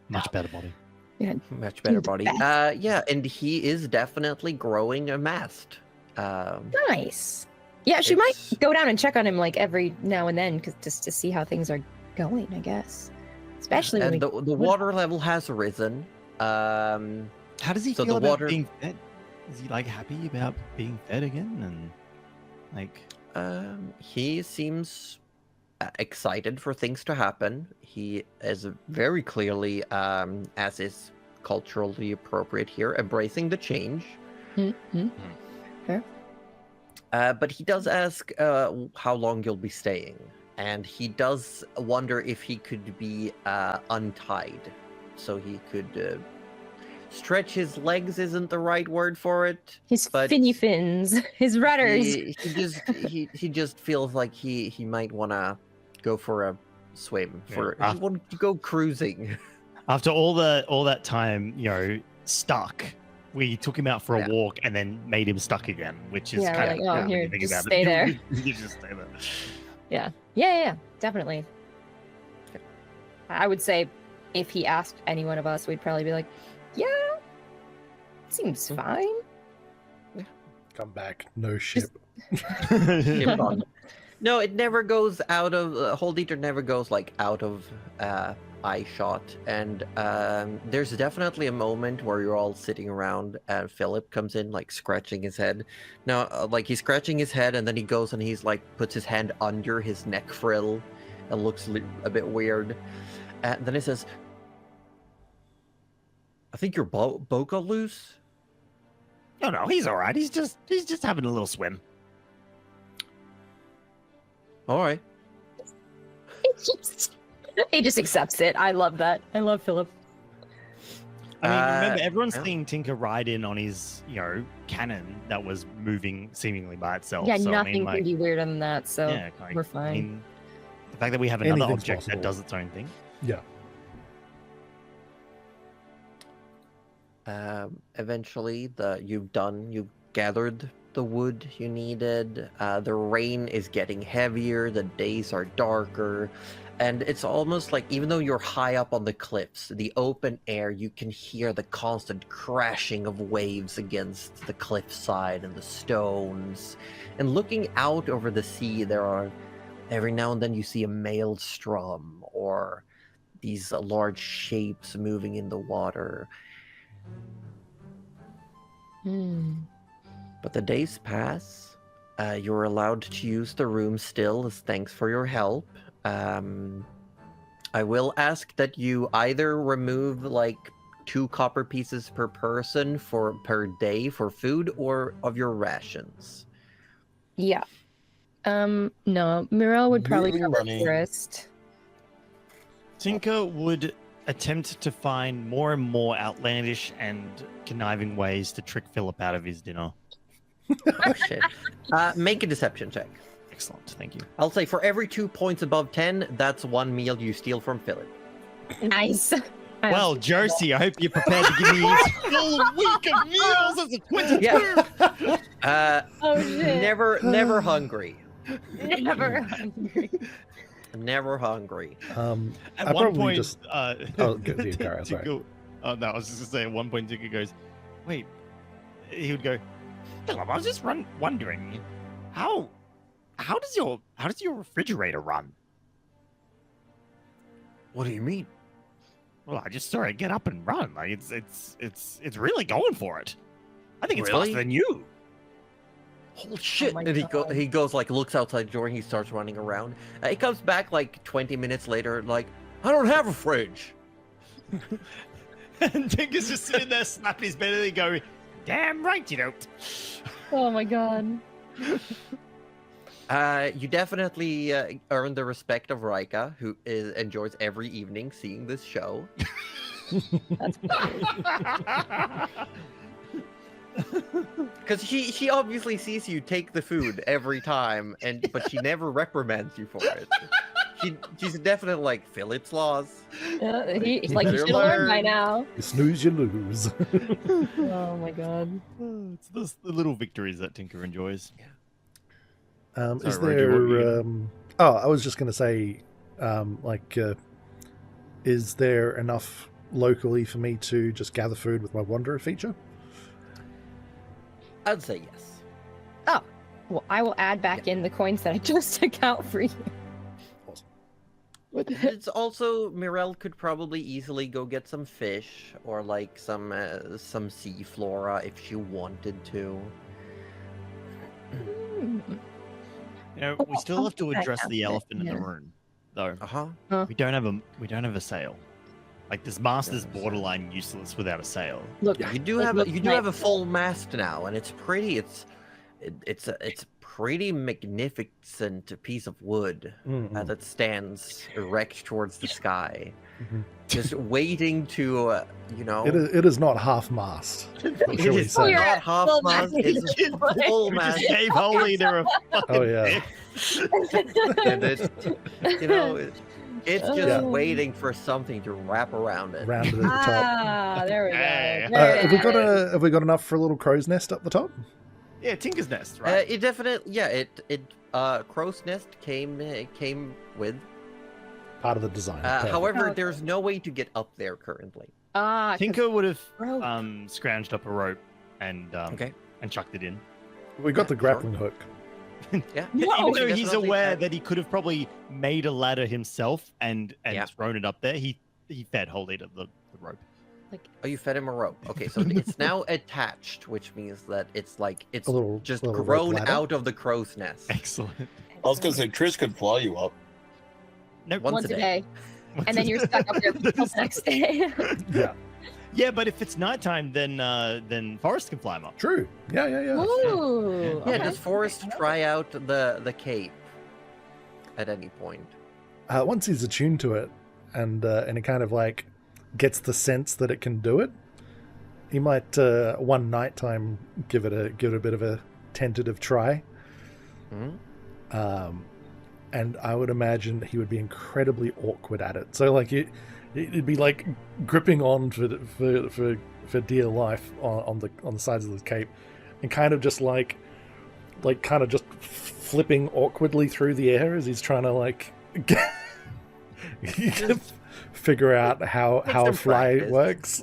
much better body. Yeah. Much better body. Yeah, and he is definitely growing amassed. Nice. Yeah, she might go down and check on him like every now and then, just to see how things are going, I guess. Especially when the water level has risen. How does he So feel the about water- being fed? Is he like happy about being fed again? And like, He seems excited for things to happen. He is very clearly, as is culturally appropriate here, embracing the change. Mm-hmm. But he does ask how long you'll be staying, and he does wonder if he could be untied, so he could stretch his legs. Isn't the right word for it. His But finny fins, his rudders. He just feels like he might want to go for a swim. Yeah. He wanted to go cruising. after all that time, stuck, we took him out for a Yeah. walk and then made him stuck again, which is Yeah, kind we're of like, oh, when you here, think just about it. stay there. You just stay there. Yeah, definitely. I would say if he asked any one of us, we'd probably be like, yeah, seems fine. Come back, no ship. Ship on. No, it never goes out of Hold Eater never goes like out of eye shot, and there's definitely a moment where you're all sitting around and Philip comes in like scratching his head. Now, like he's scratching his head, and then he goes and he's like puts his hand under his neck frill, and looks a bit weird. And then he says, "I think your boat got loose." No, he's all right. He's just having a little swim. All right. He just accepts it. I love that. I love Philip. I mean, remember, Uh, everyone's yeah. seeing Tinker ride in on his, cannon that was moving seemingly by itself. Yeah, so, nothing I can mean, be weirder than that. So yeah, we're I fine. mean, the fact that we have another Anything's object possible. that does its own thing. Yeah. Eventually, you've gathered the wood you needed. The rain is getting heavier. The days are darker, and it's almost like even though you're high up on the cliffs, the open air, you can hear the constant crashing of waves against the cliffside and the stones. And looking out over the sea, there are every now and then you see a maelstrom or these large shapes moving in the water. But the days pass. You're allowed to use the room still as thanks for your help. I will ask that you either remove like 2 copper pieces per person per day for food, or of your rations. Yeah. No, Mirel would probably Moving cover money. first. Tinker would attempt to find more and more outlandish and conniving ways to trick Philip out of his dinner. Oh shit. Make a deception check. Excellent, thank you. I'll say for every 2 points above 10, that's 1 meal you steal from Philip. Nice. Well, Josie, I hope you're prepared to give me a full week of meals as a 22. Yeah. Oh shit. Never hungry. Never hungry. Never hungry. At I one probably point, just- Oh, go to you, Gareth, sorry. Tinker, oh no, I was just gonna say at one point Tinker goes, wait, he would go, Philip, I was just wondering, how does your refrigerator run? What do you mean? Well, I just saw it get up and run. Like it's really going for it. I think it's Really? faster than you. Holy shit! my And God. he goes like looks outside the door and he starts running around. He comes back like 20 minutes later, like, I don't have a fridge. And Tinker's just sitting there slapping his belly going, damn right you don't. Oh my god. You definitely earn the respect of Rika, who enjoys every evening seeing this show. That's Because she obviously sees you take the food every time, but she never repromands you for it. She's definitely like Philip's laws. He's like, you Better should learn by learn. now. You snooze, you lose. Oh my god. It's the little victories that Tinker enjoys. Is Sorry, Roger, what were there? you I was just going to say, is there enough locally for me to just gather food with my Wanderer feature? I'd say yes. Well, I will add back in the coins that I just took out for you. It's also Mirel could probably easily go get some fish or like some sea flora if she wanted to. You know, we still have to address the elephant in the Yeah. room, though. Uh-huh. We don't have a sail. Like this master's Don't have a sail. borderline useless without a sail. Look, You do it have looks a nice. full mast now, and it's pretty. It's a pretty magnificent piece of wood Mm-mm. that stands erect towards the sky, Mhm. just waiting to It is not half mast. What It shall we is say? you're not at half full mast. mast. It's full We mast. just gave whole leader a fucking Oh, yeah. And it's just Yeah. waiting for something to wrap around it. Rounded at the top. Ah, there we go. Hey. There Have we it got is. have we got enough for a little crow's nest up the top? Yeah, Tinker's Nest, right? It definitely, yeah. Crow's Nest came with. Part of the design. Perfect. However, Okay. there's no way to get up there currently. Ah, 'cause Tinker would have rope. scrounged up a rope and Okay. and chucked it in. we got yeah, the grappling hook. Yeah. No. Even though He he's definitely aware had- that he could have probably made a ladder himself and Yeah. thrown it up there, he fed whole leader the rope. Oh, you fed him a rope. Okay, so it's now attached, which means that it's A little just little rope grown ladder. out of the crow's nest. Excellent. I was gonna say Trish could fly you up. No, Once once a a day. day, and then you're stuck up there until the next day. Yeah, Yeah, but if it's nighttime, then Forrest can fly him up. true. Yeah. Ooh. Yeah, okay. does Forrest try out the cape at any point? Once he's attuned to it, and it kind of like gets the sense that it can do it, he might one nighttime give it a bit of a tentative try. Hmm? And I would imagine he would be incredibly awkward at it. So like it'd be like gripping on for dear life on the sides of the cape, and kind of just like kind of just flipping awkwardly through the air as he's trying to like figure out how some a fly practice. works.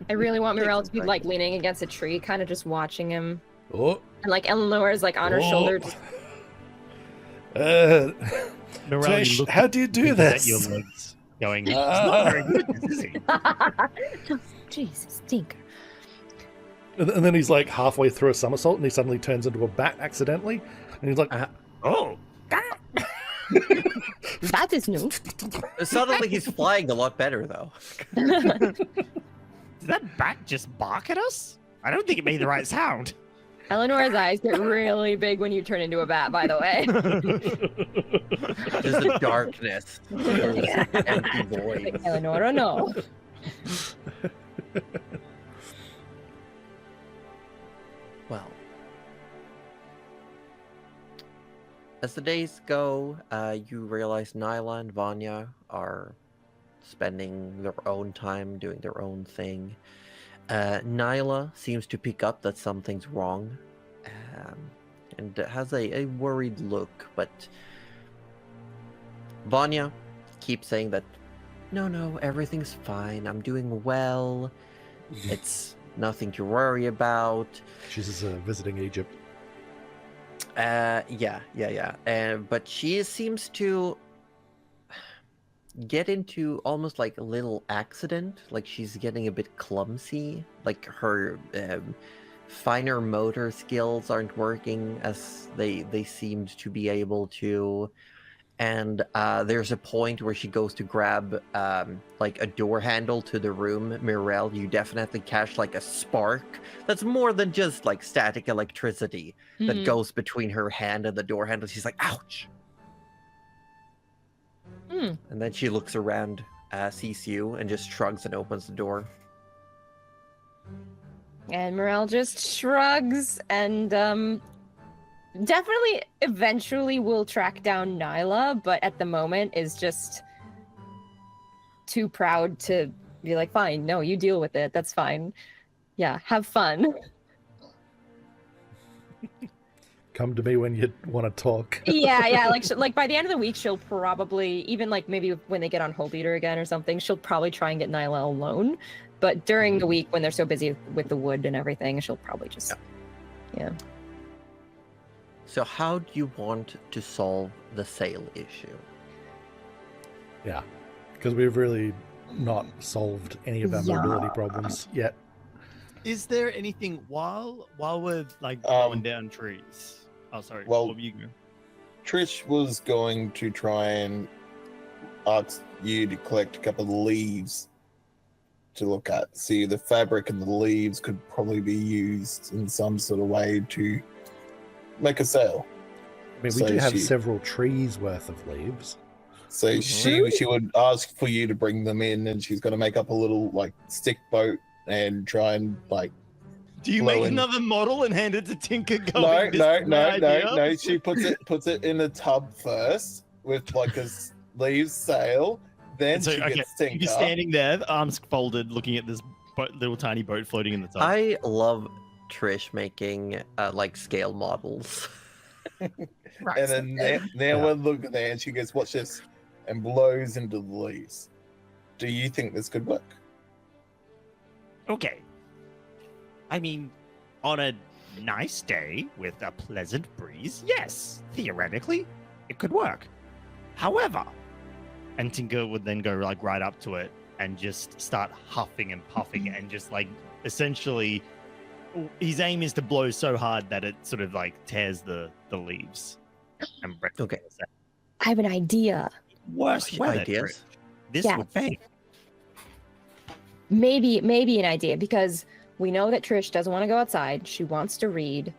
I really want Take Mirel some to be like leaning against a tree, kind of just watching him, Oh, and like Eleanor's like on her shoulder. Just, uh, Morel, you Trish, look how do you do at this? your legs, going, "He's not very good at this, is he?" Jesus, Tinker. And then he's like halfway through a somersault, and he suddenly turns into a bat accidentally, and he's like, Oh, That is new. Suddenly he's flying a lot better though. did that bat just bark at us? I don't think it made the right sound. Eleanor's eyes get really big when you turn into a bat, by the way. There's a darkness. There's an empty void. Like, Eleanor, no. Well, as the days go, you realize Nyla and Vanya are spending their own time doing their own thing. Nyla seems to pick up that something's wrong, and has a worried look, but Vanya keeps saying that, no, everything's fine, I'm doing well, it's nothing to worry about. she's visiting Egypt. Yeah. But she seems to get into almost like a little accident. Like she's getting a bit clumsy. Like her finer motor skills aren't working as they seemed to be able to. And there's a point where she goes to grab like a door handle to the room. Mirel, you definitely catch like a spark that's more than just like static electricity that Mhm. goes between her hand and the door handle. She's like, ouch. Hmm. And then she looks around, sees you, and just shrugs and opens the door. And Morel just shrugs and definitely eventually will track down Nyla, but at the moment is just too proud to be like, fine, no, you deal with it. That's fine. Yeah, have fun. Come to me when you want to talk. yeah. Like by the end of the week, she'll probably, even like maybe when they get on Hold Eater again or something, she'll probably try and get Nyla alone. But during the week when they're so busy with the wood and everything, she'll probably just, yeah. So how do you want to solve the sale issue? Yeah, because we've really not solved any of our mobility Yeah. problems yet. Is there anything while we're like Um, blowing down trees? Oh, sorry. well- What were you going? Trish was going to try and ask you to collect a couple of leaves to look at. See, the fabric and the leaves could probably be used in some sort of way to make a sail. I mean, we So do have she- several trees worth of leaves. So she would ask for you to bring them in, and she's going to make up a little like stick boat and try and like. Do you blow make in- another model and hand it to Tinker? No, Going, "This is my idea"? no. She puts it in a tub first with like a leaves sail. Then So, she okay, gets Tinker. You're standing there, arms folded, looking at this little tiny boat floating in the tub. I love Trish making like scale models. And then now we're looking there, and she goes, "Watch this," and blows into the leaves. Do you think this could work? Okay. I mean, on a nice day with a pleasant breeze, yes, theoretically, it could work. However, And Tinker would then go like right up to it and just start huffing and puffing and just like essentially his aim is to blow so hard that it sort of like tears the leaves. And Okay. I have an idea. worst weather, Ideas? Trish, this Yeah. would fail. Maybe an idea, because we know that Trish doesn't want to go outside. She wants to read.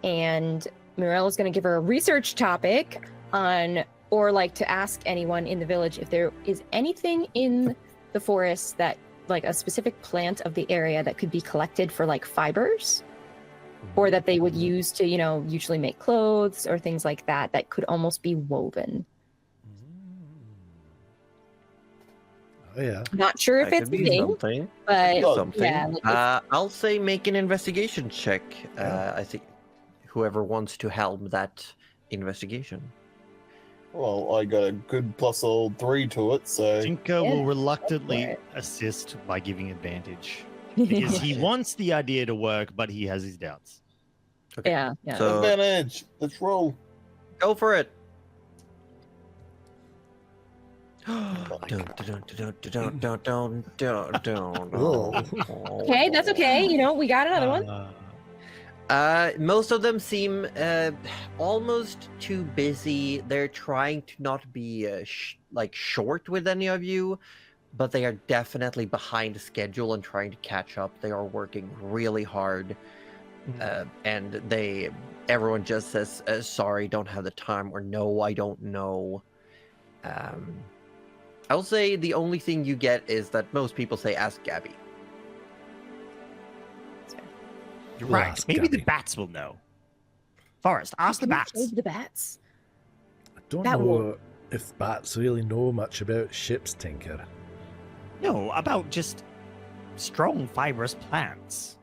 And Mirella's going to give her a research topic on, or like to ask anyone in the village if there is anything in the forest that, like a specific plant of the area that could be collected for like fibers, or that they would use to, usually make clothes or things like that, that could almost be woven. Oh yeah. Not sure if That it's could a be thing, something. but Something. yeah, like, it's- I'll say make an investigation check. Yeah. I think whoever wants to helm that investigation. Well, I got a good plus all 3 to it, so Tinker Yeah, will go reluctantly for it. assist by giving advantage. Because he wants the idea to work, but he has his doubts. yeah. So advantage. Let's roll. go for it. Okay, that's okay. We got another one. Most of them seem almost too busy. They're trying to not be short with any of you, but they are definitely behind schedule and trying to catch up. They are working really hard, and everyone just says, "Sorry, don't have the time," or "No, I don't know." I'll say the only thing you get is that most people say, "Ask Gabby." You're We'll right. ask Maybe the Gabby. bats will know. Forrest, ask the Can we bats. shave the bats. I don't That know won't- if bats really know much about ships, Tinker. No, about just strong fibrous plants.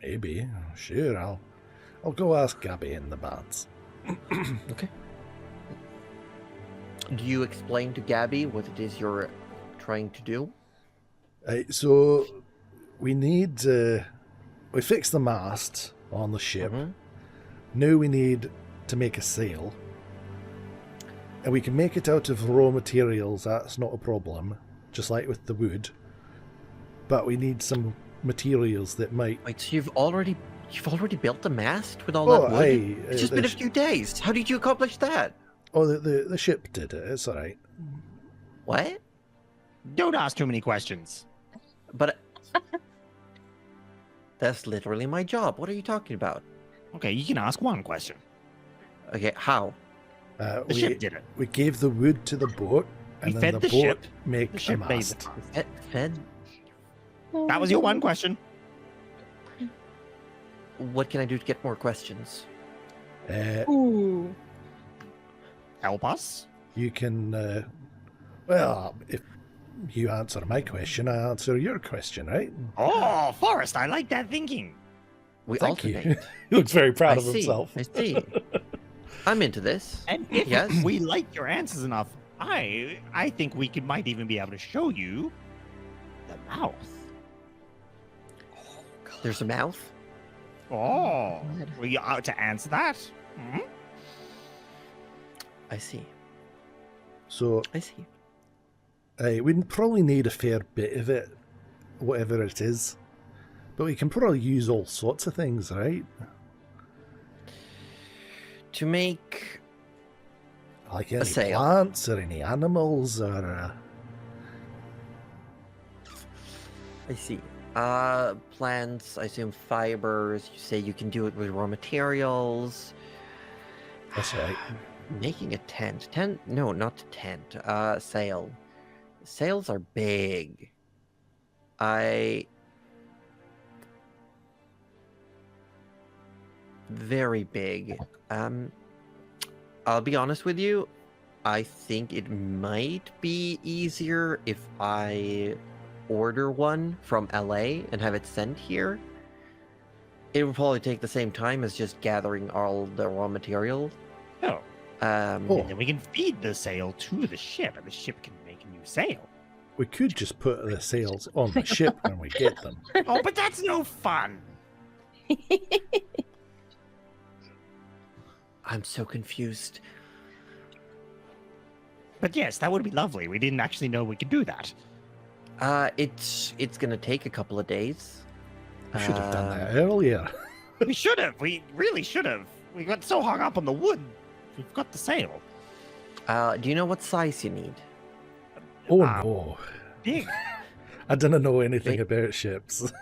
Maybe. Sure, I'll go ask Gabby and the bats. Do you explain to Gabby what it is you're trying to do? So we need we fixed the mast on the ship. Mhm. Now we need to make a sail. And we can make it out of raw materials, that's not a problem, just like with the wood. But we need some materials that might... Wait, so you've already built the mast with all Oh, that wood? aye, It's just been a few days. How did you accomplish that? Oh, the ship did it, it's alright. What? Don't ask too many questions. But that's literally my job. What are you talking about? Okay, you can ask one question. Okay, how? The ship did it. We gave the wood to the boat, We and then fed the the boat ship. make The a ship made mast. it. Fed? That was your one question. What can I do to get more questions? Ooh. Help us. You can, well, if you answer my question, I answer your question, right? Oh, Forrest, I like that thinking. We Thank you. alternate. He looks very proud I of see. himself. I see. I'm into this. And if Yes. we like your answers enough, I think we might even be able to show you the mouth. There's a mouth. Oh, God. were you out to answer that? Hmm? I see. So I see. we'd probably need a fair bit of it, whatever it is. But we can probably use all sorts of things, right? To make Like any sail. plants or any animals or... I see. Plants, I assume fibers. You say you can do it with raw materials. That's right. Making a tent. No, not tent. Sail. Sails are big. Very big. I'll be honest with you. I think it might be easier if I order one from LA and have it sent here. It would probably take the same time as just gathering all the raw material. Oh. Um, Oh. And then we can feed the sail to the ship, and the ship can make a new sail. We could just put the sails on the ship when we get them. Oh, but that's no fun. I'm so confused. But yes, that would be lovely. We didn't actually know we could do that. It's gonna take a couple of days. We should have done that Um, earlier. We should have. We really should have. We got so hung up on the wood. We've got the sail. Do you know what size you need? Oh Ah, no. Big. I didn't know anything Big. about ships.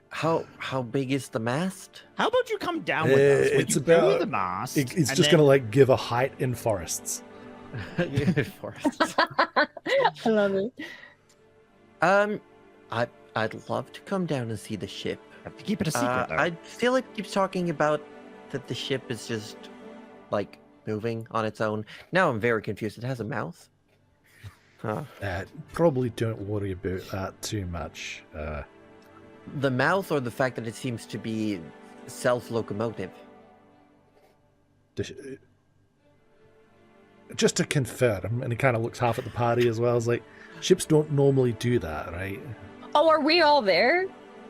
How big is the mast? How about you come down with us? Would it's you go about- the mast. It's and just then- going to like give a height in forests. Forests. I love it. I'd love to come down and see the ship. Have to keep it a secret, though. I feel like keeps talking about that the ship is just like moving on its own. Now I'm very confused. It has a mouth. Huh. Probably don't worry about that too much. The mouth, or the fact that it seems to be self-locomotive. Just to confirm, and he kind of looks half at the party as well. It's like, ships don't normally do that, right? Oh, are we all there?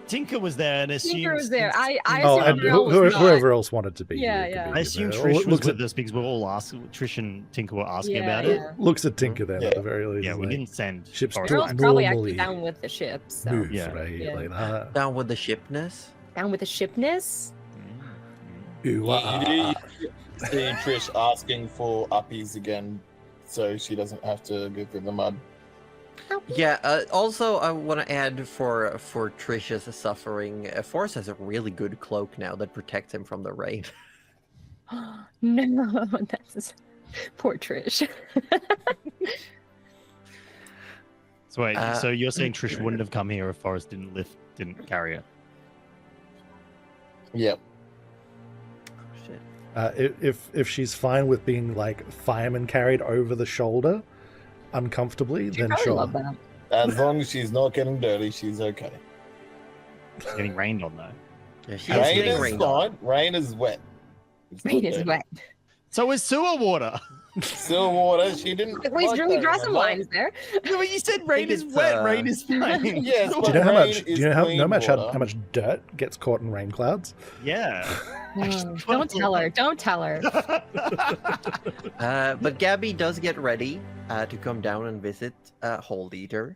Tinker was there and assumed... Tinker was there. I Oh, assumed and Muriel was not. whoever else wanted to be Yeah, here. could yeah. be I here, assume but Trish was looks with at, us because we're all asking... Trish and Tinker were asking Yeah, about yeah. it. looks at Tinker then Yeah. at the very least. Yeah, we like, didn't send... Ships Forrest. don't Muriel's probably normally actually down with the ship. So move, Yeah. right? Yeah. Like that. Down with the shipness. down with the shipness. Ooh, See Trish asking for uppies again, so she doesn't have to go through the mud. Yeah. Also, I want to add for Trish's suffering, Forrest has a really good cloak now that protects him from the rain. No, that's poor Trish. So wait, Uh, so you're saying Trish wouldn't have come here if Forrest didn't carry her? Yep. Shit. if she's fine with being like fireman carried over the shoulder uncomfortably, She then probably sure. love that. As long as she's not getting dirty, she's okay. She's getting rained on though. Yeah, she's Rain getting is rained on. fine. Rain is wet. It's not Rain is dirty. wet. So is sewer water. Still water. She didn't. At least like really that, draw some remember? lines there. No, but you said rain think is it's, wet, rain is fine. Yes, Do but you know how rain much? Do is you know how clean much water. how much dirt gets caught in rain clouds? Yeah. Oh, don't tell her. Don't tell her. But Gabby does get ready to come down and visit Hold Eater.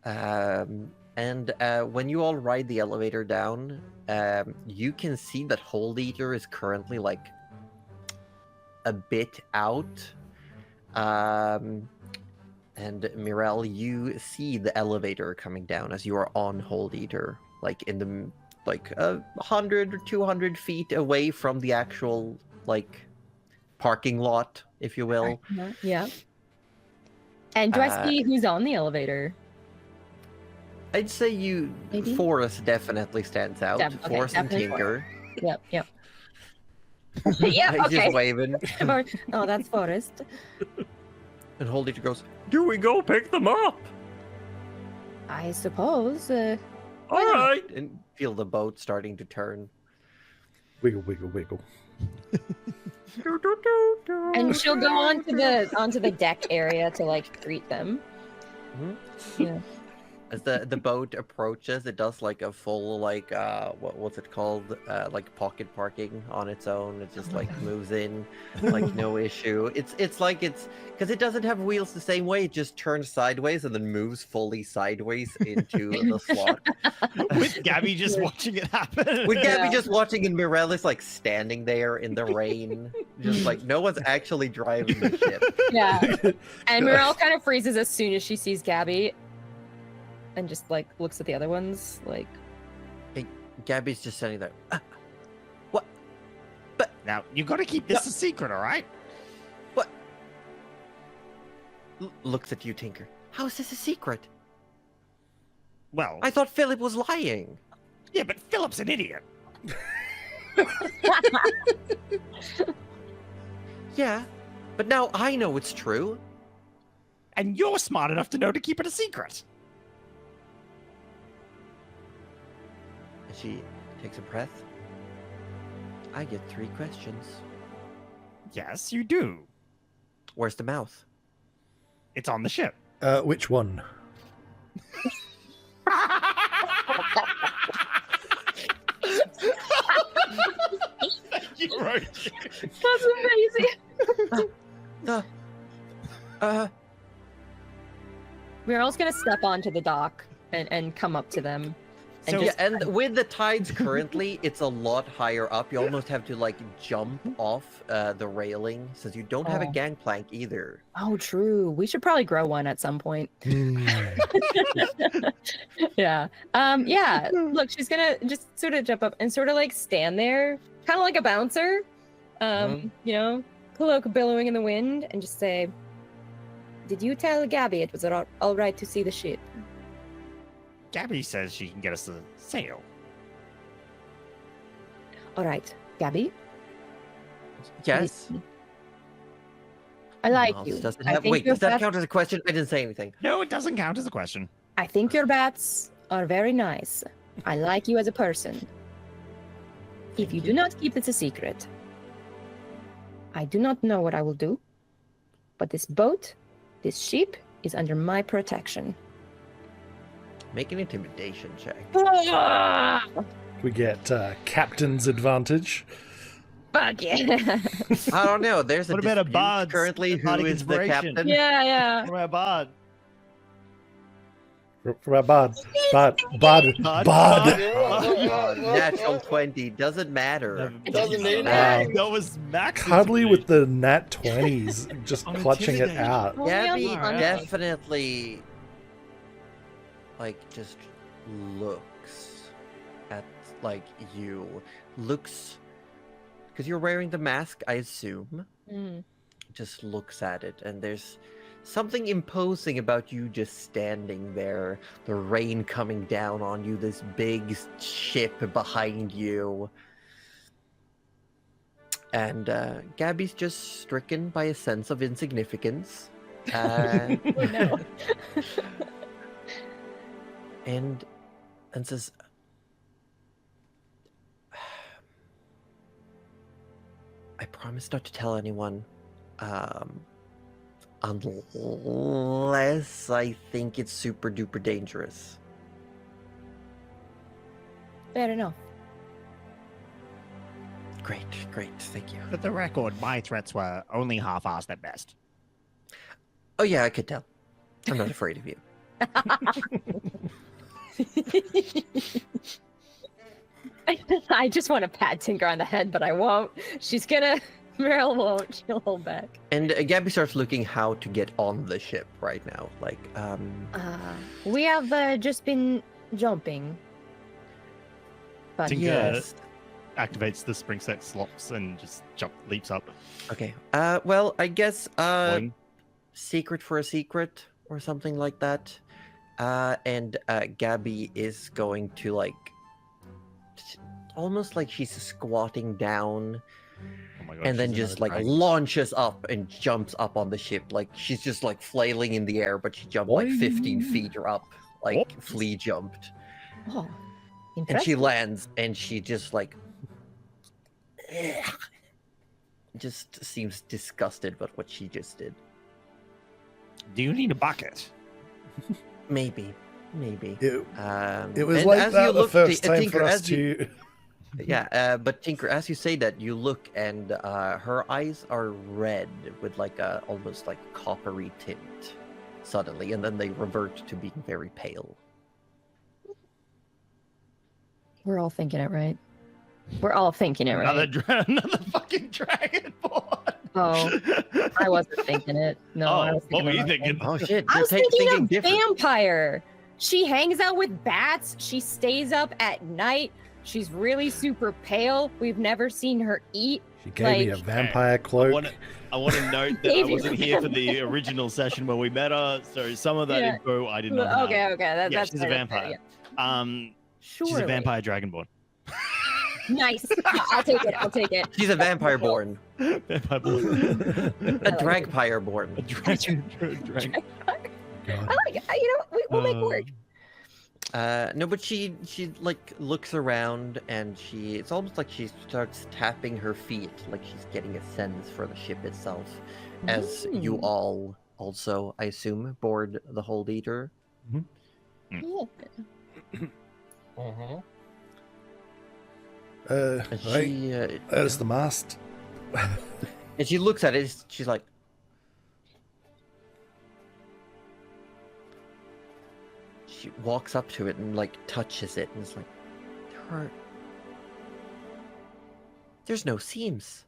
And when you all ride the elevator down, you can see that Hold Eater is currently like a bit out. And Mirel, you see the elevator coming down as you are on Hold Eater, like in the 100 or 200 feet away from the actual like parking lot, if you will. Yeah. And do I see who's on the elevator? I'd say you Maybe? Forrest definitely stands out. Okay, Forrest and definitely Tinker. Yep. Yep. Yeah. He's Okay. just waving. Oh, that's Forrest. And Hold Eater goes, "Do we go pick them up?" I suppose. All right. And feel the boat starting to turn. Wiggle, wiggle, wiggle. And she'll go onto the deck area to like greet them. Mhm. Yeah. As the boat approaches, it does like a full like what's it called? Like pocket parking on its own. It just like moves in, like no issue. It's like it's because it doesn't have wheels the same way. It just turns sideways and then moves fully sideways into the slot. With Gabby just watching it happen. With Gabby just watching and Mirelis like standing there in the rain, just like no one's actually driving the ship. Yeah. And Mirelle kind of freezes as soon as she sees Gabby and just like looks at the other ones like Gabby's just standing there. What? Now, you got to keep this a secret, all right? What? Looks at you, Tinker. How is this a secret? Well, I thought Philip was lying. yeah, but Philip's an idiot. Yeah, but now I know it's true. And you're smart enough to know to keep it a secret. And she takes a breath. I get 3 questions. Yes, you do. Where's the mouth? It's on the ship. Which one? You're right. that's amazing. Mirelle's gonna step onto the dock and come up to them. And So- Yeah, just, and with the tides currently, it's a lot higher up. You almost have to like jump off the railing since you don't have a Oh. gangplank either. oh, true. We should probably grow one at some point. Yeah. Yeah. Look, she's gonna just sort of jump up and sort of like stand there, kind of like a bouncer. You know, cloak billowing in the wind, and just say, "Did you tell Gabby it was all right to see the ship?" Gabby says she can get us a sail. All right, Gabby. Yes. I like Mouse you. doesn't I have- think Wait, your does that bats- count as a question? I didn't say anything. No, it doesn't count as a question. I think your bats are very nice. I like you as a person. If you do not keep this a secret, I do not know what I will do. But this boat, this ship, is under my protection. Make an intimidation check. We get captain's advantage. Fuck yeah. I don't know. There's a What about a dispute bard's currently. Who bardic is the inspiration? captain? yeah. What about Bard? For our bard. Bard. Natural 20 doesn't matter. Doesn't need Wow. That was max. Cuddly with the nat 20s, just Oh, clutching it intimidating. out. Only on Gabby the front. definitely like just looks at like you. Looks because you're wearing the mask, I assume. Mm. Just looks at it, and there's something imposing about you just standing there, the rain coming down on you, this big ship behind you. And Gabby's just stricken by a sense of insignificance. Oh, no. and says, I promise not to tell anyone. Unless I think it's super duper dangerous. Fair enough. Great, thank you. For the record, my threats were only half-assed at best. Oh yeah, I could tell. I'm not afraid of you. I just want to pat Tinker on the head, but I won't. She's gonna. Meryl won't. She'll hold back. And Gabby starts looking how to get on the ship right now. Like, We have just been jumping. But Tinker yes. activates the spring set slots and just leaps up. Okay. Well, I guess Boing. secret for a secret or something like that. And Gabby is going to like almost like she's squatting down Oh my god, and then she's just another like dragon. launches up and jumps up on the ship. Like she's just like flailing in the air, but she jumped like 15 feet up, like flea jumped. oh, And she impressive. lands and she just like just seems disgusted with what she just did. Do you need a bucket? Maybe. Maybe. It was and like as that you the look, first time Tinker, for us as you, to. yeah, but Tinker, as you say that, you look and her eyes are red with like a almost like coppery tint suddenly, and then they revert to being very pale. We're all thinking it, right? We're all thinking it, right? Another fucking dragonborn. Oh, I wasn't thinking it. No, I Oh, was what thinking were you the wrong thinking? thing. Oh shit! I You're was thinking of different. vampire. She hangs out with bats. She stays up at night. She's really super pale. We've never seen her eat. She gave me a Like- vampire cloak. I want to note that I Gave you wasn't here for the original session where we met her, so some of that Yeah. info I did not have. Okay, Yeah, that's she's a fair, that's fair, vampire. yeah. She's Surely. a vampire dragonborn. Nice. I'll take it. I'll take it. She's a vampire born, Vampire born. a dragpire born. A dragon. God. I like it. You know, we'll make work. No, but she like looks around and it's almost like she starts tapping her feet, like she's getting a sense for the ship itself. As you all also, I assume, board the Hold Eater. Yeah. Mhm. And Right. she There's the mast. and she looks at it. She's like, she walks up to it and like touches it, and it's like, there's no seams.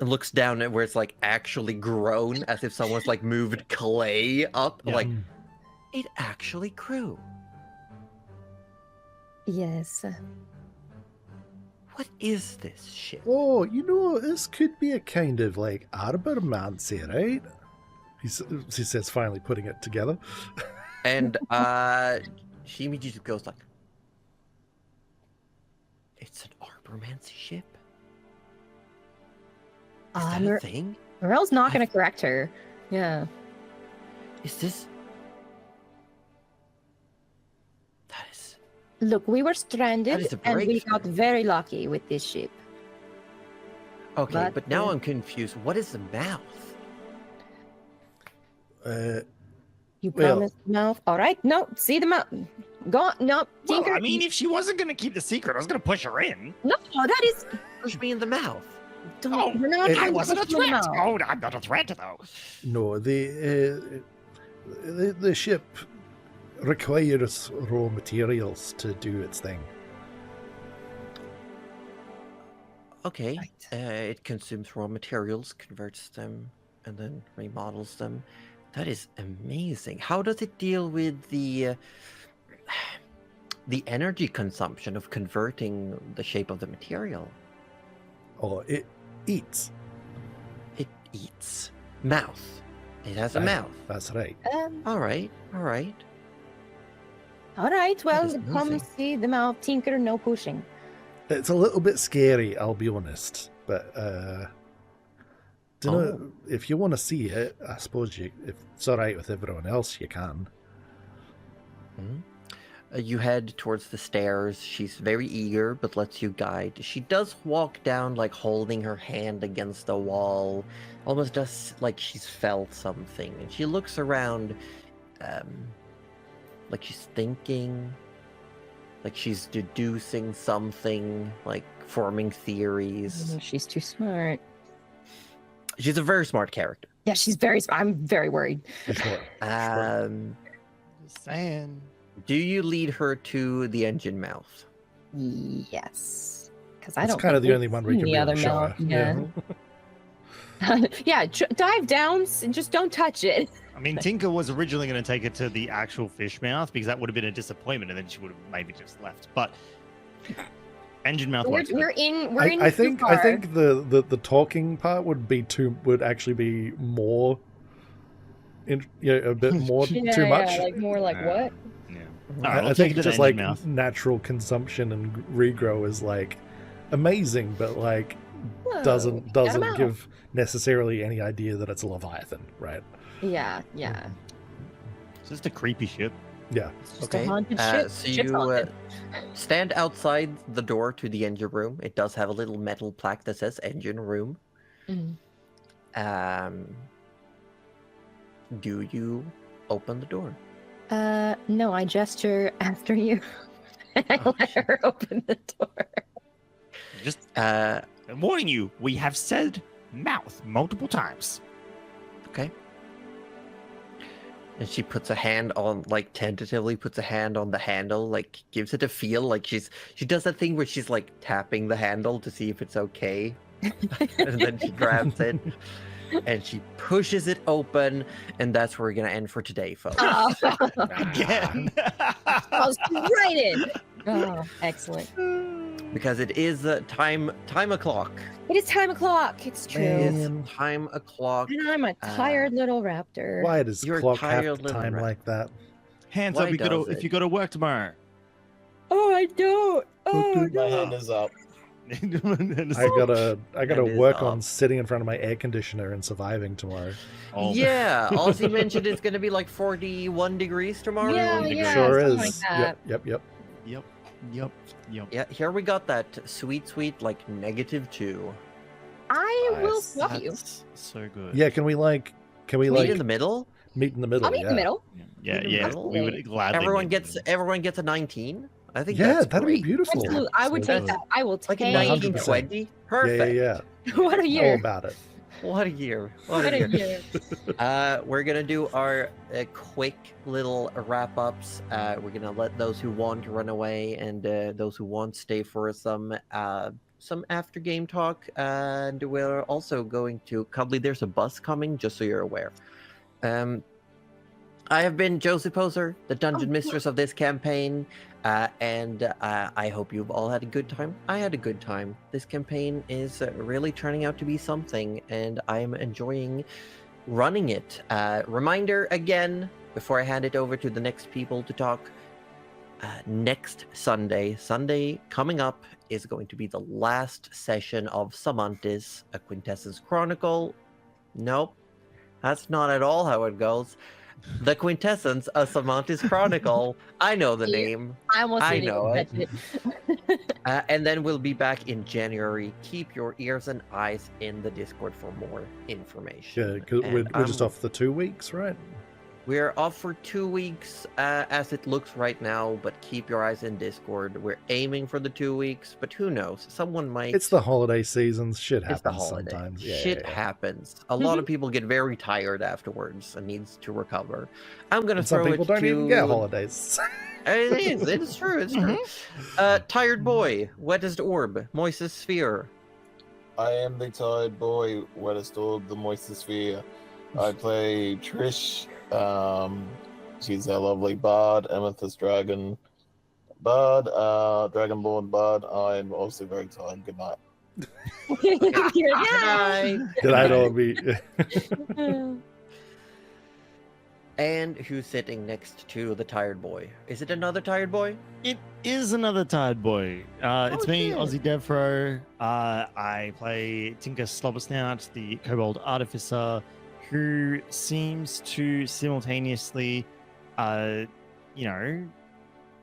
And looks down at where it's like actually grown, as if someone's like moved clay up. Yeah. Like, it actually grew. Yes. What is this shit? Oh, you know, this could be a kind of like arbormancy, right? He says, finally putting it together. And she immediately goes like, it's an arbormancy ship? Is that a thing? Morel's not going to correct her. Yeah. Is this... That is... Look, we were That stranded is a and we breakthrough. got very lucky with this ship. Okay, But, but now I'm confused. What is the mouth? You Well- promised the mouth. All right. No, see the mouth. Go on. No, Well, Tinker. I mean, if she wasn't going to keep the secret, I was going to push her in. No, that is. Push me in the mouth. Don't, Oh, we're not it trying I to wasn't a put you in the threat. mouth. Oh, I'm not a threat, though. No, the ship requires raw materials to do its thing. Okay. Right. It consumes raw materials, converts them, and then remodels them. That is amazing. How does it deal with the energy consumption of converting the shape of the material? Oh, it eats. It eats. Mouth. It has a Right. mouth. That's right. All right. All right. All right. Well, is come amazing. see the mouth, Tinker. No pushing. It's a little bit scary, I'll be honest. But dunno, if you want to see it, I suppose if it's all right with everyone else, you can. You head towards the stairs. She's very eager, but lets you guide. She does walk down, like holding her hand against the wall, almost just like she's felt something. And she looks around, like she's thinking, like she's deducing something, like forming theories. She's too smart. She's a very smart character. Yeah, she's very. I'm very worried. It's what- Just saying. Do you lead her to the engine mouth? Yes, because I It's don't. kind of think the only we've one we seen can the really other show mouth. her. Yeah. Yeah. Dive down and just don't touch it. I mean, Tinker was originally going to take it to the actual fish mouth because that would have been a disappointment, and then she would have maybe just left. But engine mouth works. We're in. We're in. I too think far. the talking part would actually be more, a bit more Yeah, too much. Yeah, like more like Yeah. what? Yeah. Mhm. All right, I let's think take it to just the like engine mouth. natural consumption and regrow is like amazing, but like Whoa, doesn't get 'em out. give necessarily any idea that it's a Leviathan, right? Yeah, yeah. It's just a creepy ship. Yeah. It's just Okay. a haunted ship. So Ship's you haunted. stand outside the door to the engine room. It does have a little metal plaque that says engine room. Mhm. Do you open the door? No, I gesture after you. And I Oh, let shit. her open the door. Just Uh, warning you, we have said mouth multiple times. okay. And she puts a hand on, like, tentatively puts a hand on the handle, like, gives it a feel, like she does that thing where she's, like, tapping the handle to see if it's okay. And then she grabs it, and she pushes it open, and that's where we're gonna end for today, folks. Oh, Again. falls right in. Oh, excellent. Because it is time o'clock. It is time o'clock. It's true. Man. It's time o'clock. And I'm a tired little raptor. Why does You're clock have tired to little time rat. like that? Hands Why up does if it? you go to work tomorrow. Oh, I don't. Oh, My hand is up. I gotta Hand is work on up. sitting in front of my air conditioner and surviving tomorrow. Oh, Yeah, Ozzy mentioned it's gonna be like 41 degrees tomorrow. Yeah, It yeah, sure something is. like that. Yep. Yep. Yeah, here we got that sweet, like -2. I will Nice. swap you. That's so good. Yeah, can we Meet in the middle. meet in the middle? I'll meet in the middle. Yeah, In the yeah. middle? We would gladly. Everyone meet in gets the middle. a 19. I think Yeah, that's that'd great. be beautiful. Absolutely. I would So take good. that. I will Like a take 1920. Yeah, Perfect. yeah. What a All year. about it. What a year. What a year. We're gonna do our quick little wrap-ups. We're gonna let those who want run away, and those who want stay for some after game talk. And we're also going to Cuddly. There's a bus coming, just so you're aware. I have been Joseph Poser, the dungeon mistress of this campaign, and I hope you've all had a good time. I had a good time. This campaign is really turning out to be something, and I am enjoying running it. Reminder again, before I hand it over to the next people to talk, next Sunday coming up, is going to be the last session of Sammantis, a Quintessence Chronicle. Nope, that's not at all how it goes. The Quintessence, a Sammantis Chronicle. I know the Yeah. name. I almost I didn't know even it. touch it. And then we'll be back in January. Keep your ears and eyes in the Discord for more information. Yeah, because And we're just I'm- off the 2 weeks, right? We're off for 2 weeks as it looks right now, but keep your eyes in Discord. We're aiming for the 2 weeks, but who knows? Someone might. It's the holiday seasons. Shit It's the happens holiday. sometimes. Yeah, Shit yeah. happens. A lot of people get very tired afterwards and needs to recover. I'm gonna And some throw people it don't to... even get holidays. It is. It's true. It's true. Tired boy, wettest orb, moistest sphere. I am the tired boy, wettest orb, the moistest sphere. I play Trish. She's a lovely bard, amethyst dragon bard, dragonborn bard. I'm also very tired. Good night. Good Bye. Did I all be? night. And who's sitting next to the tired boy? Is it another tired boy? It is another tired boy. It's me, shit. Ozzy Devro. I play Tinker Slobbersnout, the Kobold Artificer, who seems to simultaneously,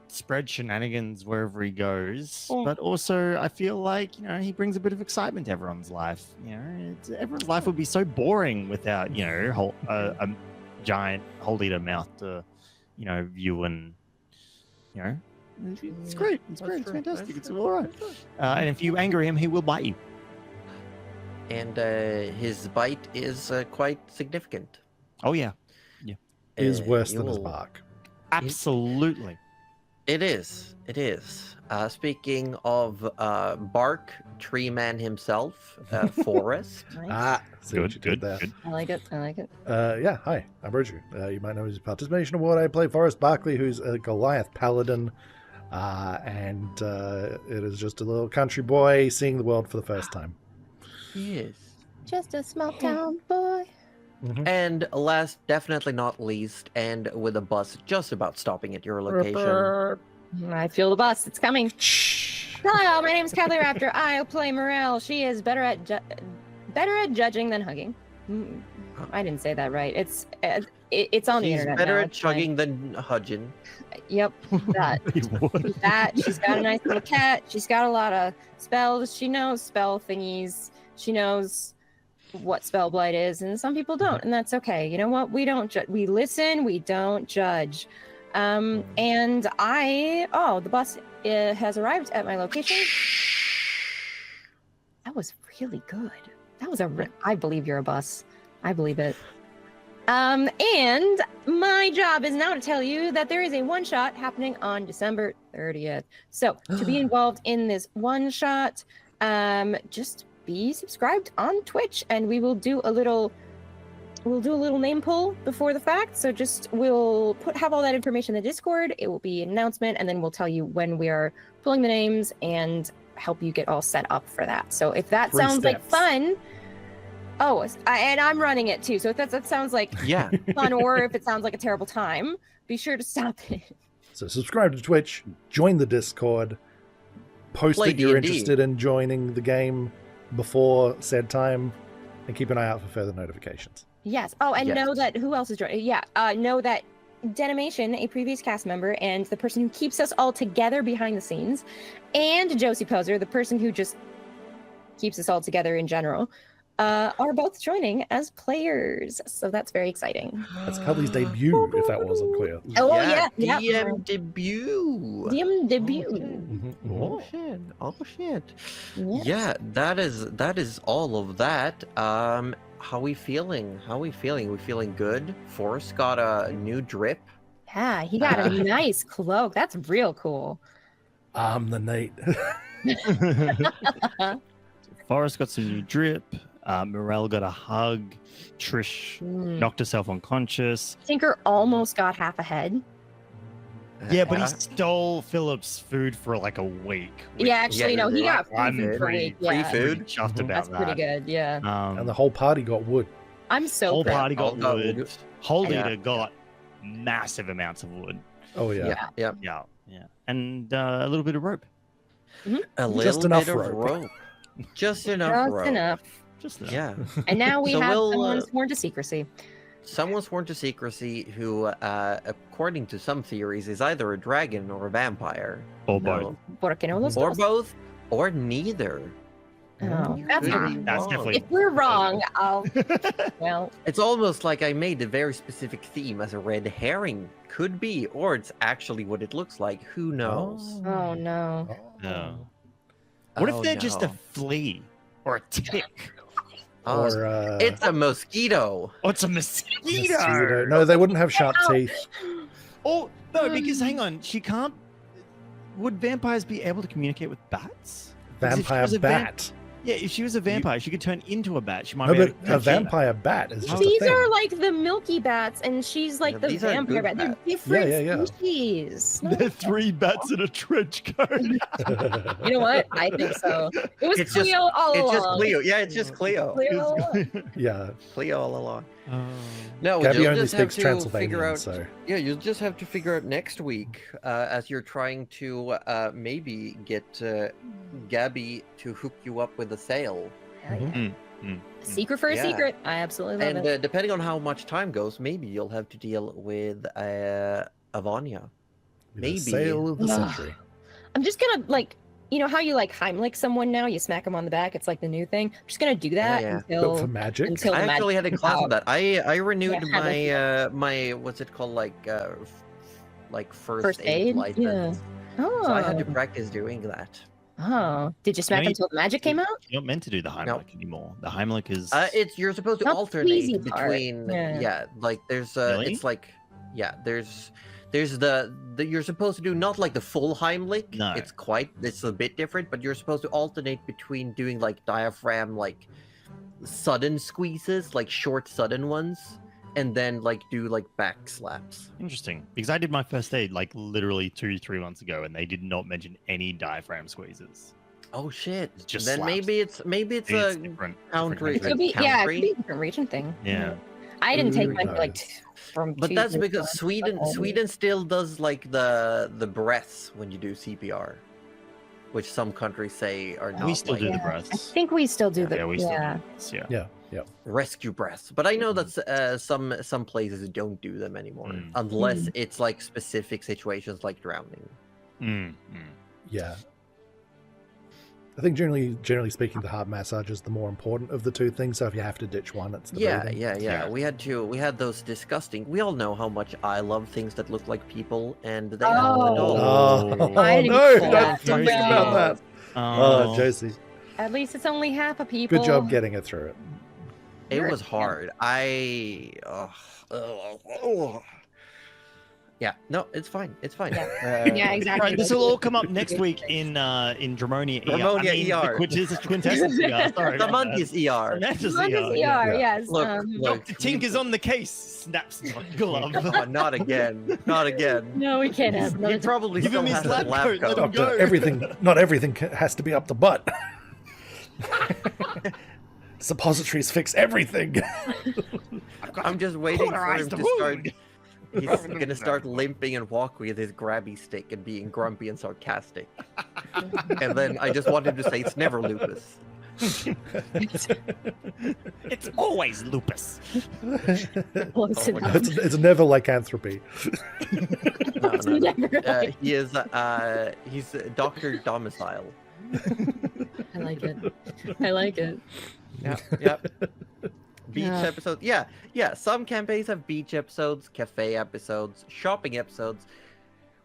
spread shenanigans wherever he goes. Oh. But also, I feel like, he brings a bit of excitement to everyone's life. Everyone's life would be so boring without, a giant whole eater mouth to, view and, it's great. It's That's great. It's true. fantastic. That's It's true. all right. That's true. And if you anger him, he will bite you. And his bite is quite significant. Oh yeah, Is worse you than his will- bark. absolutely. It is. It is. Speaking of bark, tree man himself, Forest. Nice. Ah, see what you Good, did there. good. I like it. I like it. Yeah, hi, I'm Roger. You might know his participation award. I play Forrest Barkley, who's a Goliath paladin, and it is just a little country boy seeing the world for the first time. Yes. Just a small town boy. Mhm. And last, definitely not least, and with a bus just about stopping at your location. I feel the bus. It's coming. Hello, my name is Kathleen Raptor. I play Morel. She is better at judging than hugging. I didn't say that right. It's on the She's internet. better now. at It's fine. chugging than hudging. Yep, that. That. She's got a nice little cat. She's got a lot of spells. She knows spell thingies. She knows what spell blight is, and some people don't, and that's okay. You know what? We don't judge. We listen. We don't judge. And the bus has arrived at my location. That was really good. That was I believe you're a bus. I believe it. And my job is now to tell you that there is a one-shot happening on December 30th. So to be involved in this one-shot, just be subscribed on Twitch, and we will do a little name pull before the fact. So we'll have all that information in the Discord. It will be an announcement, and then we'll tell you when we are pulling the names and help you get all set up for that. So if that sounds like fun, and I'm running it too. So if that sounds like fun, or if it sounds like a terrible time, be sure to stop it. So subscribe to Twitch, join the Discord, post Play that you're D&D. interested in joining the game before said time, and keep an eye out for further notifications. Yes. Oh, and Yes. know that who else is joining? Yeah. Know that Denimation, a previous cast member, and the person who keeps us all together behind the scenes, and Josie Poser, the person who just keeps us all together in general, are both joining as players. So that's very exciting. That's Cuddly's debut, if that wasn't clear. Oh, yeah. DM debut. DM debut. Mhm, mhm. Oh shit. Yes. Yeah, that is all of that. How we feeling? We feeling good? Forrest got a new drip. Yeah, he got a nice cloak. That's real cool. I'm the Nate. Forrest got some new drip. Morel got a hug. Trish knocked herself unconscious. Tinker almost got half a head. Yeah, but he stole Philip's food for like a week. Yeah, actually, no, he got I'm food for a pretty, week. Yeah. food. chuffed Mhm. about That's that. pretty good. Yeah. And the whole party got wood. I'm so whole proud. party got All got wood. wood. Whole Yeah. leader got massive amounts of wood. Oh, yeah. Yeah. Yeah, and a little bit of rope. A little Just enough bit of rope. rope. Just enough Just rope. enough. Just enough. Yeah. And now we So have we'll, someone sworn to secrecy. Someone sworn to secrecy who, according to some theories, is either a dragon or a vampire. Or No. both. Porque no los Or dos. both, or neither. Oh, that's Could fine. be That's wrong. definitely- If we're wrong, well, It's almost like I made a very specific theme as a red herring. Could be, or it's actually what it looks like. Who knows? oh no. No. What if Oh, they're just a no. flea or a tick? Oh, Or, it's a mosquito. Or it's a mosquito? mosquito. No, they wouldn't have sharp Ow. teeth. Oh no, because hang on, she can't. Would vampires be able to communicate with bats? Because if she Vampire was a bat. Yeah, if she was a vampire, she could turn into a bat. She might No, be able but to a vampire bat is just a These thing. are like the milky bats, and she's like Yeah, the these are vampire good bat. They're bats. different Yeah. species. No. They're three bats in a trench coat. You know what? I think so. It was It's just- Cleo all It's just along. Cleo. Yeah, it's just Cleo. Cleo all along. Yeah. Cleo all along. Oh. No, Gabby you'll only just have speaks to figure Transylvanian, out. so Yeah, you'll just have to figure out next week as you're trying to maybe get Gabby to hook you up with a sail. Hell yeah. Mm. Secret for a Yeah. secret. I absolutely love And it. depending on how much time goes, maybe you'll have to deal with Avonia. the Maybe. sale of the Ugh. century. I'm just gonna like, you know how you like Heimlich someone now? You smack them on the back. It's like the new thing. I'm just gonna do that yeah. But until for magic, until I the actually had a magic class comes of that. I renewed Yeah, my what's it called like first First aid? license. Yeah. So I had to Oh. practice doing that. Oh. Did you smack No, them you- until the magic came out? You're not meant to do the Heimlich No. anymore. The Heimlich is. It's you're supposed to Not the alternate squeezy part. between Yeah. like there's Really? it's like there's the you're supposed to do not like the full Heimlich. No. It's a bit different, but you're supposed to alternate between doing like diaphragm like sudden squeezes, like short sudden ones, and then like do like back slaps. Interesting, because I did my first aid like literally 2-3 months ago, and they did not mention any diaphragm squeezes. Oh shit! It's just then slaps. maybe it's It's a different. country- different It could be, country? yeah, it could be a different region thing. Yeah. I didn't take Who mine for like knows? from. But two that's to because four. Sweden still does like the breaths when you do CPR, which some countries say are not We still like do the Yeah, I breaths. think we still do the. Yeah, we still do this, yeah. yeah. rescue breaths. But I know that some places don't do them anymore Mm. unless it's like specific situations like drowning. Mm, Yeah. I think generally speaking, the heart massage is the more important of the two things. So if you have to ditch one, it's the breathing. Yeah. We had those disgusting. We all know how much I love things that look like people, and they have the dolls. Oh, I didn't no, even don't think think about that. Oh, Josie, At least it's only half a people. good job getting it through it. It was hard. Yeah, no, it's fine. It's fine. Yeah, exactly. Right, this will all come up next week in Dramonia ER. Dramonia ER. The Quintessence ER. Sorry. Sammantis ER. Sammantis Sammantis ER. ER, yes. Look, Dr. Tink is on the case. Snaps my glove. Oh, not again. Not again. No, we can't have He another. probably Give still him his has lab that lab coat, let him coat. go. Not everything has to be up to butt. Suppositories fix everything. I'm just waiting for Cauterize him the to start. wound. He's gonna start limping and walk with his grabby stick and being grumpy and sarcastic. And then I just want him to say it's never lupus. It's always lupus. Close Oh my enough. It's never lycanthropy. No. Never. He is he's Dr. Domicile. I like it. I like it. Yeah. Beach Yeah. episodes. Yeah. Some campaigns have beach episodes, cafe episodes, shopping episodes.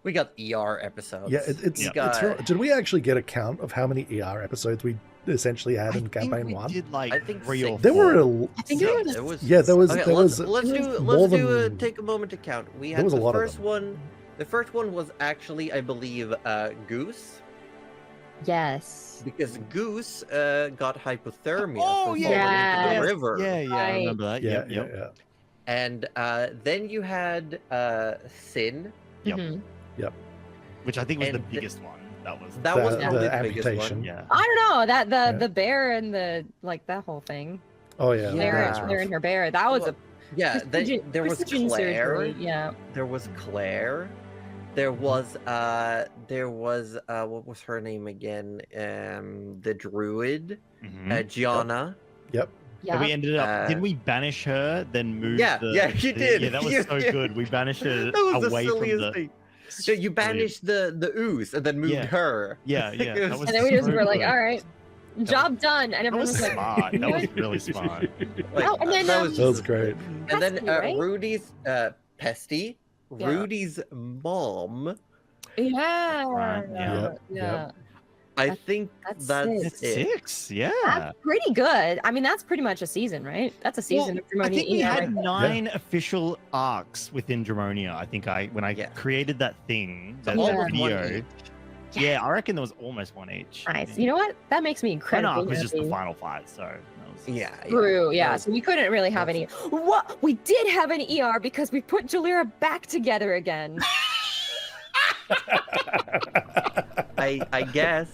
We got ER episodes. Yeah, it's right. Did we actually get a count of how many ER episodes we essentially had in campaign one? Did like I think 3 or 4. six. There were I think it was. There was. Yeah, there was. Okay, there let's was. let's more do than- take a moment to count. We there had was a the lot of first one. The first one was actually, I believe, Goose, Yes. because Goose got hypothermia Oh, from yeah. falling into the Yes. river. Yeah, I Right. remember that. Yeah, Yep. yeah. And then you had Sin. Yep. Mhm. Which I think was the And biggest one. That was That was The probably the biggest amputation. one. yeah. I don't know that Yeah. the bear and the that whole thing. Oh yeah. Yeah. They're in her bear. That was a Yeah, precision- there was precision Claire. surgery. Yeah. There was Claire. There was what was her name again? The druid, Mhm. Gianna. Yep. So Yeah. we ended up. Did Uh, we banish her? Then move? Yeah, yeah, you did. Yeah, that was so good. We banished her That was the away from silliest the. thing. So you banished the ooze and then moved Yeah. her. Yeah, yeah. It that was- was And then we just so were like, good. all right, job done. And That everyone was was like, smart. That was really smart. Like, Oh, and then, that um, was That was just- great. And then Pesty, right? Rudy's Pesty. Yeah. Rudy's mom. yeah, Right, yeah. Yep, yeah. I That's- think that's that's That's it. 6. Yeah. That's pretty good. I mean, that's pretty much a season, right? That's a season of I Dramonia think we ER had right there. 9 official arcs within Dramonia. I think when I Yeah. created that thing, that Almost video. one each. Yeah, I reckon there was almost 1 each. Nice. Yeah. You know what? That makes me One incredibly arc was just the happy. final fight, so that was Yeah. True, yeah. That So we couldn't really have any. What? We did have an ER because we put Jalira back together again. I guess.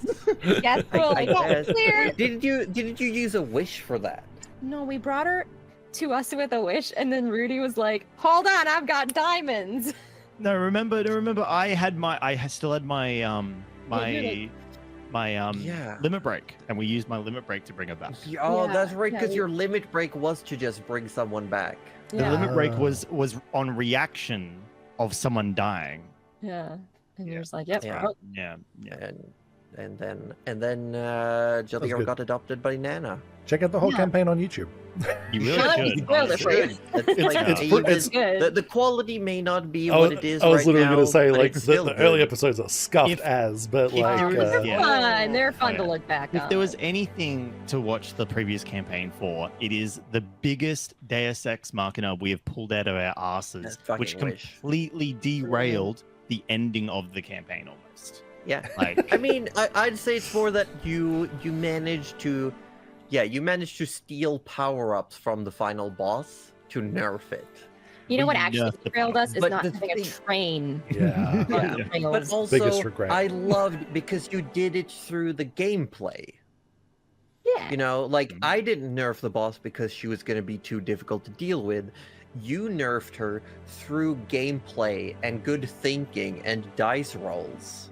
Yes, well, I yeah, guess. clear. Didn't you use a wish for that? No, we brought her to us with a wish, and then Rudy was like, "Hold on, I've got diamonds." No, remember, I still had my Yeah. limit break, and we used my limit break to bring her back. Oh, Yeah, that's right, yeah, because we- your limit break was to just bring someone back. The Yeah, limit break Ah. was on reaction of someone dying. yeah. And Yeah. you're just like, "Yep." Yeah. oh, Yeah, yeah. And then Jalira good. got adopted by Nana. Check out the whole Yeah. campaign on YouTube. You really Shut up, should. you spoiled it for you. honestly. It's like it's even- it's- good. the quality may not be I what was, it is I was right literally now, going to say but like it's the still early good. episodes are scuffed If- as, but if like there was- They're yeah. fun. They're fun Oh, to yeah. look back If on. there was anything to watch the previous campaign for, it is the biggest Deus Ex Machina we have pulled out of our asses, That's fucking which wish. completely derailed the ending of the campaign almost. Yeah. Like, I mean, I'd say it's more that you managed to, steal power-ups from the final boss to nerf it. You know what we actually nerfed the trailed us is But not the having a thing- train. yeah. on Yeah. the But trails. also, Biggest regret. I loved because you did it through the gameplay. Yeah. You know, like Mhm. I didn't nerf the boss because she was going to be too difficult to deal with. You nerfed her through gameplay and good thinking and dice rolls.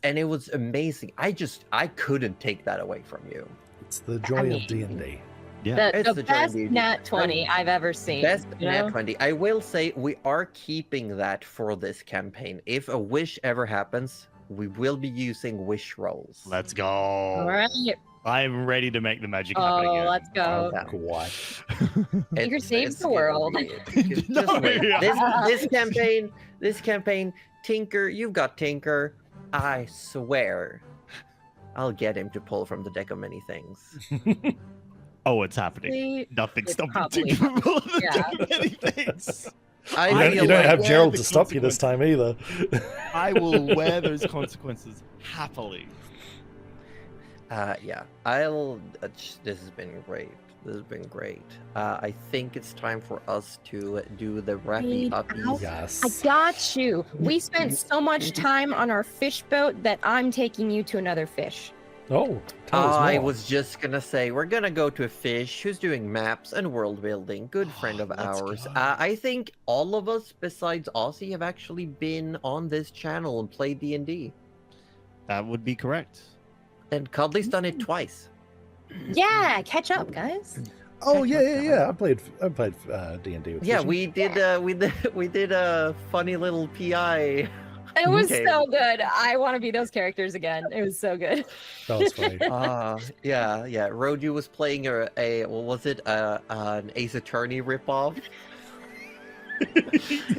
And it was amazing. I couldn't take that away from you. It's the joy mean, of D&D. yeah. It's The the best journey. nat 20 I've ever seen. Best you nat know? 20. I will say we are keeping that for this campaign. If a wish ever happens, we will be using wish rolls. Let's go. All right. I'm ready to make the magic happen Oh, again. let's go. Yeah. What? Tinker saves the gonna world. just No, wait. yeah. This campaign, Tinker, you've got Tinker. I swear, I'll get him to pull from the deck of many things. Oh, it's happening. Wait, Nothing's it's stopping probably Tinker from Yeah. many things. I You don't, feel you don't like- have wear Gerald the to stop you this time either. I will wear those consequences happily. Yeah, I'll. This has been great. This has been great. I think it's time for us to do the wrappy Wait, uppies. ow. Yes. I got you. We spent so much time on our fish boat that I'm taking you to another fish. Oh, tell us I more. was just gonna say we're gonna go to a fish who's doing maps and world building. Good friend of Let's ours. go. I think all of us besides Aussie have actually been on this channel and played D&D. That would be correct. And Cuddly's done it twice. Yeah, catch up, guys. Oh yeah. I played D&D with Yeah, Vision. we did a funny little PI. It was Okay. so good. I want to be those characters again. It was so good. That was funny. Yeah. Roju was playing what was it? An Ace Attorney ripoff.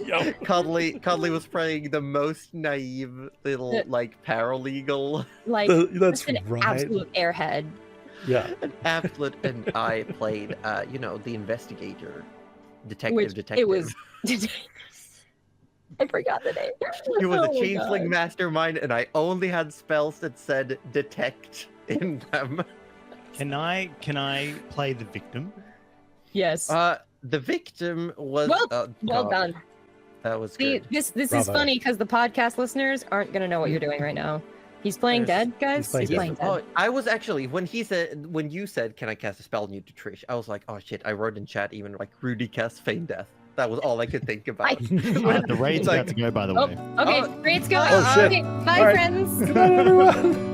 Yep. Cuddly was playing the most naive little like paralegal. Like That's just an right. absolute airhead. Yeah. And Afflet and I played the investigator. Which Detective. it was. I forgot the name. He was Oh a my changeling God. mastermind, and I only had spells that said detect in them. Can I play the victim? Yes. The victim was Well God, done. That was See, good. this is Bravo. funny because the podcast listeners aren't gonna know what you're doing right now. He's playing There's- dead, guys. He's playing dead. Oh, I was actually when you said, "Can I cast a spell on you to Trish?" I was like, "Oh shit!" I wrote in chat even like Rudy cast feign death. That was all I could think about. The raid's Like- about to go, by the Oh, way. okay, Oh. raid's going. Oh, shit. Okay, bye, All right. friends. Good night, everyone.